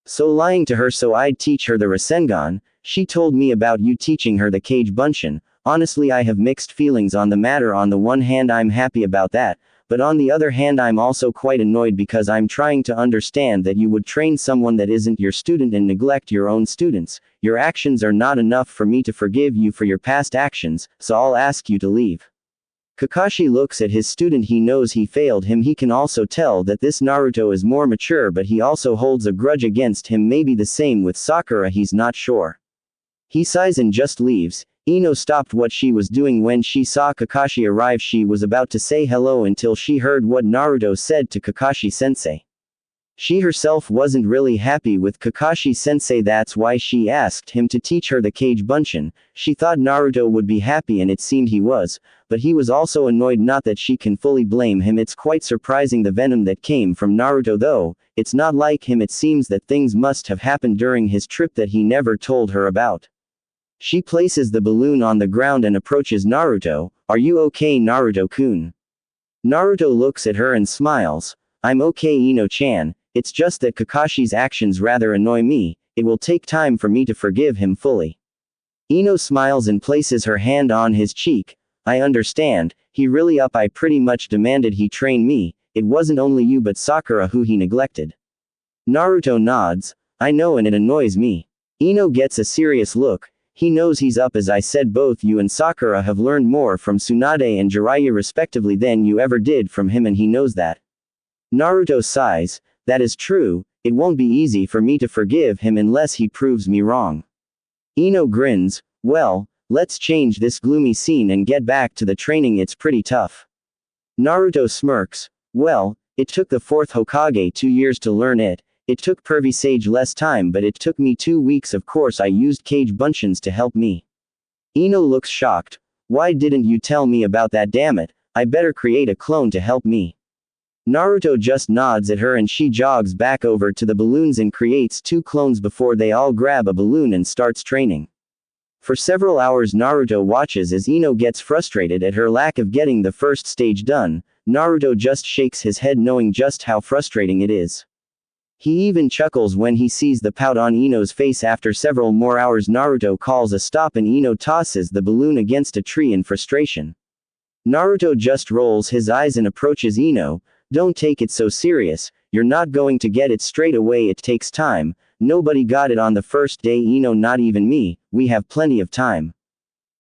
So lying to her so I'd teach her the Rasengan, she told me about you teaching her the Kage Bunshin. Honestly, I have mixed feelings on the matter. On the one hand I'm happy about that, but on the other hand I'm also quite annoyed because I'm trying to understand that you would train someone that isn't your student and neglect your own students. Your actions are not enough for me to forgive you for your past actions, so I'll ask you to leave. Kakashi looks at his student. He knows he failed him. He can also tell that this Naruto is more mature, but he also holds a grudge against him. Maybe the same with Sakura, he's not sure. He sighs and just leaves. Ino stopped what she was doing when she saw Kakashi arrive. She was about to say hello until she heard what Naruto said to Kakashi-sensei. She herself wasn't really happy with Kakashi-sensei, that's why she asked him to teach her the Kage Bunshin. She thought Naruto would be happy and it seemed he was, but he was also annoyed. Not that she can fully blame him. It's quite surprising the venom that came from Naruto though. It's not like him. It seems that things must have happened during his trip that he never told her about. She places the balloon on the ground and approaches Naruto. Are you okay, Naruto-kun? Naruto looks at her and smiles. I'm okay, Ino-chan. It's just that Kakashi's actions rather annoy me. It will take time for me to forgive him fully. Ino smiles and places her hand on his cheek. I understand. He really up. I pretty much demanded he train me. It wasn't only you but Sakura who he neglected. Naruto nods. I know, and it annoys me. Ino gets a serious look. He knows he's up. As I said, both you and Sakura have learned more from Tsunade and Jiraiya respectively than you ever did from him, and he knows that. Naruto sighs. That is true. It won't be easy for me to forgive him unless he proves me wrong. Ino grins. Well, let's change this gloomy scene and get back to the training. It's pretty tough. Naruto smirks. Well, it took the 4th Hokage 2 years to learn it. It took Pervy Sage less time, but it took me 2 weeks. Of course I used Kage Bunshins to help me. Ino looks shocked. Why didn't you tell me about that? Damn it. I better create a clone to help me. Naruto just nods at her and she jogs back over to the balloons and creates 2 clones before they all grab a balloon and starts training. For several hours Naruto watches as Ino gets frustrated at her lack of getting the first stage done. Naruto just shakes his head knowing just how frustrating it is. He even chuckles when he sees the pout on Ino's face. After several more hours Naruto calls a stop and Ino tosses the balloon against a tree in frustration. Naruto just rolls his eyes and approaches Ino. Don't take it so serious, you're not going to get it straight away. It takes time. Nobody got it on the first day, Ino, not even me. We have plenty of time.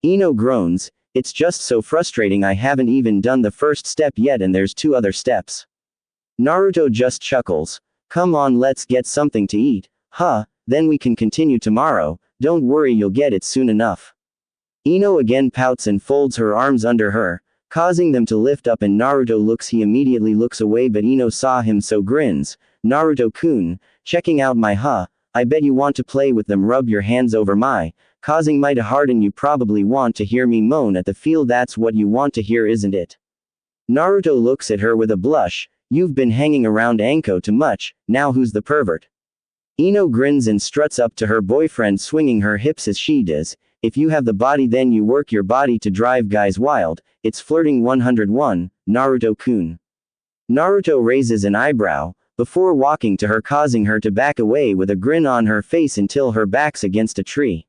Ino groans. It's just so frustrating. I haven't even done the first step yet and there's 2 other steps. Naruto just chuckles. Come on, let's get something to eat. Huh, then we can continue tomorrow. Don't worry, you'll get it soon enough. Ino again pouts and folds her arms under her, causing them to lift up, and Naruto looks. He immediately looks away, but Ino saw him so grins. Naruto-kun, checking out my I bet you want to play with them. Rub your hands over my, causing my to harden. You probably want to hear me moan at the feel. That's what you want to hear, isn't it? Naruto looks at her with a blush. You've been hanging around Anko too much. Now who's the pervert? Ino grins and struts up to her boyfriend, swinging her hips as she does. If you have the body, then you work your body to drive guys wild. It's flirting 101, Naruto-kun. Naruto raises an eyebrow, before walking to her, causing her to back away with a grin on her face until her back's against a tree.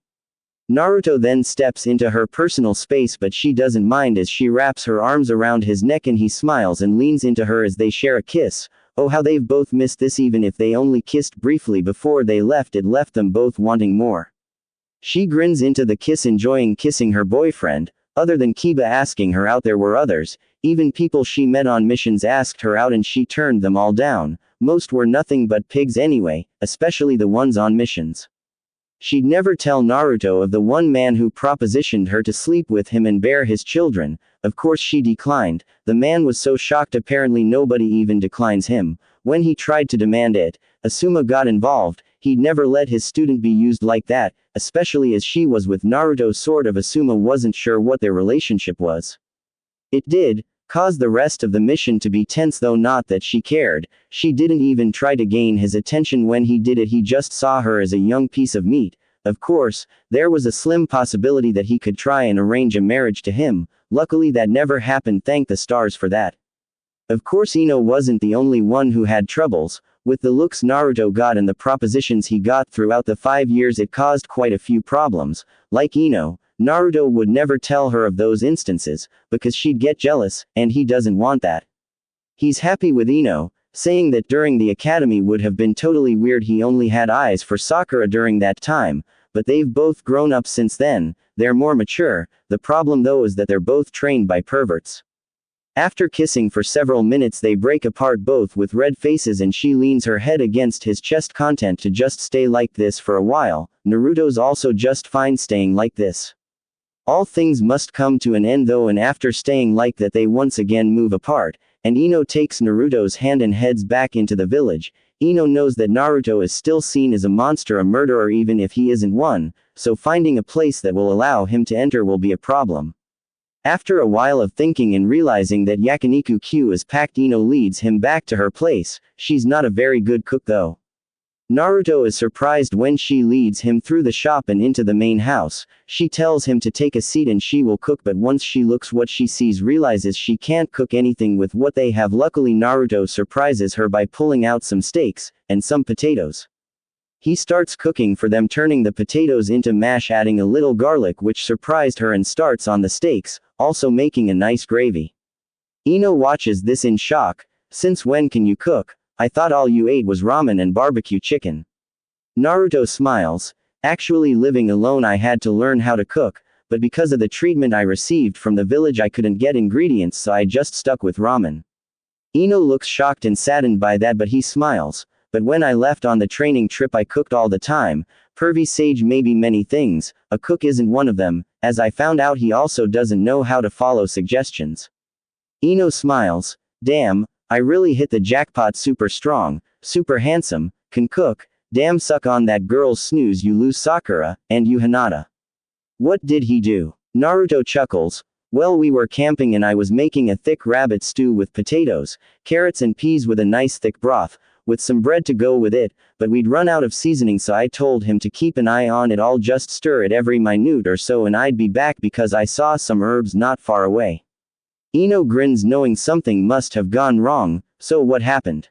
Naruto then steps into her personal space, but she doesn't mind as she wraps her arms around his neck and he smiles and leans into her as they share a kiss. Oh, how they've both missed this. Even if they only kissed briefly before they left, it left them both wanting more. She grins into the kiss, enjoying kissing her boyfriend. Other than Kiba asking her out, there were others. Even people she met on missions asked her out and she turned them all down. Most were nothing but pigs anyway, especially the ones on missions. She'd never tell Naruto of the one man who propositioned her to sleep with him and bear his children. Of course she declined. The man was so shocked. Apparently nobody even declines him. When he tried to demand it, Asuma got involved. He'd never let his student be used like that, especially as she was with Naruto. Sort of. Asuma wasn't sure what their relationship was. It did cause the rest of the mission to be tense, though not that she cared. She didn't even try to gain his attention when he did it. He just saw her as a young piece of meat. Of course, there was a slim possibility that he could try and arrange a marriage to him. Luckily that never happened, thank the stars for that. Of course Ino wasn't the only one who had troubles. With the looks Naruto got and the propositions he got throughout the 5 years, it caused quite a few problems. Like Ino, Naruto would never tell her of those instances, because she'd get jealous, and he doesn't want that. He's happy with Ino, saying that during the academy would have been totally weird he only had eyes for Sakura during that time, but they've both grown up since then, they're more mature. The problem though is that they're both trained by perverts. After kissing for several minutes they break apart, both with red faces, and she leans her head against his chest, content to just stay like this for a while. Naruto's also just fine staying like this. All things must come to an end though, and after staying like that they once again move apart, and Ino takes Naruto's hand and heads back into the village. Ino knows that Naruto is still seen as a monster, a murderer, even if he isn't one, so finding a place that will allow him to enter will be a problem. After a while of thinking and realizing that yakiniku Q is packed, Ino leads him back to her place. She's not a very good cook though. Naruto is surprised when she leads him through the shop and into the main house. She tells him to take a seat and she will cook, but once she looks what she sees, realizes she can't cook anything with what they have. Luckily Naruto surprises her by pulling out some steaks and some potatoes. He starts cooking for them, turning the potatoes into mash, adding a little garlic, which surprised her, and starts on the steaks, also making a nice gravy. Ino watches this in shock. Since when can you cook? I thought all you ate was ramen and barbecue chicken. Naruto smiles. Actually, living alone I had to learn how to cook, but because of the treatment I received from the village I couldn't get ingredients, so I just stuck with ramen. Ino looks shocked and saddened by that, but he smiles. But when I left on the training trip I cooked all the time. Pervy Sage, maybe many things, a cook isn't one of them, as I found out he also doesn't know how to follow suggestions. Ino smiles. Damn, I really hit the jackpot, super strong, super handsome, can cook, damn, suck on that girl's snooze you lose, Sakura, and you Hinata. What did he do? Naruto chuckles. Well, we were camping and I was making a thick rabbit stew with potatoes, carrots and peas with a nice thick broth, with some bread to go with it, but we'd run out of seasoning, so I told him to keep an eye on it all, just stir it every minute or so and I'd be back because I saw some herbs not far away. Ino grins, knowing something must have gone wrong. So what happened?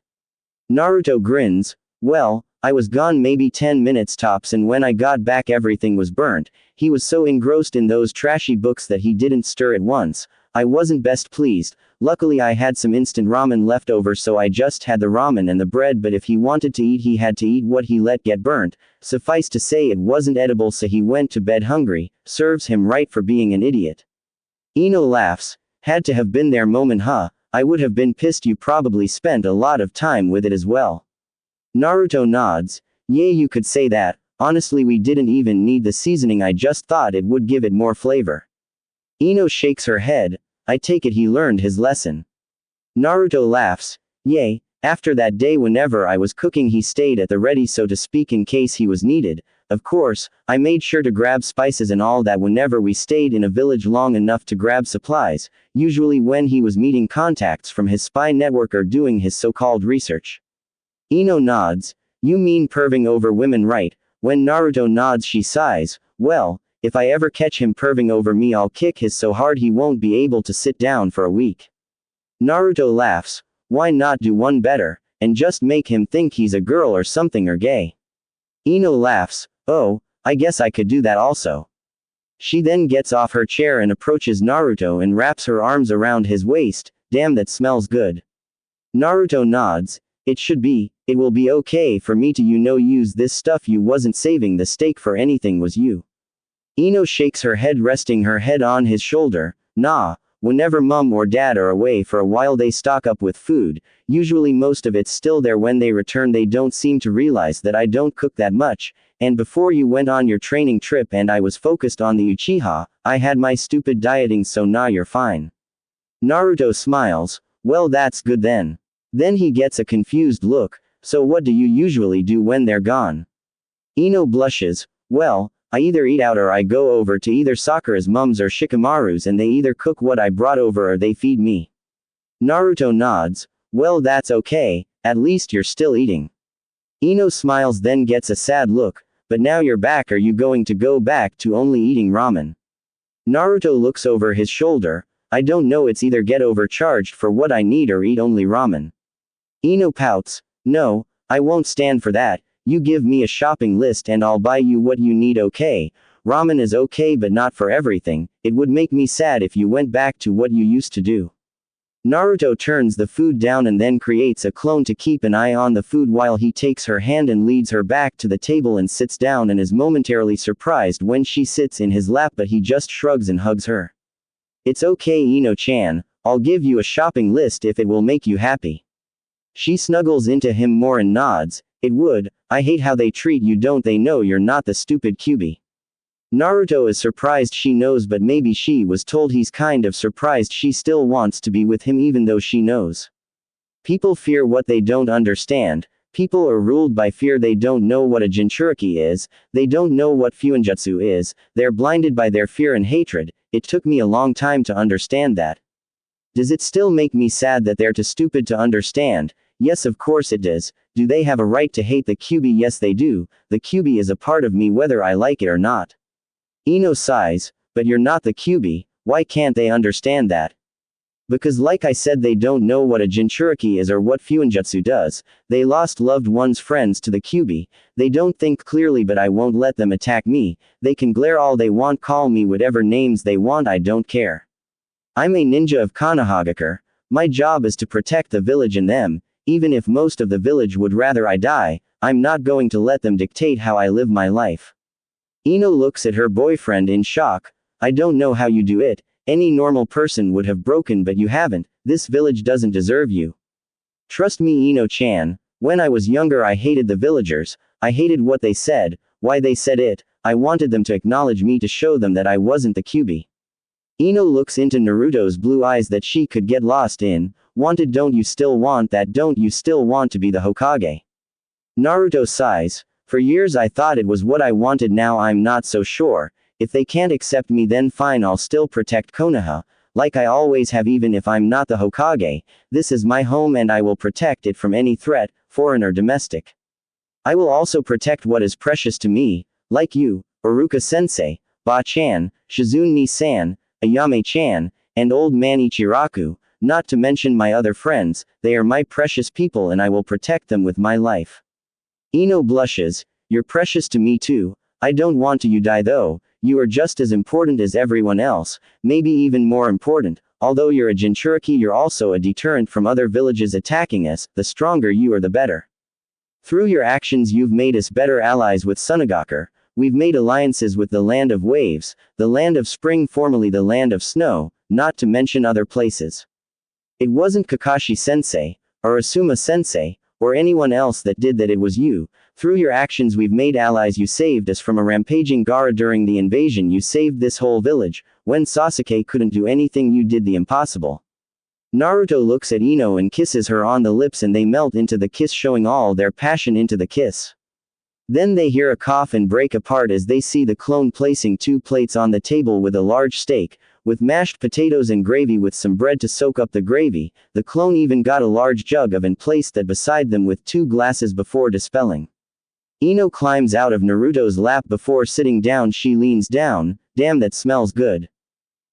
Naruto grins. Well, I was gone maybe 10 minutes tops, and when I got back everything was burnt. He was so engrossed in those trashy books that he didn't stir it once. I wasn't best pleased. Luckily I had some instant ramen left over, so I just had the ramen and the bread, but if he wanted to eat he had to eat what he let get burnt. Suffice to say it wasn't edible, so he went to bed hungry. Serves him right for being an idiot. Ino laughs. Had to have been there moment, huh? I would have been pissed. You probably spent a lot of time with it as well. Naruto nods. Yeah, you could say that. Honestly, we didn't even need the seasoning, I just thought it would give it more flavor. Ino shakes her head. I take it he learned his lesson. Naruto laughs. Yay, after that day whenever I was cooking he stayed at the ready, so to speak, in case he was needed. Of course, I made sure to grab spices and all that whenever we stayed in a village long enough to grab supplies, usually when he was meeting contacts from his spy network or doing his so-called research. Ino nods. You mean perving over women, right? When Naruto nods she sighs. Well, if I ever catch him perving over me I'll kick his so hard he won't be able to sit down for a week. Naruto laughs. Why not do one better, and just make him think he's a girl or something, or gay? Ino laughs. Oh, I guess I could do that also. She then gets off her chair and approaches Naruto and wraps her arms around his waist. Damn, that smells good. Naruto nods. It will be okay for me to use this stuff. You wasn't saving the steak for anything, was you? Ino shakes her head, resting her head on his shoulder. Nah, whenever mom or dad are away for a while they stock up with food, usually most of it's still there when they return. They don't seem to realize that I don't cook that much, and before you went on your training trip and I was focused on the Uchiha, I had my stupid dieting, so nah, you're fine. Naruto smiles. Well, that's good then. Then he gets a confused look. So what do you usually do when they're gone? Ino blushes. Well, I either eat out or I go over to either Sakura's mom's or Shikamaru's, and they either cook what I brought over or they feed me. Naruto nods. Well, that's okay, at least you're still eating. Ino smiles, then gets a sad look. but now you're back. Are you going to go back to only eating ramen? Naruto looks over his shoulder. I don't know, it's either get overcharged for what I need or eat only ramen. Ino pouts. No, I won't stand for that. You give me a shopping list and I'll buy you what you need. Okay, ramen is okay but not for everything. It would make me sad if you went back to what you used to do. Naruto turns the food down and then creates a clone to keep an eye on the food while he takes her hand and leads her back to the table and sits down and is momentarily surprised when she sits in his lap, but he just shrugs and hugs her. It's okay, Ino-chan, I'll give you a shopping list if it will make you happy. She snuggles into him more and nods. It would. I hate how they treat you, don't they know you're not the stupid Kyuubi? Naruto is surprised she knows, but maybe she was told. He's kind of surprised she still wants to be with him even though she knows. People fear what they don't understand. People are ruled by fear. They don't know what a Jinchuriki is. They don't know what Fuinjutsu is. They're blinded by their fear and hatred. It took me a long time to understand that. Does it still make me sad that they're too stupid to understand? Yes, of course it does. Do they have a right to hate the Kyuubi? Yes, they do. The Kyuubi is a part of me whether I like it or not. Ino sighs, but you're not the Kyuubi. Why can't they understand that? Because like I said, they don't know what a Jinchuriki is or what Fuinjutsu does. They lost loved ones, friends to the Kyuubi. They don't think clearly, but I won't let them attack me. They can glare all they want, call me whatever names they want, I don't care. I'm a ninja of Konohagakure. My job is to protect the village and them. Even if most of the village would rather I die, I'm not going to let them dictate how I live my life. Ino looks at her boyfriend in shock. I don't know how you do it. Any normal person would have broken, but you haven't. This village doesn't deserve you. Trust me, Ino-chan. When I was younger, I hated the villagers. I hated what they said, why they said it. I wanted them to acknowledge me to show them that I wasn't the Kyuubi. Ino looks into Naruto's blue eyes that she could get lost in. Wanted, don't you still want that? Don't you still want to be the Hokage? Naruto sighs. For years I thought it was what I wanted, now I'm not so sure. If they can't accept me, then fine, I'll still protect Konoha, like I always have, even if I'm not the Hokage. This is my home and I will protect it from any threat, foreign or domestic. I will also protect what is precious to me, like you, Iruka-sensei, Ba-chan, Shizune-san, Ayame-chan, and old man Ichiraku, not to mention my other friends. They are my precious people and I will protect them with my life. Ino blushes. You're precious to me too. I don't want you die though. You are just as important as everyone else, maybe even more important. Although you're a Jinchuriki, you're also a deterrent from other villages attacking us. The stronger you are, the better. Through your actions you've made us better allies with Sunagakure. We've made alliances with the land of waves, the land of spring, formerly the land of snow, not to mention other places. It wasn't Kakashi-sensei, or Asuma-sensei, or anyone else that did that, it was you. Through your actions we've made allies. You saved us from a rampaging Gaara during the invasion. You saved this whole village. When Sasuke couldn't do anything, you did the impossible. Naruto looks at Ino and kisses her on the lips and they melt into the kiss, showing all their passion into the kiss. Then they hear a cough and break apart as they see the clone placing 2 plates on the table with a large steak, with mashed potatoes and gravy with some bread to soak up the gravy. The clone even got a large jug of and placed that beside them with 2 glasses before dispelling. Ino climbs out of Naruto's lap before sitting down. She leans down. Damn, that smells good.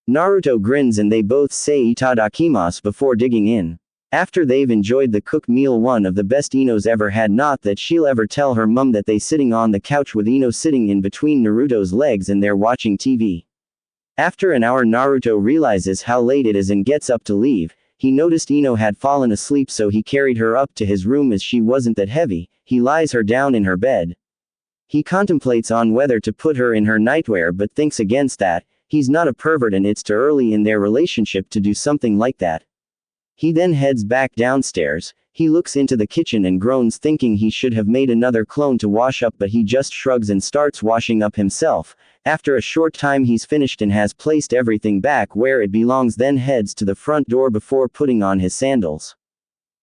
Naruto grins and they both say itadakimasu before digging in. After they've enjoyed the cooked meal, one of the best Ino's ever had, not that she'll ever tell her mum, that they sitting on the couch with Ino sitting in between Naruto's legs and they're watching TV. After an hour Naruto realizes how late it is and gets up to leave. He noticed Ino had fallen asleep, so he carried her up to his room as she wasn't that heavy. He lies her down in her bed. He contemplates on whether to put her in her nightwear but thinks against that. He's not a pervert and it's too early in their relationship to do something like that. He then heads back downstairs. He looks into the kitchen and groans, thinking he should have made another clone to wash up, but he just shrugs and starts washing up himself. After a short time he's finished and has placed everything back where it belongs, then heads to the front door before putting on his sandals.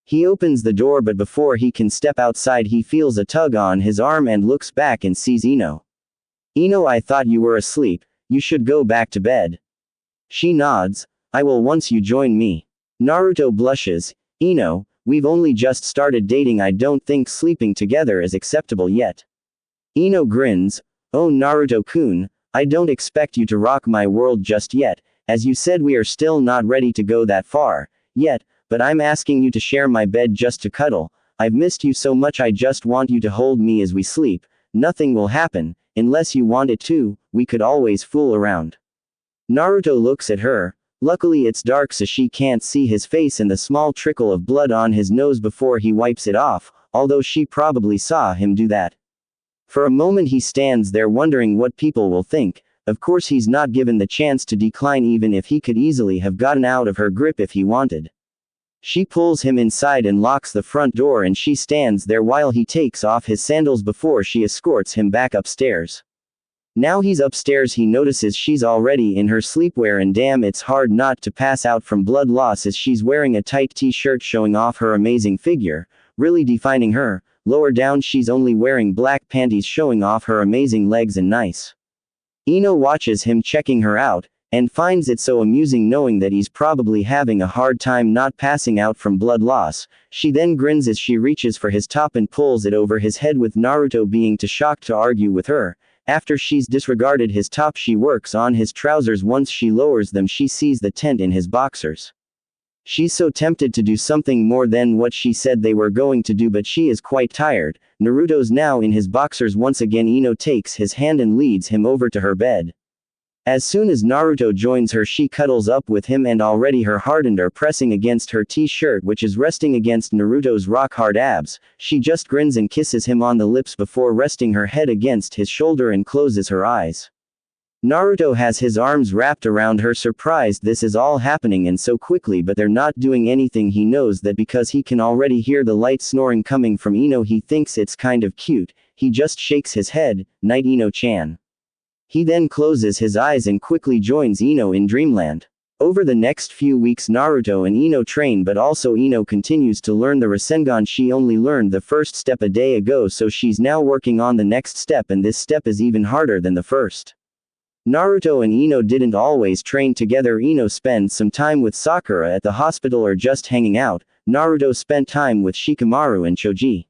He opens the door, but before he can step outside he feels a tug on his arm and looks back and sees Ino. Ino, I thought you were asleep. You should go back to bed. She nods. I will once you join me. Naruto blushes. Ino, we've only just started dating. I don't think sleeping together is acceptable yet. Ino grins. Oh Naruto-kun, I don't expect you to rock my world just yet, as you said we are still not ready to go that far, yet, but I'm asking you to share my bed just to cuddle. I've missed you so much I just want you to hold me as we sleep. Nothing will happen, unless you want it to, we could always fool around. Naruto looks at her. Luckily it's dark so she can't see his face and the small trickle of blood on his nose before he wipes it off, although she probably saw him do that. For a moment he stands there wondering what people will think. Of course he's not given the chance to decline even if he could easily have gotten out of her grip if he wanted. She pulls him inside and locks the front door and she stands there while he takes off his sandals before she escorts him back upstairs. Now he's upstairs he notices she's already in her sleepwear and damn it's hard not to pass out from blood loss as she's wearing a tight t-shirt showing off her amazing figure, really defining her. Lower down she's only wearing black panties showing off her amazing legs and nice. Ino watches him checking her out, and finds it so amusing knowing that he's probably having a hard time not passing out from blood loss. She then grins as she reaches for his top and pulls it over his head with Naruto being too shocked to argue with her. After she's disregarded his top she works on his trousers once she lowers them she sees the tent in his boxers. She's so tempted to do something more than what she said they were going to do but she is quite tired. Naruto's now in his boxers once again Ino takes his hand and leads him over to her bed. As soon as Naruto joins her she cuddles up with him and already her hardened are pressing against her t-shirt which is resting against Naruto's rock-hard abs. She just grins and kisses him on the lips before resting her head against his shoulder and closes her eyes. Naruto has his arms wrapped around her surprised this is all happening and so quickly but they're not doing anything he knows that because he can already hear the light snoring coming from Ino he thinks it's kind of cute, he just shakes his head, night Ino-chan. He then closes his eyes and quickly joins Ino in dreamland. Over the next few weeks Naruto and Ino train but also Ino continues to learn the Rasengan she only learned the first step a day ago so she's now working on the next step and this step is even harder than the first. Naruto and Ino didn't always train together. Ino spends some time with Sakura at the hospital or just hanging out. Naruto spent time with Shikamaru and Choji.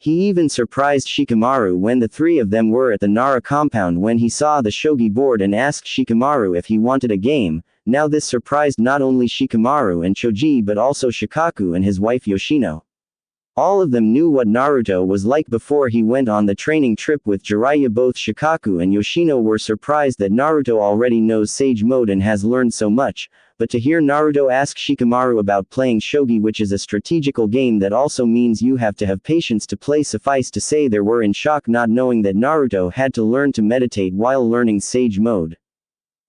He even surprised Shikamaru when the three of them were at the Nara compound when he saw the shogi board and asked Shikamaru if he wanted a game. Now this surprised not only Shikamaru and Choji but also Shikaku and his wife Yoshino. All of them knew what Naruto was like before he went on the training trip with Jiraiya. Both Shikaku and Yoshino were surprised that Naruto already knows Sage Mode and has learned so much, but to hear Naruto ask Shikamaru about playing shogi which is a strategical game that also means you have to have patience to play suffice to say they were in shock not knowing that Naruto had to learn to meditate while learning Sage Mode.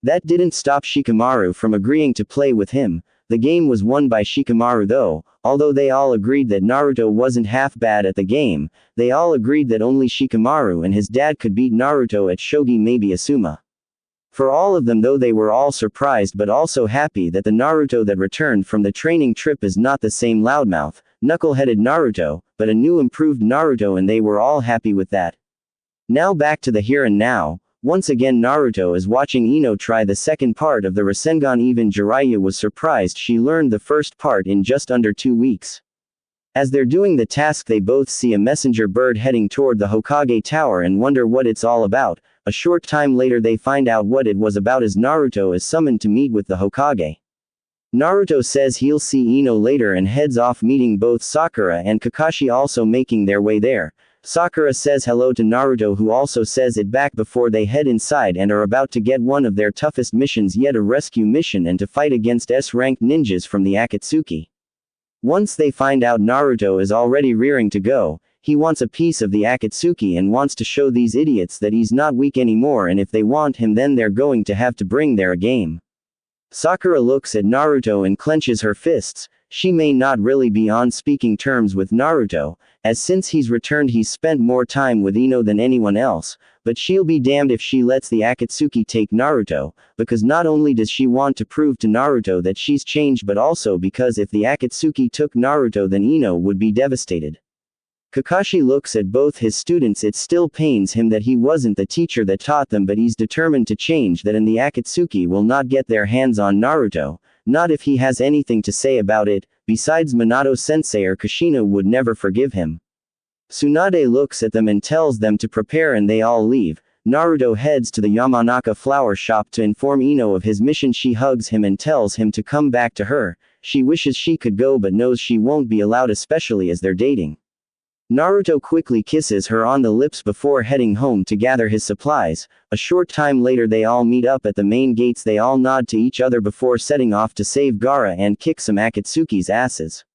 That didn't stop Shikamaru from agreeing to play with him. The game was won by Shikamaru though, although they all agreed that Naruto wasn't half bad at the game, they all agreed that only Shikamaru and his dad could beat Naruto at shogi maybe Asuma. For all of them though they were all surprised but also happy that the Naruto that returned from the training trip is not the same loudmouth, knuckle-headed Naruto, but a new improved Naruto and they were all happy with that. Now back to the here and now. Once again Naruto is watching Ino try the second part of the Rasengan. Even Jiraiya was surprised she learned the first part in just under 2 weeks. As they're doing the task they both see a messenger bird heading toward the Hokage tower and wonder what it's all about. A short time later they find out what it was about as Naruto is summoned to meet with the Hokage. Naruto says he'll see Ino later and heads off meeting both Sakura and Kakashi also making their way there. Sakura says hello to Naruto who also says it back before they head inside and are about to get one of their toughest missions yet, a rescue mission and to fight against S-ranked ninjas from the Akatsuki. Once they find out Naruto is already rearing to go, he wants a piece of the Akatsuki and wants to show these idiots that he's not weak anymore and if they want him then they're going to have to bring their A game. Sakura looks at Naruto and clenches her fists. She may not really be on speaking terms with Naruto, as since he's returned he's spent more time with Ino than anyone else, but she'll be damned if she lets the Akatsuki take Naruto, because not only does she want to prove to Naruto that she's changed but also because if the Akatsuki took Naruto then Ino would be devastated. Kakashi looks at both his students. It still pains him that he wasn't the teacher that taught them but he's determined to change that and the Akatsuki will not get their hands on Naruto. Not if he has anything to say about it, besides Minato-sensei or Kushina would never forgive him. Tsunade looks at them and tells them to prepare and they all leave. Naruto heads to the Yamanaka flower shop to inform Ino of his mission. She hugs him and tells him to come back to her. She wishes she could go but knows she won't be allowed, especially as they're dating. Naruto quickly kisses her on the lips before heading home to gather his supplies. A short time later they all meet up at the main gates. They all nod to each other before setting off to save Gaara and kick some Akatsuki's asses.